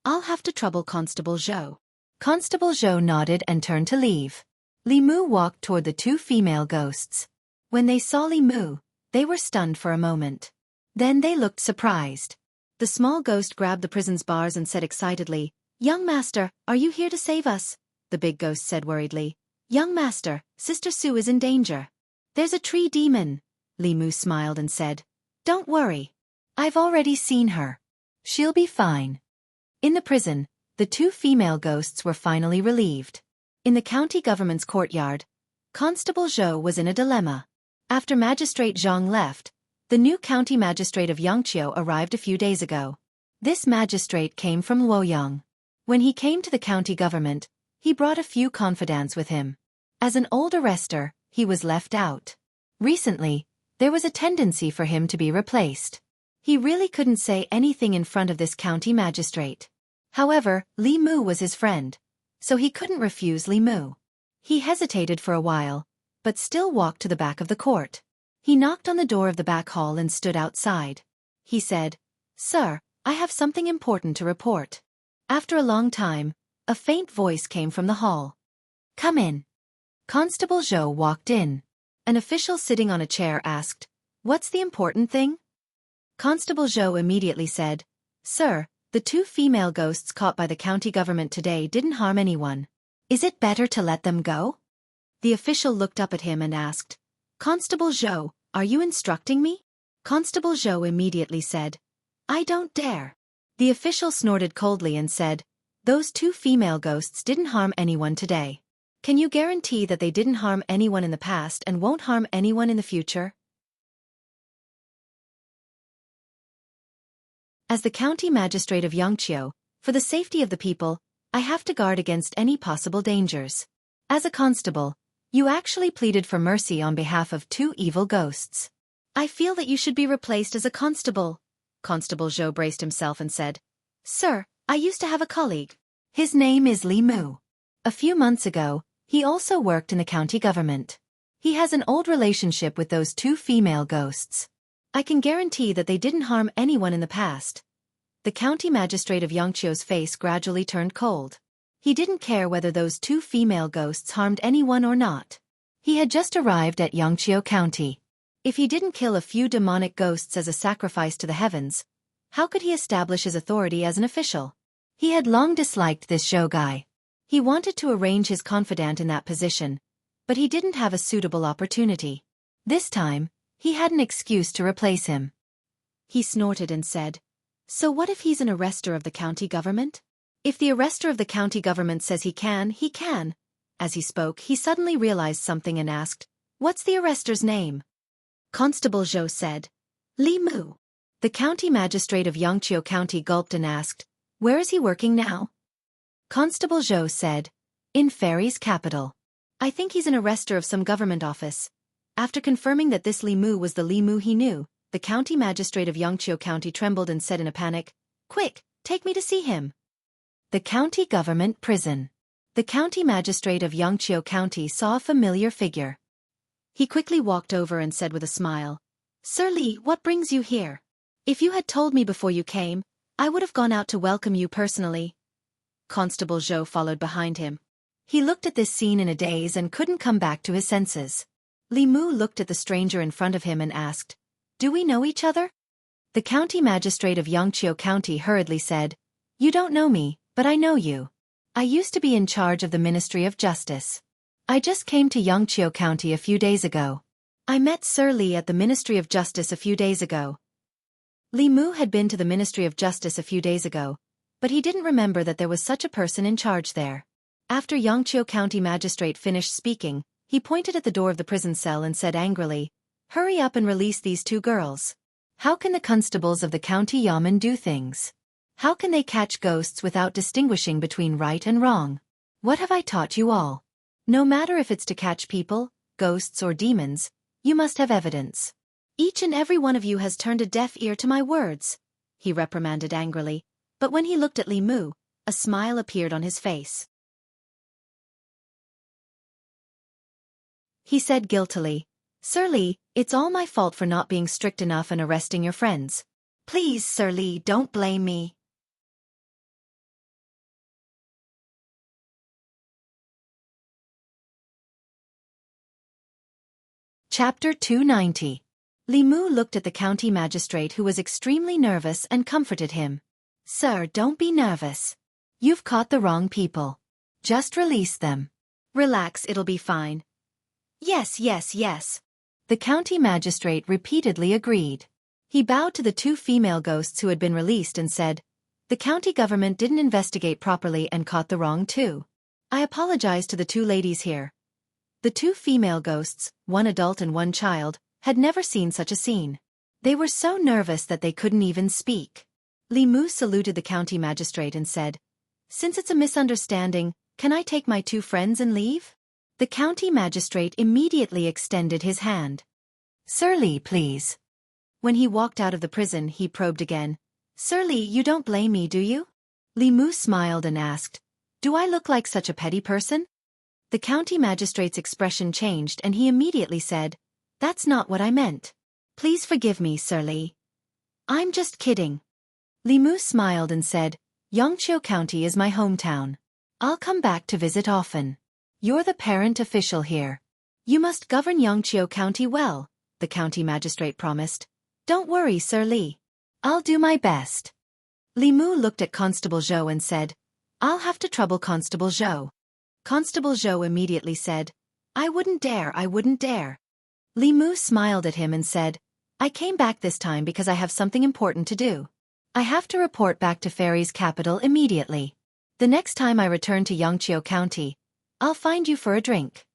I'll have to trouble Constable Zhou. Constable Zhou nodded and turned to leave. Li Mu walked toward the two female ghosts. When they saw Li Mu, they were stunned for a moment. Then they looked surprised. The small ghost grabbed the prison's bars and said excitedly, Young master, are you here to save us? The big ghost said worriedly, Young master, Sister Sue is in danger. There's a tree demon. Li Mu smiled and said, Don't worry. I've already seen her. She'll be fine. In the prison, the two female ghosts were finally relieved. In the county government's courtyard, Constable Zhou was in a dilemma. After Magistrate Zhang left, the new county magistrate of Yangqiu arrived a few days ago. This magistrate came from Luoyang. When he came to the county government, he brought a few confidants with him. As an old arrestor, he was left out. Recently, there was a tendency for him to be replaced. He really couldn't say anything in front of this county magistrate. However, Li Mu was his friend, so he couldn't refuse Li Mu. He hesitated for a while, but still walked to the back of the court. He knocked on the door of the back hall and stood outside. He said, Sir, I have something important to report. After a long time, a faint voice came from the hall. Come in. Constable Zhou walked in. An official sitting on a chair asked, What's the important thing? Constable Zhou immediately said, Sir, the two female ghosts caught by the county government today didn't harm anyone. Is it better to let them go? The official looked up at him and asked, Constable Zhou, are you instructing me? Constable Zhou immediately said, I don't dare. The official snorted coldly and said, Those two female ghosts didn't harm anyone today. Can you guarantee that they didn't harm anyone in the past and won't harm anyone in the future? As the county magistrate of Yangqiu, for the safety of the people, I have to guard against any possible dangers. As a constable, you actually pleaded for mercy on behalf of two evil ghosts. I feel that you should be replaced as a constable. Constable Zhou braced himself and said, Sir, I used to have a colleague. His name is Li Mu. A few months ago, he also worked in the county government. He has an old relationship with those two female ghosts. I can guarantee that they didn't harm anyone in the past. The county magistrate of Yangqiu's face gradually turned cold. He didn't care whether those two female ghosts harmed anyone or not. He had just arrived at Yangqiu County. If he didn't kill a few demonic ghosts as a sacrifice to the heavens, how could he establish his authority as an official? He had long disliked this Zhou guy. He wanted to arrange his confidant in that position, but he didn't have a suitable opportunity. This time, he had an excuse to replace him. He snorted and said, So what if he's an arrestor of the county government? If the arrestor of the county government says he can, he can. As he spoke, he suddenly realized something and asked, What's the arrestor's name? Constable Zhou said, Li Mu. The county magistrate of Yangqiu County gulped and asked, Where is he working now? Constable Zhou said, In Fairy's capital. I think he's an arrestor of some government office. After confirming that this Li Mu was the Li Mu he knew, the county magistrate of Yangqiu County trembled and said in a panic, Quick, take me to see him. The county government prison. The county magistrate of Yangqiu County saw a familiar figure. He quickly walked over and said with a smile, Sir Li, what brings you here? If you had told me before you came, I would have gone out to welcome you personally. Constable Zhou followed behind him. He looked at this scene in a daze and couldn't come back to his senses. Li Mu looked at the stranger in front of him and asked, Do we know each other? The county magistrate of Yangqiu County hurriedly said, You don't know me, but I know you. I used to be in charge of the Ministry of Justice. I just came to Yangqiu County a few days ago. I met Sir Li at the Ministry of Justice a few days ago. Li Mu had been to the Ministry of Justice a few days ago, but he didn't remember that there was such a person in charge there. After Yangqiu County Magistrate finished speaking, he pointed at the door of the prison cell and said angrily, "Hurry up and release these two girls. How can the constables of the county yamen do things? How can they catch ghosts without distinguishing between right and wrong? What have I taught you all? No matter if it's to catch people, ghosts or demons, you must have evidence. Each and every one of you has turned a deaf ear to my words," he reprimanded angrily, but when he looked at Li Mu, a smile appeared on his face. He said guiltily, "Sir Li, it's all my fault for not being strict enough and arresting your friends. Please, Sir Li, don't blame me." Chapter 290. Li Mu looked at the county magistrate who was extremely nervous and comforted him. "Sir, don't be nervous. You've caught the wrong people. Just release them. Relax, it'll be fine." "Yes, yes, yes." The county magistrate repeatedly agreed. He bowed to the two female ghosts who had been released and said, "The county government didn't investigate properly and caught the wrong two. I apologize to the two ladies here." The two female ghosts, one adult and one child, had never seen such a scene. They were so nervous that they couldn't even speak. Li Mu saluted the county magistrate and said, "Since it's a misunderstanding, can I take my two friends and leave?" The county magistrate immediately extended his hand. "Sir Li, please." When he walked out of the prison, he probed again. "Sir Li, you don't blame me, do you?" Li Mu smiled and asked, "Do I look like such a petty person?" The county magistrate's expression changed and he immediately said, "That's not what I meant. Please forgive me, Sir Li. I'm just kidding." Li Mu smiled and said, "Yangqiu County is my hometown. I'll come back to visit often. You're the parent official here. You must govern Yangqiu County well," the county magistrate promised. "Don't worry, Sir Li. I'll do my best." Li Mu looked at Constable Zhou and said, "I'll have to trouble Constable Zhou." Constable Zhou immediately said, "I wouldn't dare, I wouldn't dare." Li Mu smiled at him and said, "I came back this time because I have something important to do. I have to report back to Fairy's capital immediately. The next time I return to Yangqiu County, I'll find you for a drink."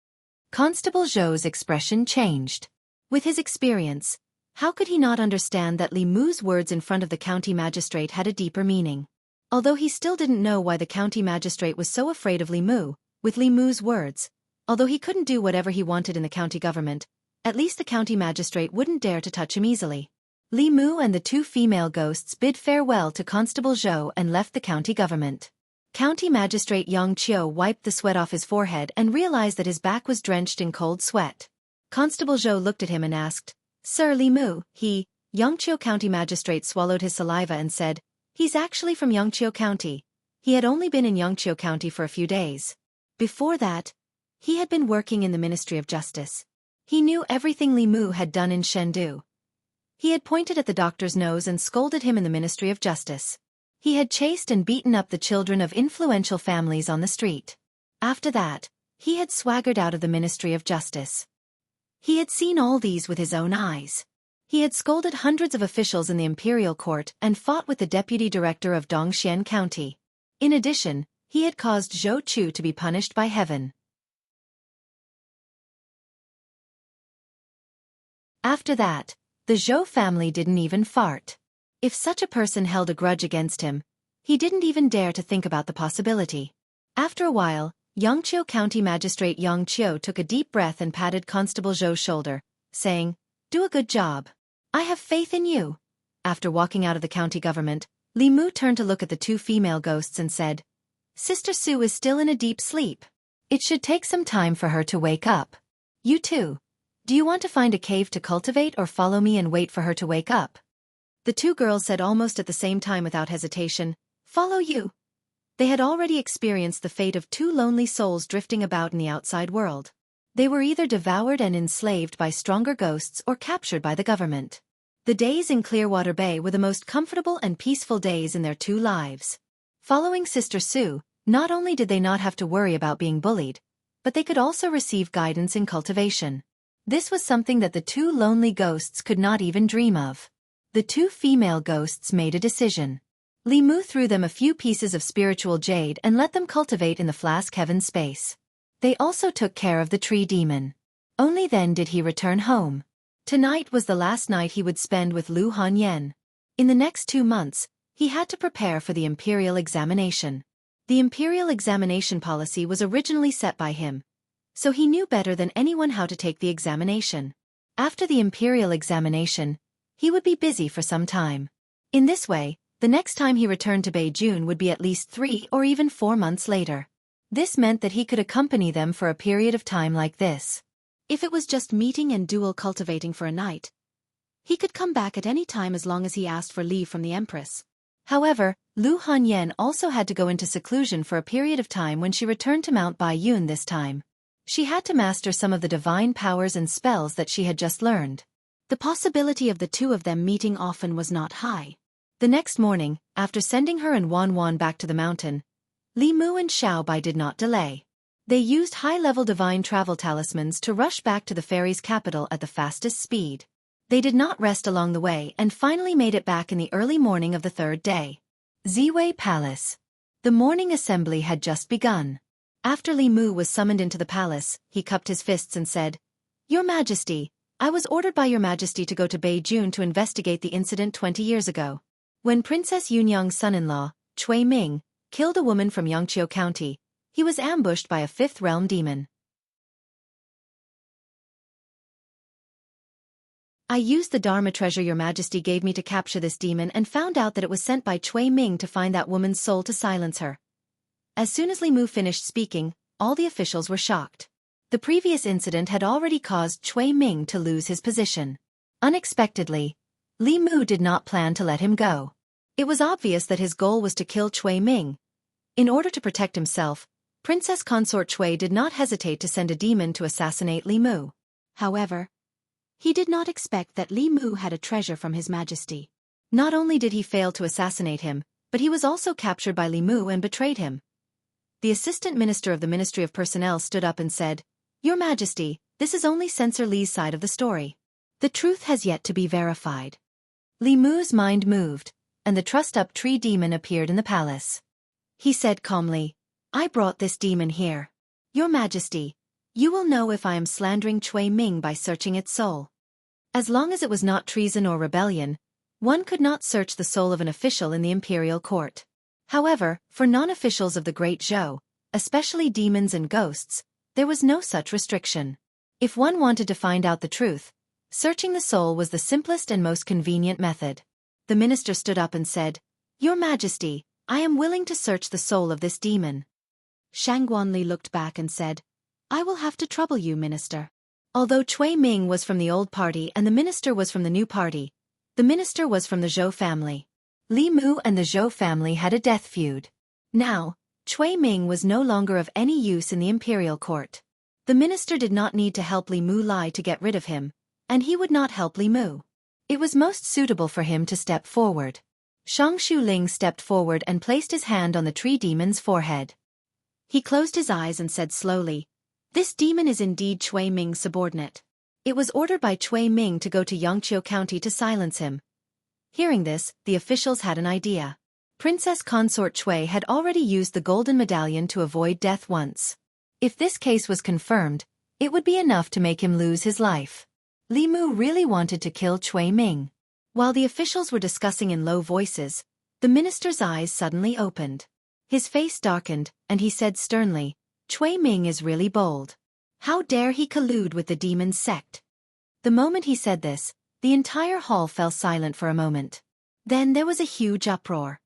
Constable Zhou's expression changed. With his experience, how could he not understand that Li Mu's words in front of the county magistrate had a deeper meaning? Although he still didn't know why the county magistrate was so afraid of Li Mu, with Li Mu's words, although he couldn't do whatever he wanted in the county government, at least the county magistrate wouldn't dare to touch him easily. Li Mu and the two female ghosts bid farewell to Constable Zhou and left the county government. County Magistrate Yang Qiu wiped the sweat off his forehead and realized that his back was drenched in cold sweat. Constable Zhou looked at him and asked, "Sir Li Mu, Yangqiu County Magistrate swallowed his saliva and said, "He's actually from Yangqiu County." He had only been in Yangqiu County for a few days. Before that, he had been working in the Ministry of Justice. He knew everything Li Mu had done in Chengdu. He had pointed at the doctor's nose and scolded him in the Ministry of Justice. He had chased and beaten up the children of influential families on the street. After that, he had swaggered out of the Ministry of Justice. He had seen all these with his own eyes. He had scolded hundreds of officials in the imperial court and fought with the deputy director of Dongxian County. In addition, he had caused Zhou Chu to be punished by heaven. After that, the Zhou family didn't even fart. If such a person held a grudge against him, he didn't even dare to think about the possibility. After a while, Yangqiu County Magistrate Yang Qiu took a deep breath and patted Constable Zhou's shoulder, saying, "Do a good job. I have faith in you." After walking out of the county government, Li Mu turned to look at the two female ghosts and said, "Sister Sue is still in a deep sleep. It should take some time for her to wake up. You too. Do you want to find a cave to cultivate or follow me and wait for her to wake up?" The two girls said almost at the same time without hesitation, "Follow you." They had already experienced the fate of two lonely souls drifting about in the outside world. They were either devoured and enslaved by stronger ghosts or captured by the government. The days in Clearwater Bay were the most comfortable and peaceful days in their two lives. Following Sister Sue, not only did they not have to worry about being bullied, but they could also receive guidance in cultivation. This was something that the two lonely ghosts could not even dream of. The two female ghosts made a decision. Li Mu threw them a few pieces of spiritual jade and let them cultivate in the flask heaven space. They also took care of the tree demon. Only then did he return home. Tonight was the last night he would spend with Lu Hanyan. In the next 2 months, he had to prepare for the imperial examination. The imperial examination policy was originally set by him, so he knew better than anyone how to take the examination. After the imperial examination, he would be busy for some time. In this way, the next time he returned to Beijing would be at least 3 or even 4 months later. This meant that he could accompany them for a period of time like this. If it was just meeting and dual cultivating for a night, he could come back at any time as long as he asked for leave from the Empress. However, Lu Hanyan also had to go into seclusion for a period of time when she returned to Mount Baiyun this time. She had to master some of the divine powers and spells that she had just learned. The possibility of the two of them meeting often was not high. The next morning, after sending her and Wan Wan back to the mountain, Li Mu and Xiao Bai did not delay. They used high-level divine travel talismans to rush back to the fairy's capital at the fastest speed. They did not rest along the way and finally made it back in the early morning of the 3rd day. Ziwei Palace. The morning assembly had just begun. After Li Mu was summoned into the palace, he cupped his fists and said, "Your Majesty, I was ordered by Your Majesty to go to Beijing to investigate the incident 20 years ago. When Princess Yunyang's son-in-law, Cui Ming, killed a woman from Yangqiu County, he was ambushed by a 5th realm demon. I used the Dharma treasure Your Majesty gave me to capture this demon and found out that it was sent by Cui Ming to find that woman's soul to silence her." As soon as Li Mu finished speaking, all the officials were shocked. The previous incident had already caused Cui Ming to lose his position. Unexpectedly, Li Mu did not plan to let him go. It was obvious that his goal was to kill Cui Ming. In order to protect himself, Princess Consort Cui did not hesitate to send a demon to assassinate Li Mu. However, he did not expect that Li Mu had a treasure from His Majesty. Not only did he fail to assassinate him, but he was also captured by Li Mu and betrayed him. The Assistant Minister of the Ministry of Personnel stood up and said, "Your Majesty, this is only Censor Li's side of the story. The truth has yet to be verified." Li Mu's mind moved, and the trussed-up tree demon appeared in the palace. He said calmly, "I brought this demon here. Your Majesty, you will know if I am slandering Cui Ming by searching its soul. As long as it was not treason or rebellion, one could not search the soul of an official in the imperial court. However, for non-officials of the Great Zhou, especially demons and ghosts, there was no such restriction. If one wanted to find out the truth, searching the soul was the simplest and most convenient method. The minister stood up and said, "Your Majesty, I am willing to search the soul of this demon." Shangguanli looked back and said, "I will have to trouble you, minister." Although Cui Ming was from the old party and the minister was from the new party, the minister was from the Zhou family. Li Mu and the Zhou family had a death feud. Now, Cui Ming was no longer of any use in the imperial court. The minister did not need to help Li Mu lie to get rid of him, and he would not help Li Mu. It was most suitable for him to step forward. Shang Shuling stepped forward and placed his hand on the tree demon's forehead. He closed his eyes and said slowly, "This demon is indeed Cui Ming's subordinate. It was ordered by Cui Ming to go to Yangqiu County to silence him." Hearing this, the officials had an idea. Princess Consort Cui had already used the golden medallion to avoid death once. If this case was confirmed, it would be enough to make him lose his life. Li Mu really wanted to kill Cui Ming. While the officials were discussing in low voices, the minister's eyes suddenly opened. His face darkened, and he said sternly, "Cui Ming is really bold. How dare he collude with the demon's sect?" The moment he said this, the entire hall fell silent for a moment. Then there was a huge uproar.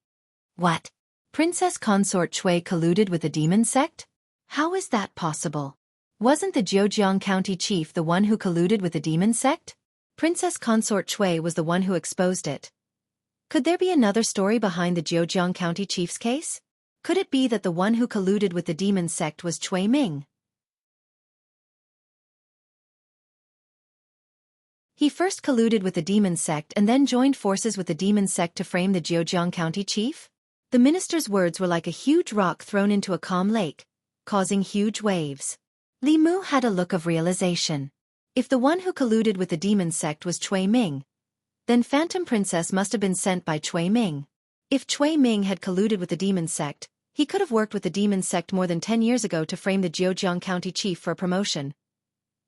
What? Princess Consort Cui colluded with the demon sect? How is that possible? Wasn't the Zhejiang County chief the one who colluded with the demon sect? Princess Consort Cui was the one who exposed it. Could there be another story behind the Zhejiang County chief's case? Could it be that the one who colluded with the demon sect was Cui Ming? He first colluded with the demon sect and then joined forces with the demon sect to frame the Zhejiang County chief? The minister's words were like a huge rock thrown into a calm lake, causing huge waves. Li Mu had a look of realization. If the one who colluded with the demon sect was Cui Ming, Then Phantom Princess must have been sent by Cui Ming. If Cui Ming had colluded with the demon sect, he could have worked with the demon sect more than 10 years ago to frame the Zhejiang County chief for a promotion.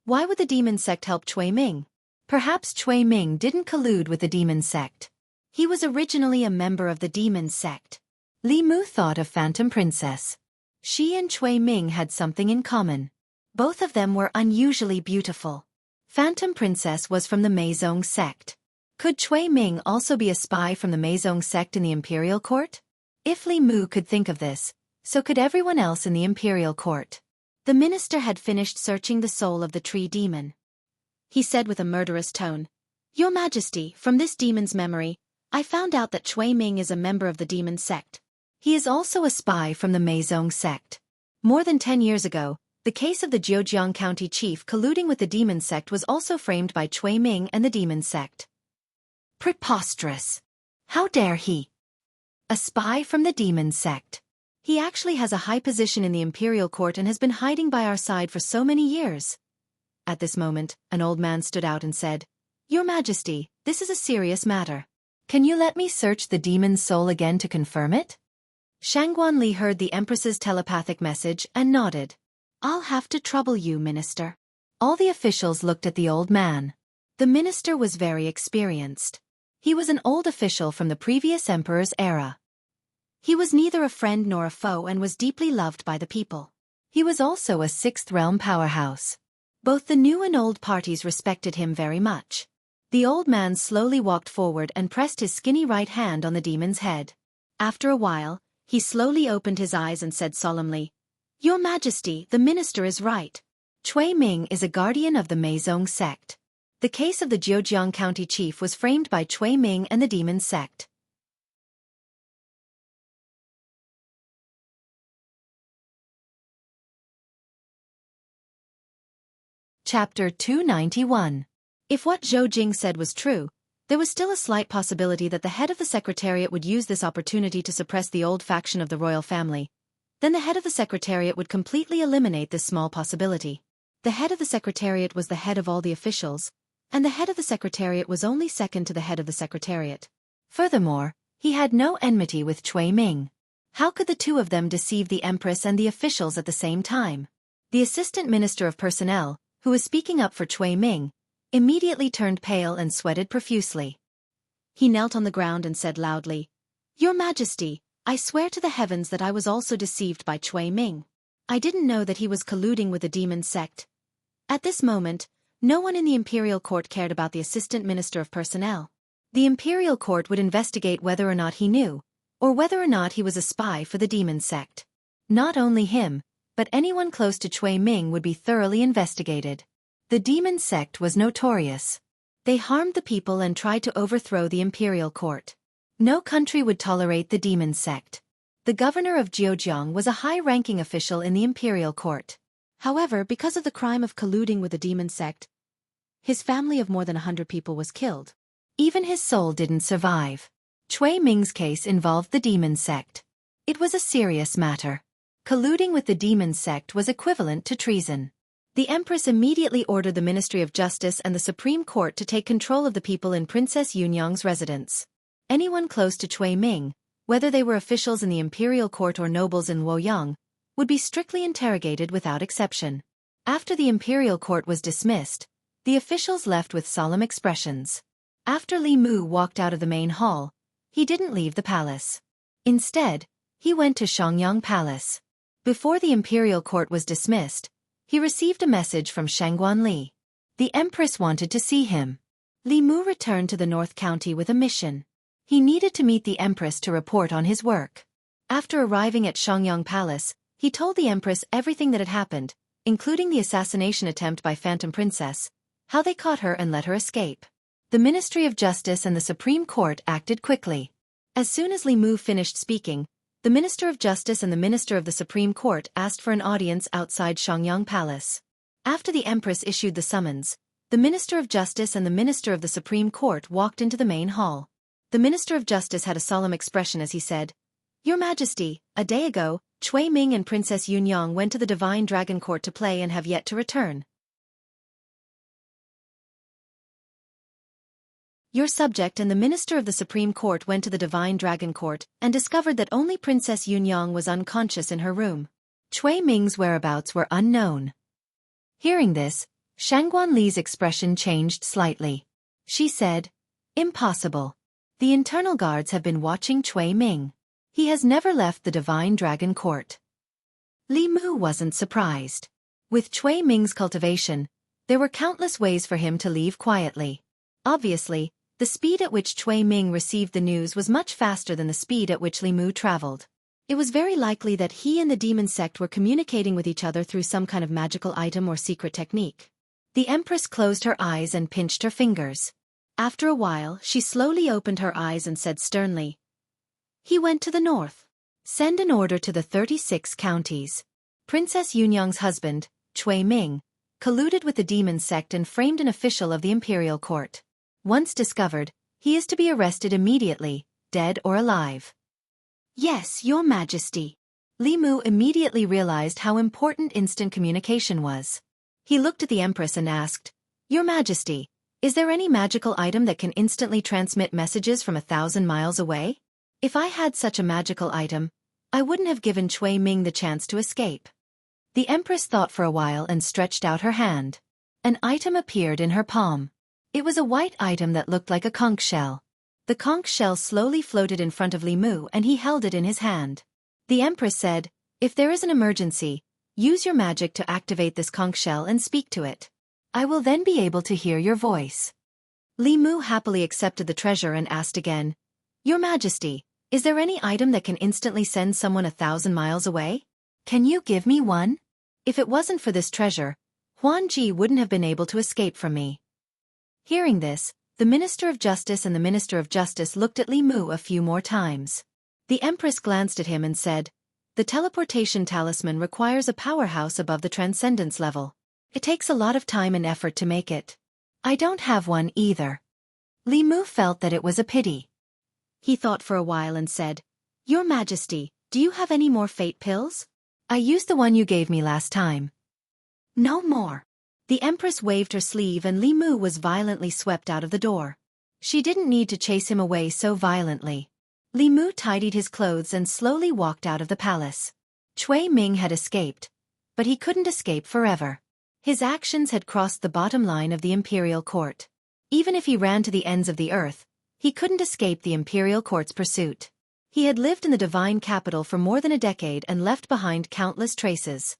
Why would the demon sect help Cui Ming? Perhaps Cui Ming didn't collude with the demon sect. He was originally a member of the demon sect. Li Mu thought of Phantom Princess. She and Cui Ming had something in common. Both of them were unusually beautiful. Phantom Princess was from the Meizong sect. Could Cui Ming also be a spy from the Meizong sect in the imperial court? If Li Mu could think of this, so could everyone else in the imperial court. The minister had finished searching the soul of the tree demon. He said with a murderous tone, "Your Majesty, from this demon's memory, I found out that Cui Ming is a member of the demon sect. He is also a spy from the Meizong sect. More than 10 years ago, the case of the Zhejiang County chief colluding with the demon sect was also framed by Cui Ming and the demon sect." Preposterous! How dare he? A spy from the demon sect. He actually has a high position in the imperial court and has been hiding by our side for so many years. At this moment, an old man stood out and said, "Your Majesty, this is a serious matter. Can you let me search the demon's soul again to confirm it?" Shangguan Li heard the Empress's telepathic message and nodded. "I'll have to trouble you, Minister." All the officials looked at the old man. The minister was very experienced. He was an old official from the previous emperor's era. He was neither a friend nor a foe and was deeply loved by the people. He was also a sixth realm powerhouse. Both the new and old parties respected him very much. The old man slowly walked forward and pressed his skinny right hand on the demon's head. After a while, he slowly opened his eyes and said solemnly, "Your Majesty, the minister is right. Cui Ming is a guardian of the Meizong sect. The case of the Zhejiang County chief was framed by Cui Ming and the demon sect." Chapter 291. If what Zhou Jing said was true, there was still a slight possibility that the head of the Secretariat would use this opportunity to suppress the old faction of the royal family. Then the head of the Secretariat would completely eliminate this small possibility. The head of the Secretariat was the head of all the officials, and the head of the Secretariat was only second to the head of the Secretariat. Furthermore, he had no enmity with Cui Ming. How could the two of them deceive the Empress and the officials at the same time? The Assistant Minister of Personnel, who was speaking up for Cui Ming, immediately turned pale and sweated profusely. He knelt on the ground and said loudly, "Your Majesty, I swear to the heavens that I was also deceived by Cui Ming. I didn't know that he was colluding with the demon sect." At this moment, no one in the imperial court cared about the Assistant Minister of Personnel. The imperial court would investigate whether or not he knew, or whether or not he was a spy for the demon sect. Not only him, but anyone close to Cui Ming would be thoroughly investigated. The demon sect was notorious. They harmed the people and tried to overthrow the imperial court. No country would tolerate the demon sect. The governor of Zhejiang was a high-ranking official in the imperial court. However, because of the crime of colluding with the demon sect, his family of more than 100 people was killed. Even his soul didn't survive. Cui Ming's case involved the demon sect. It was a serious matter. Colluding with the demon sect was equivalent to treason. The Empress immediately ordered the Ministry of Justice and the Supreme Court to take control of the people in Princess Yunyang's residence. Anyone close to Cui Ming, whether they were officials in the imperial court or nobles in Luoyang, would be strictly interrogated without exception. After the imperial court was dismissed, the officials left with solemn expressions. After Li Mu walked out of the main hall, he didn't leave the palace. Instead, he went to Shangyang Palace. Before the imperial court was dismissed, he received a message from Shangguan Li. The Empress wanted to see him. Li Mu returned to the North County with a mission. He needed to meet the Empress to report on his work. After arriving at Shangyang Palace, he told the Empress everything that had happened, including the assassination attempt by Phantom Princess, how they caught her and let her escape. The Ministry of Justice and the Supreme Court acted quickly. As soon as Li Mu finished speaking, the Minister of Justice and the Minister of the Supreme Court asked for an audience outside Shangyang Palace. After the Empress issued the summons, the Minister of Justice and the Minister of the Supreme Court walked into the main hall. The Minister of Justice had a solemn expression as he said, "Your Majesty, a day ago, Cui Ming and Princess Yunyang went to the Divine Dragon Court to play and have yet to return." Your subject and the Minister of the Supreme Court went to the Divine Dragon Court and discovered that only Princess Yunyang was unconscious in her room. Cui Ming's whereabouts were unknown. Hearing this, Shangguan Li's expression changed slightly. She said, "Impossible. The internal guards have been watching Cui Ming. He has never left the Divine Dragon Court." Li Mu wasn't surprised. With Cui Ming's cultivation, there were countless ways for him to leave quietly. Obviously, the speed at which Cui Ming received the news was much faster than the speed at which Li Mu traveled. It was very likely that he and the demon sect were communicating with each other through some kind of magical item or secret technique. The Empress closed her eyes and pinched her fingers. After a while, she slowly opened her eyes and said sternly, "He went to the north. Send an order to the 36 counties." Princess Yunyang's husband, Cui Ming, colluded with the demon sect and framed an official of the imperial court. Once discovered, he is to be arrested immediately, dead or alive. "Yes, Your Majesty." Li Mu immediately realized how important instant communication was. He looked at the Empress and asked, "Your Majesty, is there any magical item that can instantly transmit messages from 1,000 miles away? If I had such a magical item, I wouldn't have given Cui Ming the chance to escape." The Empress thought for a while and stretched out her hand. An item appeared in her palm. It was a white item that looked like a conch shell. The conch shell slowly floated in front of Li Mu and he held it in his hand. The Empress said, "If there is an emergency, use your magic to activate this conch shell and speak to it. I will then be able to hear your voice." Li Mu happily accepted the treasure and asked again, "Your Majesty, is there any item that can instantly send someone 1,000 miles away? Can you give me one? If it wasn't for this treasure, Huan Ji wouldn't have been able to escape from me." Hearing this, the Minister of Justice and the Minister of Justice looked at Li Mu a few more times. The Empress glanced at him and said, "The teleportation talisman requires a powerhouse above the transcendence level. It takes a lot of time and effort to make it. I don't have one either." Li Mu felt that it was a pity. He thought for a while and said, "Your Majesty, do you have any more fate pills? I used the one you gave me last time." "No more." The Empress waved her sleeve and Li Mu was violently swept out of the door. She didn't need to chase him away so violently. Li Mu tidied his clothes and slowly walked out of the palace. Cui Ming had escaped, but he couldn't escape forever. His actions had crossed the bottom line of the imperial court. Even if he ran to the ends of the earth, he couldn't escape the imperial court's pursuit. He had lived in the divine capital for more than a decade and left behind countless traces.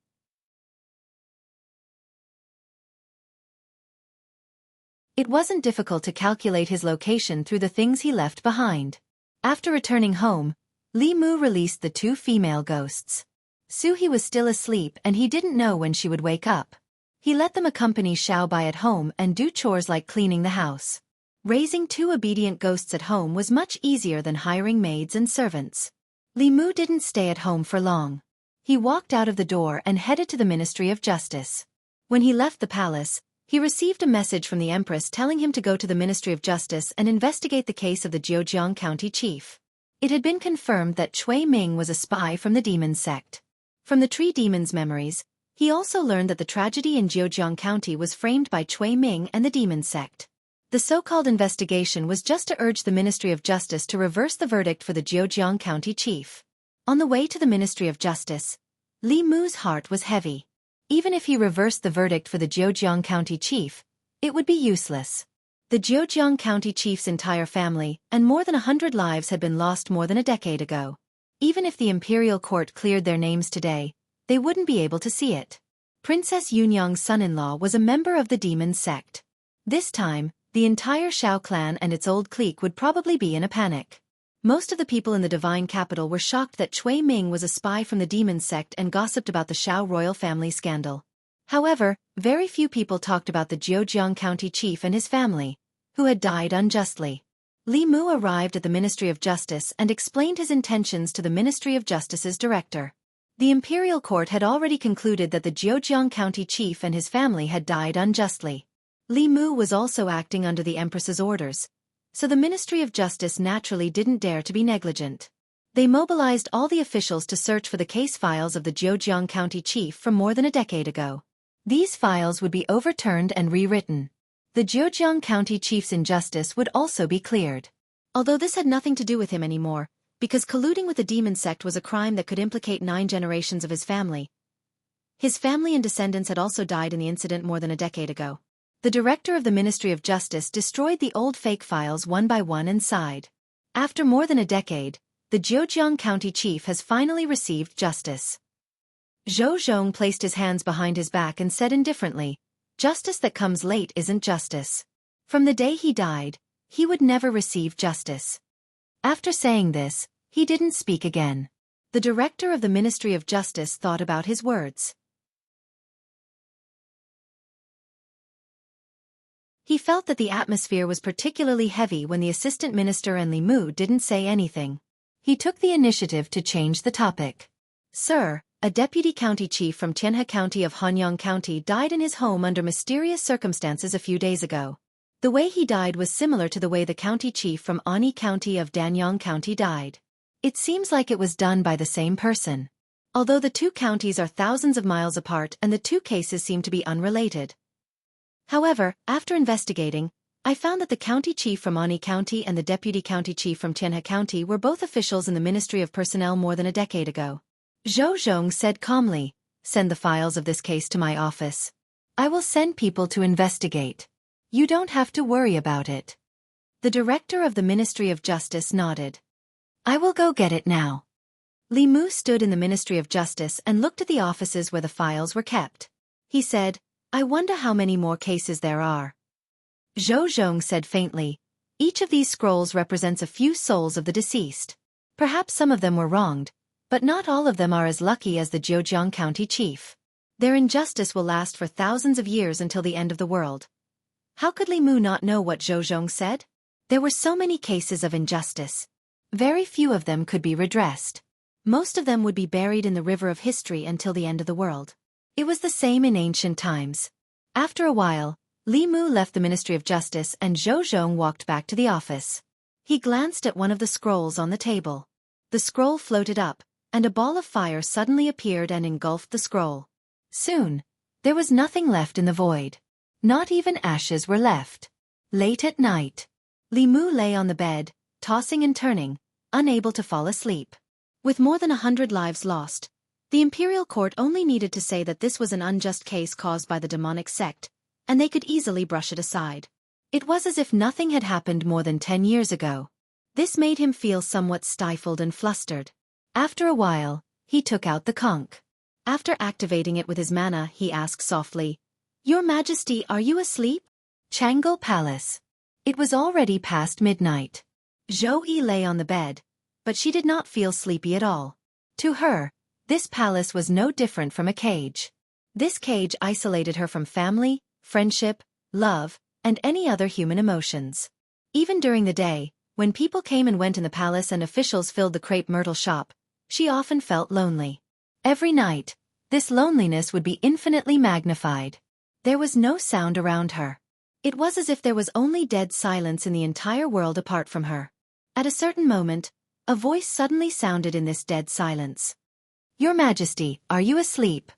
It wasn't difficult to calculate his location through the things he left behind. After returning home, Li Mu released the 2 female ghosts. Suhi was still asleep and he didn't know when she would wake up. He let them accompany Xiaobai at home and do chores like cleaning the house. Raising 2 obedient ghosts at home was much easier than hiring maids and servants. Li Mu didn't stay at home for long. He walked out of the door and headed to the Ministry of Justice. When he left the palace, he received a message from the Empress telling him to go to the Ministry of Justice and investigate the case of the Zhejiang County chief. It had been confirmed that Cui Ming was a spy from the demon sect. From the Tree Demon's memories, he also learned that the tragedy in Zhejiang County was framed by Cui Ming and the demon sect. The so-called investigation was just to urge the Ministry of Justice to reverse the verdict for the Zhejiang County chief. On the way to the Ministry of Justice, Li Mu's heart was heavy. Even if he reversed the verdict for the Zhejiang County chief, it would be useless. The Zhejiang County chief's entire family and more than 100 lives had been lost more than a decade ago. Even if the imperial court cleared their names today, they wouldn't be able to see it. Princess Yunyang's son-in-law was a member of the demon sect. This time, the entire Shao clan and its old clique would probably be in a panic. Most of the people in the divine capital were shocked that Cui Ming was a spy from the demon sect and gossiped about the Shao royal family scandal. However, very few people talked about the Zhejiang County chief and his family, who had died unjustly. Li Mu arrived at the Ministry of Justice and explained his intentions to the Ministry of Justice's director. The imperial court had already concluded that the Zhejiang County chief and his family had died unjustly. Li Mu was also acting under the Empress's orders, so the Ministry of Justice naturally didn't dare to be negligent. They mobilized all the officials to search for the case files of the Zhejiang County chief from more than a decade ago. These files would be overturned and rewritten. the Zhejiang County chief's injustice would also be cleared. Although this had nothing to do with him anymore, because colluding with the demon sect was a crime that could implicate 9 generations of his family. His family and descendants had also died in the incident more than a decade ago. The director of the Ministry of Justice destroyed the old fake files one by one and sighed. After more than a decade, the Zhejiang County chief has finally received justice. Zhou Zhong placed his hands behind his back and said indifferently, "Justice that comes late isn't justice." From the day he died, he would never receive justice. After saying this, he didn't speak again. The director of the Ministry of Justice thought about his words. He felt that the atmosphere was particularly heavy when the assistant minister and Li Mu didn't say anything. He took the initiative to change the topic. "Sir, a deputy county chief from Tianhe County of Hanyang County died in his home under mysterious circumstances a few days ago. The way he died was similar to the way the county chief from Ani County of Danyang County died. It seems like it was done by the same person. Although the two counties are thousands of miles apart and the two cases seem to be unrelated. However, after investigating, I found that the county chief from Ani County and the deputy county chief from Tianhe County were both officials in the Ministry of Personnel more than a decade ago." Zhou Zhong said calmly, "Send the files of this case to my office. I will send people to investigate. You don't have to worry about it." The director of the Ministry of Justice nodded. "I will go get it now." Li Mu stood in the Ministry of Justice and looked at the offices where the files were kept. He said, "I wonder how many more cases there are." Zhou Zhong said faintly, "Each of these scrolls represents a few souls of the deceased. Perhaps some of them were wronged, but not all of them are as lucky as the Zhejiang County chief. Their injustice will last for thousands of years until the end of the world." How could Li Mu not know what Zhou Zhong said? There were so many cases of injustice. Very few of them could be redressed. Most of them would be buried in the river of history until the end of the world. It was the same in ancient times. After a while, Li Mu left the Ministry of Justice and Zhou Zhong walked back to the office. He glanced at one of the scrolls on the table. The scroll floated up, and a ball of fire suddenly appeared and engulfed the scroll. Soon, there was nothing left in the void. Not even ashes were left. Late at night, Li Mu lay on the bed, tossing and turning, unable to fall asleep. With more than 100 lives lost, the imperial court only needed to say that this was an unjust case caused by the demonic sect, and they could easily brush it aside. It was as if nothing had happened more than 10 years ago. This made him feel somewhat stifled and flustered. After a while, he took out the conch. After activating it with his mana, he asked softly, "Your Majesty, are you asleep?" Changle Palace. It was already past midnight. Zhou Yi lay on the bed, but she did not feel sleepy at all. To her, this palace was no different from a cage. This cage isolated her from family, friendship, love, and any other human emotions. Even during the day, when people came and went in the palace and officials filled the crepe myrtle shop, she often felt lonely. Every night, this loneliness would be infinitely magnified. There was no sound around her. It was as if there was only dead silence in the entire world apart from her. At a certain moment, a voice suddenly sounded in this dead silence. "Your Majesty, are you asleep?"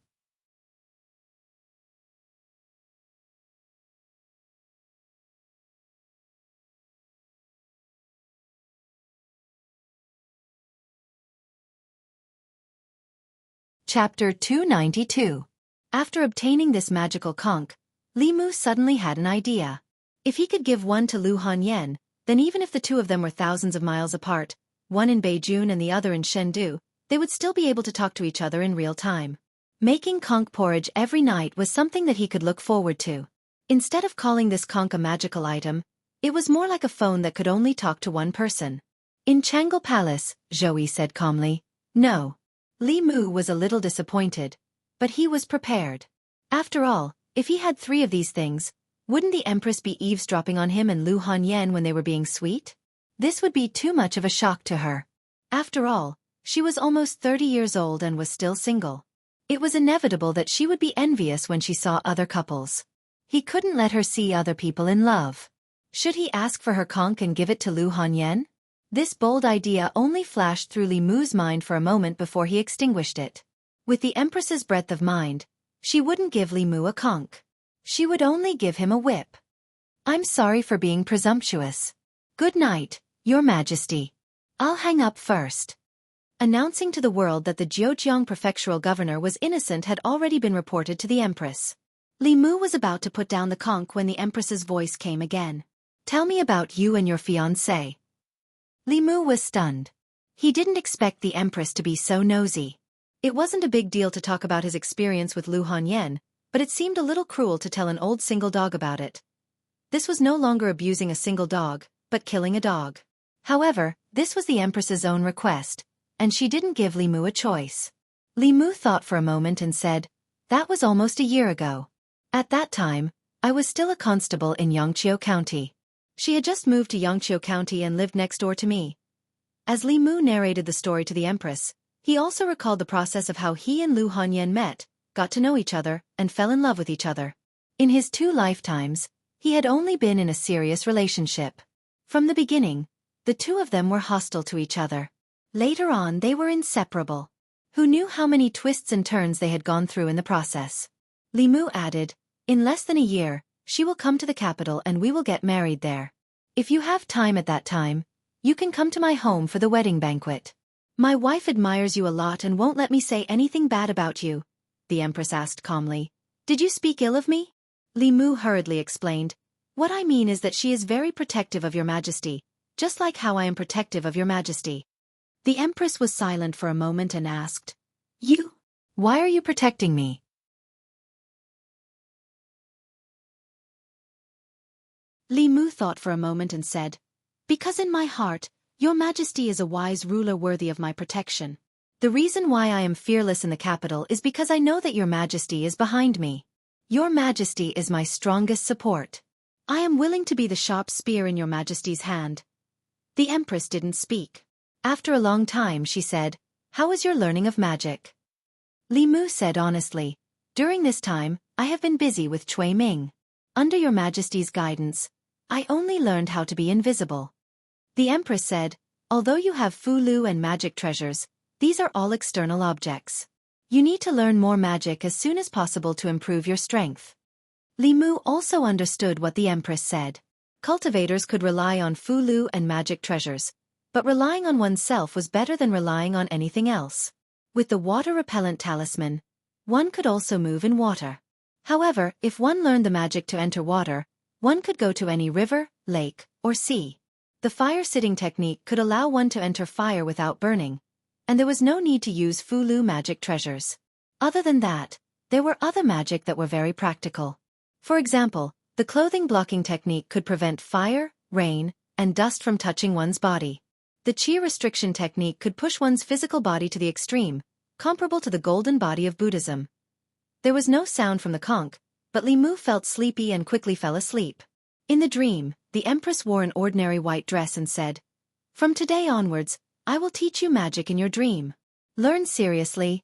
Chapter 292. After obtaining this magical conch, Li Mu suddenly had an idea. If he could give one to Lu Hanyan, then even if the two of them were thousands of miles apart, one in Beijing and the other in Chengdu, they would still be able to talk to each other in real time. Making conch porridge every night was something that he could look forward to. Instead of calling this conch a magical item, it was more like a phone that could only talk to one person. "In Changle Palace," Zhou Yi said calmly. "No." Li Mu was a little disappointed, but he was prepared. After all, if he had 3 of these things, wouldn't the Empress be eavesdropping on him and Lu Hanyan when they were being sweet? This would be too much of a shock to her. After all, she was almost 30 years old and was still single. It was inevitable that she would be envious when she saw other couples. He couldn't let her see other people in love. Should he ask for her conch and give it to Lu Hanyan? This bold idea only flashed through Li Mu's mind for a moment before he extinguished it. With the Empress's breadth of mind, she wouldn't give Li Mu a conch. She would only give him a whip. I'm sorry for being presumptuous. Good night, Your Majesty. I'll hang up first. Announcing to the world that the Zhejiang prefectural governor was innocent had already been reported to the Empress. Li Mu was about to put down the conch when the Empress's voice came again. Tell me about you and your fiancé. Li Mu was stunned. He didn't expect the Empress to be so nosy. It wasn't a big deal to talk about his experience with Lu Hanyan, but it seemed a little cruel to tell an old single dog about it. This was no longer abusing a single dog, but killing a dog. However, this was the Empress's own request, and she didn't give Li Mu a choice. Li Mu thought for a moment and said, "That was almost a year ago. At that time, I was still a constable in Yangqiu County. She had just moved to Yangqiu County and lived next door to me." As Li Mu narrated the story to the Empress, he also recalled the process of how he and Lu Hanyan met, got to know each other, and fell in love with each other. In his 2 lifetimes, he had only been in a serious relationship. From the beginning, the 2 of them were hostile to each other. Later on they were inseparable. Who knew how many twists and turns they had gone through in the process? Li Mu added, "In less than a year, she will come to the capital and we will get married there. If you have time at that time, you can come to my home for the wedding banquet. My wife admires you a lot and won't let me say anything bad about you," the Empress asked calmly. "Did you speak ill of me?" Li Mu hurriedly explained, "What I mean is that she is very protective of your Majesty, just like how I am protective of your Majesty." The Empress was silent for a moment and asked, "You? Why are you protecting me?" Li Mu thought for a moment and said, "Because in my heart, your Majesty is a wise ruler worthy of my protection. The reason why I am fearless in the capital is because I know that your Majesty is behind me. Your Majesty is my strongest support. I am willing to be the sharp spear in your Majesty's hand." The Empress didn't speak. After a long time she said, "How is your learning of magic?" Li Mu said honestly, "During this time, I have been busy with Cui Ming. Under your Majesty's guidance, I only learned how to be invisible." The Empress said, "Although you have Fu Lu and magic treasures, these are all external objects. You need to learn more magic as soon as possible to improve your strength." Li Mu also understood what the Empress said. Cultivators could rely on Fu Lu and magic treasures, but relying on oneself was better than relying on anything else. With the water-repellent talisman, one could also move in water. However, if one learned the magic to enter water, one could go to any river, lake, or sea. The fire-sitting technique could allow one to enter fire without burning, and there was no need to use Fu Lu magic treasures. Other than that, there were other magic that were very practical. For example, the clothing-blocking technique could prevent fire, rain, and dust from touching one's body. The Qi restriction technique could push one's physical body to the extreme, comparable to the golden body of Buddhism. There was no sound from the conch, but Li Mu felt sleepy and quickly fell asleep. In the dream, the Empress wore an ordinary white dress and said, "From today onwards, I will teach you magic in your dream. Learn seriously."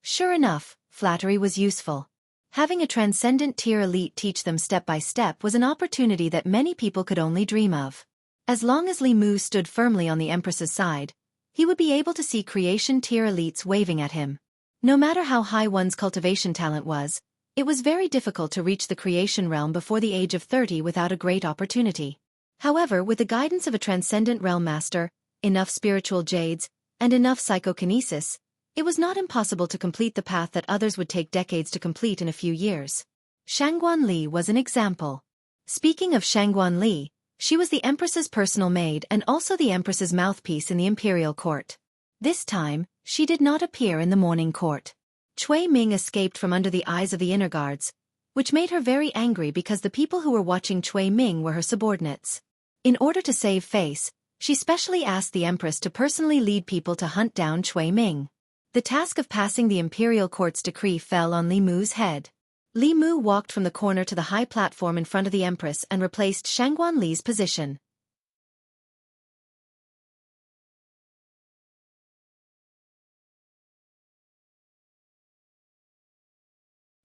Sure enough, flattery was useful. Having a transcendent tier elite teach them step by step was an opportunity that many people could only dream of. As long as Li Mu stood firmly on the Empress's side, he would be able to see creation tier elites waving at him. No matter how high one's cultivation talent was, it was very difficult to reach the creation realm before the age of 30 without a great opportunity. However, with the guidance of a transcendent realm master, enough spiritual jades, and enough psychokinesis, it was not impossible to complete the path that others would take decades to complete in a few years. Shangguan Li was an example. Speaking of Shangguan Li, she was the Empress's personal maid and also the Empress's mouthpiece in the imperial court. This time, she did not appear in the morning court. Cui Ming escaped from under the eyes of the inner guards, which made her very angry because the people who were watching Cui Ming were her subordinates. In order to save face, she specially asked the Empress to personally lead people to hunt down Cui Ming. The task of passing the imperial court's decree fell on Li Mu's head. Li Mu walked from the corner to the high platform in front of the Empress and replaced Shangguan Li's position.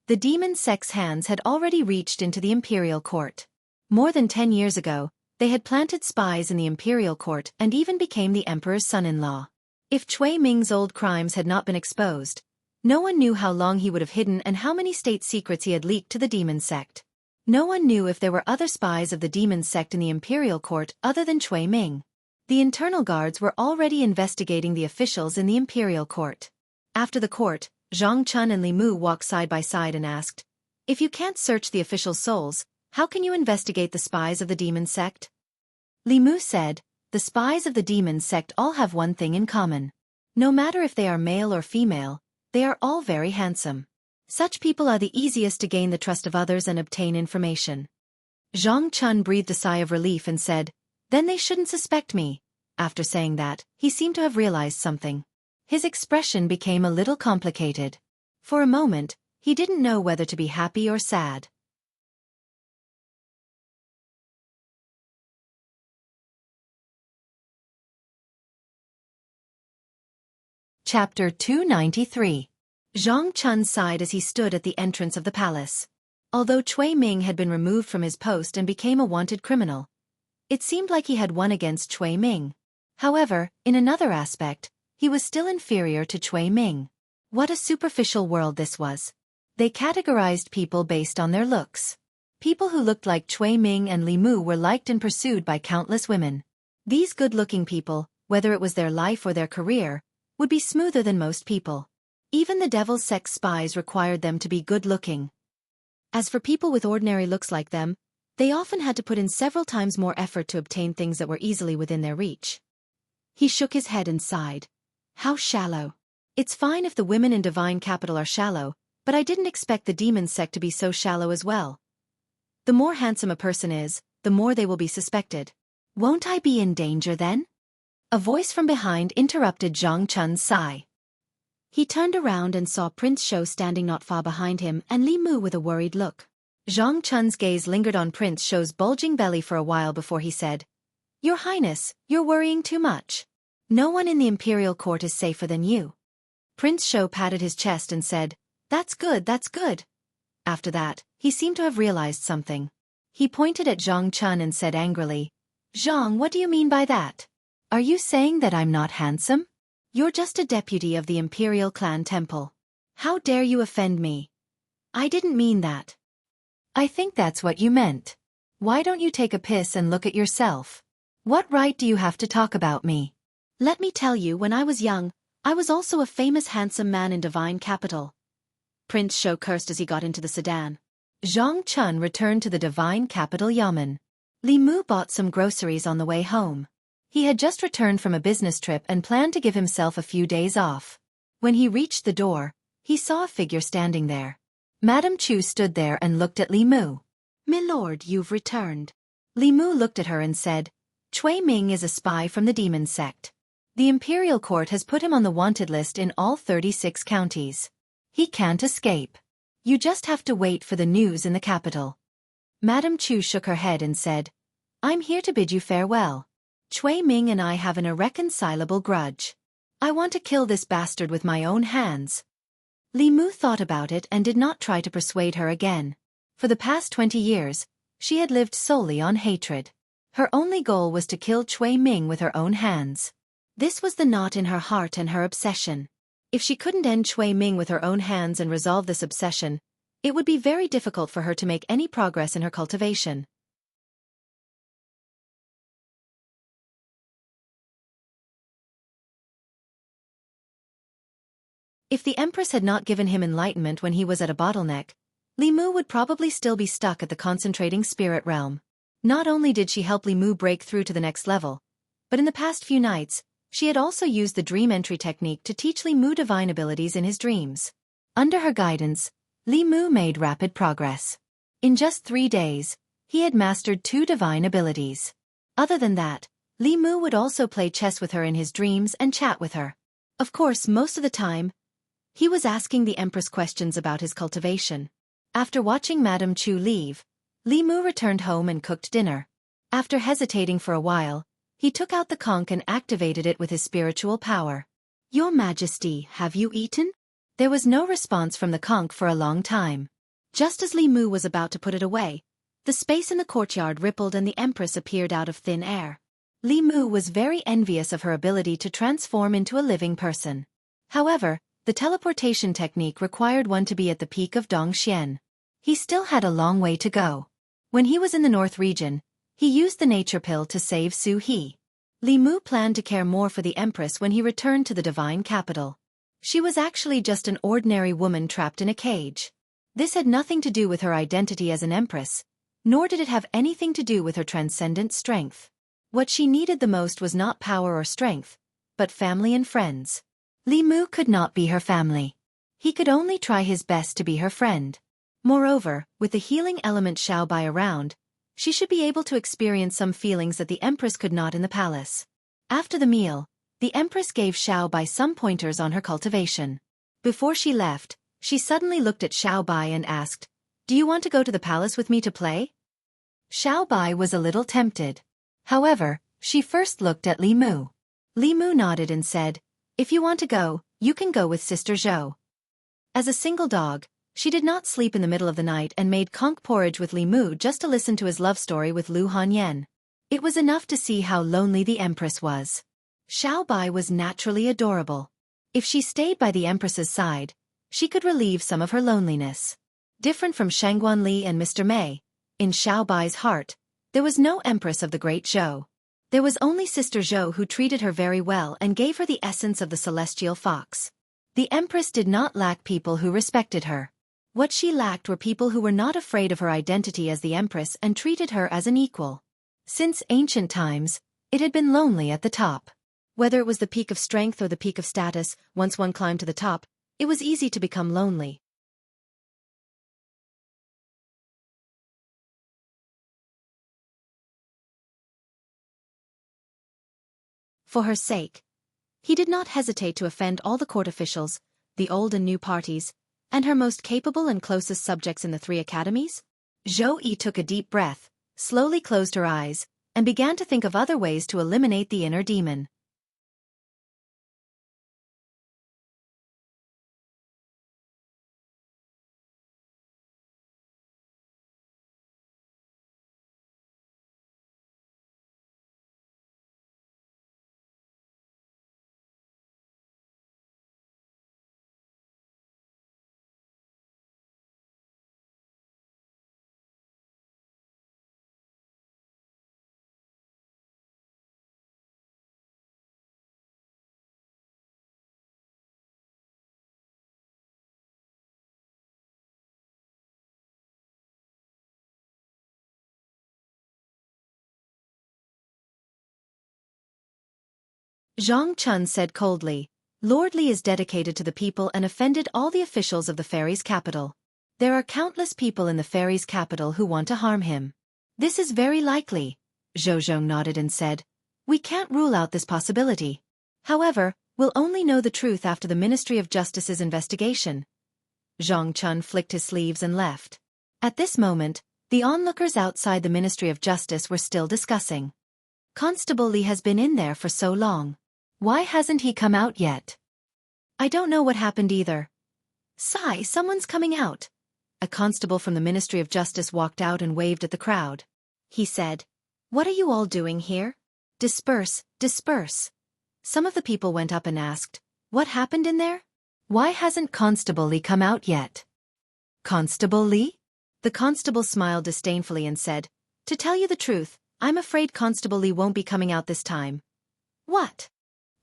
The demon sect's hands had already reached into the imperial court. More than 10 years ago, they had planted spies in the imperial court and even became the emperor's son-in-law. If Cui Ming's old crimes had not been exposed, no one knew how long he would have hidden and how many state secrets he had leaked to the demon sect. No one knew if there were other spies of the demon sect in the imperial court other than Cui Ming. The internal guards were already investigating the officials in the imperial court. After the court, Zhang Chun and Li Mu walked side by side and asked, "If you can't search the officials' souls, how can you investigate the spies of the demon sect?" Li Mu said, "The spies of the demon sect all have one thing in common. No matter if they are male or female, they are all very handsome. Such people are the easiest to gain the trust of others and obtain information." Zhang Chun breathed a sigh of relief and said, "Then they shouldn't suspect me." After saying that, he seemed to have realized something. His expression became a little complicated. For a moment, he didn't know whether to be happy or sad. Chapter 293. Zhang Chun sighed as he stood at the entrance of the palace. Although Cui Ming had been removed from his post and became a wanted criminal, it seemed like he had won against Cui Ming. However, in another aspect, he was still inferior to Cui Ming. What a superficial world this was. They categorized people based on their looks. People who looked like Cui Ming and Li Mu were liked and pursued by countless women. These good-looking people, whether it was their life or their career, would be smoother than most people. Even the devil's sex spies required them to be good-looking. As for people with ordinary looks like them, they often had to put in several times more effort to obtain things that were easily within their reach. He shook his head and sighed. How shallow. It's fine if the women in Divine Capital are shallow, but I didn't expect the demon sect to be so shallow as well. The more handsome a person is, the more they will be suspected. Won't I be in danger then? A voice from behind interrupted Zhang Chun's sigh. He turned around and saw Prince Shou standing not far behind him and Li Mu with a worried look. Zhang Chun's gaze lingered on Prince Shou's bulging belly for a while before he said, "Your Highness, you're worrying too much. No one in the imperial court is safer than you." Prince Shou patted his chest and said, "That's good, that's good." After that, he seemed to have realized something. He pointed at Zhang Chun and said angrily, "Zhang, what do you mean by that? Are you saying that I'm not handsome? You're just a deputy of the Imperial Clan Temple. How dare you offend me? I didn't mean that." "I think that's what you meant. Why don't you take a piss and look at yourself? What right do you have to talk about me?" "Let me tell you, when I was young, I was also a famous handsome man in Divine Capital." Prince Shou cursed as he got into the sedan. Zhang Chun returned to the Divine Capital Yamen. Li Mu bought some groceries on the way home. He had just returned from a business trip and planned to give himself a few days off. When he reached the door, he saw a figure standing there. Madame Chu stood there and looked at Li Mu. "Milord, you've returned." Li Mu looked at her and said, "Cui Ming is a spy from the demon sect. The imperial court has put him on the wanted list in all 36 counties. He can't escape. You just have to wait for the news in the capital." Madame Chu shook her head and said, "I'm here to bid you farewell. Cui Ming and I have an irreconcilable grudge. I want to kill this bastard with my own hands." Li Mu thought about it and did not try to persuade her again. For the past 20 years, she had lived solely on hatred. Her only goal was to kill Cui Ming with her own hands. This was the knot in her heart and her obsession. If she couldn't end Cui Ming with her own hands and resolve this obsession, it would be very difficult for her to make any progress in her cultivation. If the Empress had not given him enlightenment when he was at a bottleneck, Li Mu would probably still be stuck at the concentrating spirit realm. Not only did she help Li Mu break through to the next level, but in the past few nights, she had also used the dream entry technique to teach Li Mu divine abilities in his dreams. Under her guidance, Li Mu made rapid progress. In just 3 days, he had mastered 2 divine abilities. Other than that, Li Mu would also play chess with her in his dreams and chat with her. Of course, most of the time, he was asking the Empress questions about his cultivation. After watching Madame Chu leave, Li Mu returned home and cooked dinner. After hesitating for a while, he took out the conch and activated it with his spiritual power. "Your Majesty, have you eaten?" There was no response from the conch for a long time. Just as Li Mu was about to put it away, the space in the courtyard rippled and the Empress appeared out of thin air. Li Mu was very envious of her ability to transform into a living person. However, the teleportation technique required one to be at the peak of Dongxian. He still had a long way to go. When he was in the North region, he used the nature pill to save Su He. Li Mu planned to care more for the Empress when he returned to the divine capital. She was actually just an ordinary woman trapped in a cage. This had nothing to do with her identity as an empress, nor did it have anything to do with her transcendent strength. What she needed the most was not power or strength, but family and friends. Li Mu could not be her family. He could only try his best to be her friend. Moreover, with the healing element Xiaobai around, she should be able to experience some feelings that the Empress could not in the palace. After the meal, the Empress gave Xiaobai some pointers on her cultivation. Before she left, she suddenly looked at Xiaobai and asked, "Do you want to go to the palace with me to play?" Xiaobai was a little tempted. However, she first looked at Li Mu. Li Mu nodded and said, "If you want to go, you can go with Sister Zhou." As a single dog, she did not sleep in the middle of the night and made conch porridge with Li Mu just to listen to his love story with Lu Hanyan. It was enough to see how lonely the Empress was. Xiaobai was naturally adorable. If she stayed by the Empress's side, she could relieve some of her loneliness. Different from Shangguan Li and Mr. Mei, in Xiaobai's heart, there was no Empress of the Great Zhou. There was only Sister Zhou who treated her very well and gave her the essence of the celestial fox. The Empress did not lack people who respected her. What she lacked were people who were not afraid of her identity as the Empress and treated her as an equal. Since ancient times, it had been lonely at the top. Whether it was the peak of strength or the peak of status, once one climbed to the top, it was easy to become lonely. For her sake, he did not hesitate to offend all the court officials, the old and new parties, and her most capable and closest subjects in the 3 academies? Zhou Yi took a deep breath, slowly closed her eyes, and began to think of other ways to eliminate the inner demon. Zhang Chun said coldly, "Lord Li is dedicated to the people and offended all the officials of the fairy's capital. There are countless people in the fairy's capital who want to harm him." "This is very likely," Zhou Zhong nodded and said. "We can't rule out this possibility. However, we'll only know the truth after the Ministry of Justice's investigation." Zhang Chun flicked his sleeves and left. At this moment, the onlookers outside the Ministry of Justice were still discussing. "Constable Li has been in there for so long. Why hasn't he come out yet?" "I don't know what happened either." "Sigh, someone's coming out." A constable from the Ministry of Justice walked out and waved at the crowd. He said, "What are you all doing here? Disperse, disperse." Some of the people went up and asked, "What happened in there? Why hasn't Constable Li come out yet?" "Constable Li?" The constable smiled disdainfully and said, "To tell you the truth, I'm afraid Constable Li won't be coming out this time." "What?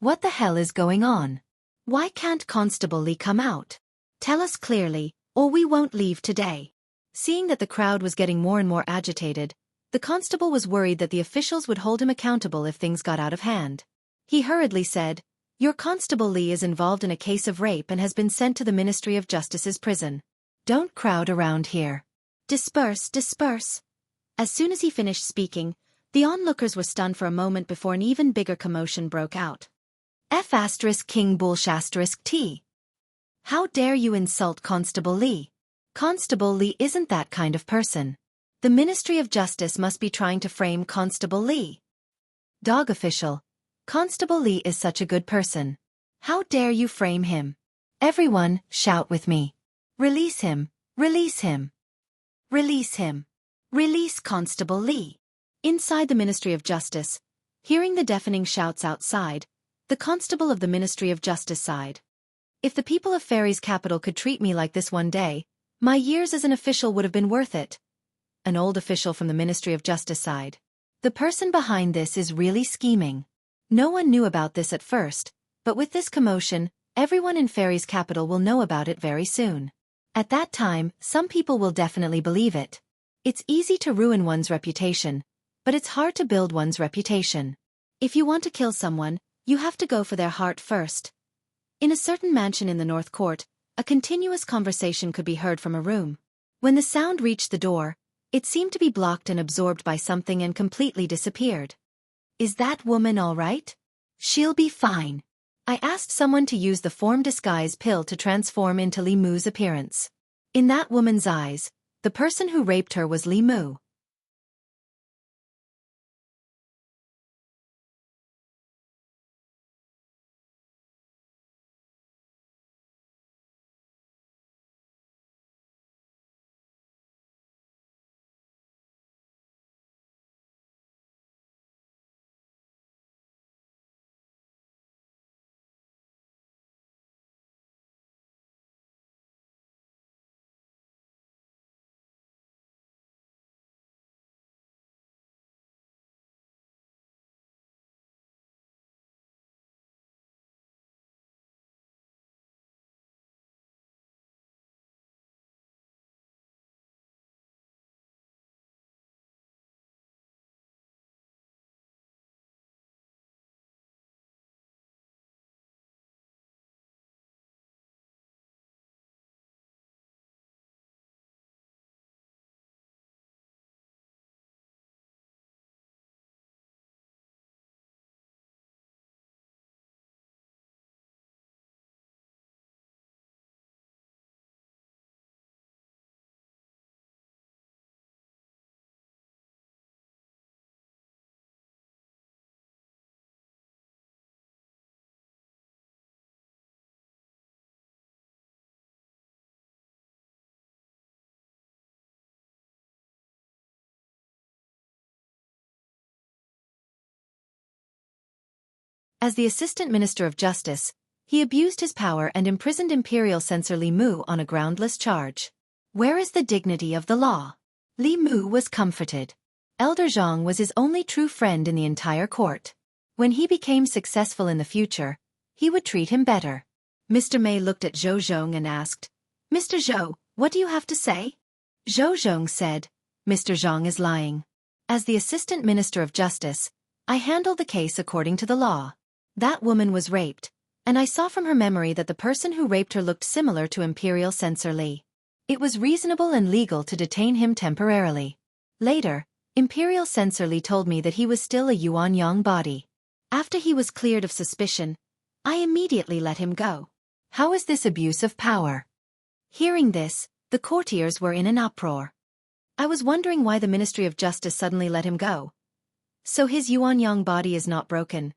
What the hell is going on? Why can't Constable Li come out? Tell us clearly, or we won't leave today." Seeing that the crowd was getting more and more agitated, the constable was worried that the officials would hold him accountable if things got out of hand. He hurriedly said, "Your Constable Li is involved in a case of rape and has been sent to the Ministry of Justice's prison. Don't crowd around here. Disperse, disperse." As soon as he finished speaking, the onlookers were stunned for a moment before an even bigger commotion broke out. King Bullsh T. How dare you insult Constable Li? Constable Li isn't that kind of person. The Ministry of Justice must be trying to frame Constable Li. Dog official. Constable Li is such a good person. How dare you frame him? Everyone, shout with me. Release him, release him. Release him. Release Constable Li. Inside the Ministry of Justice, hearing the deafening shouts outside, the constable of the Ministry of Justice sighed. "If the people of Fairy's capital could treat me like this one day, my years as an official would have been worth it." an old official from the Ministry of Justice sighed. The person behind this is really scheming. No one knew about this at first, but with this commotion, everyone in Fairy's capital will know about it very soon. At that time, some people will definitely believe it. It's easy to ruin one's reputation, but it's hard to build one's reputation. If you want to kill someone, you have to go for their heart first. In a certain mansion in the North Court, a continuous conversation could be heard from a room. When the sound reached the door, it seemed to be blocked and absorbed by something and completely disappeared. Is that woman all right? She'll be fine. I asked someone to use the form disguise pill to transform into Li Mu's appearance. In that woman's eyes, the person who raped her was Li Mu. As the Assistant Minister of Justice, he abused his power and imprisoned Imperial Censor Li Mu on a groundless charge. Where is the dignity of the law? Li Mu was comforted. Elder Zhang was his only true friend in the entire court. When he became successful in the future, he would treat him better. Mr. Mei looked at Zhou Zhong and asked, Mr. Zhou, what do you have to say? Zhou Zhong said, Mr. Zhang is lying. As the Assistant Minister of Justice, I handled the case according to the law. That woman was raped, and I saw from her memory that the person who raped her looked similar to Imperial Censor Li. It was reasonable and legal to detain him temporarily. Later, Imperial Censor Li told me that he was still a Yuanyang body. After he was cleared of suspicion, I immediately let him go. How is this abuse of power? Hearing this, the courtiers were in an uproar. I was wondering why the Ministry of Justice suddenly let him go. So his Yuanyang body is not broken.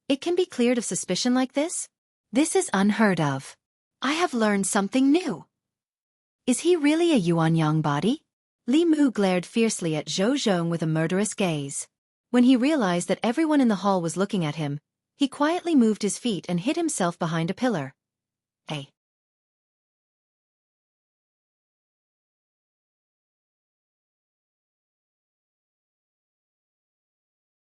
It can be cleared of suspicion like this? This is unheard of. I have learned something new. Is he really a Yuanyang body? Li Mu glared fiercely at Zhou Zhong with a murderous gaze. When he realized that everyone in the hall was looking at him, he quietly moved his feet and hid himself behind a pillar. Hey.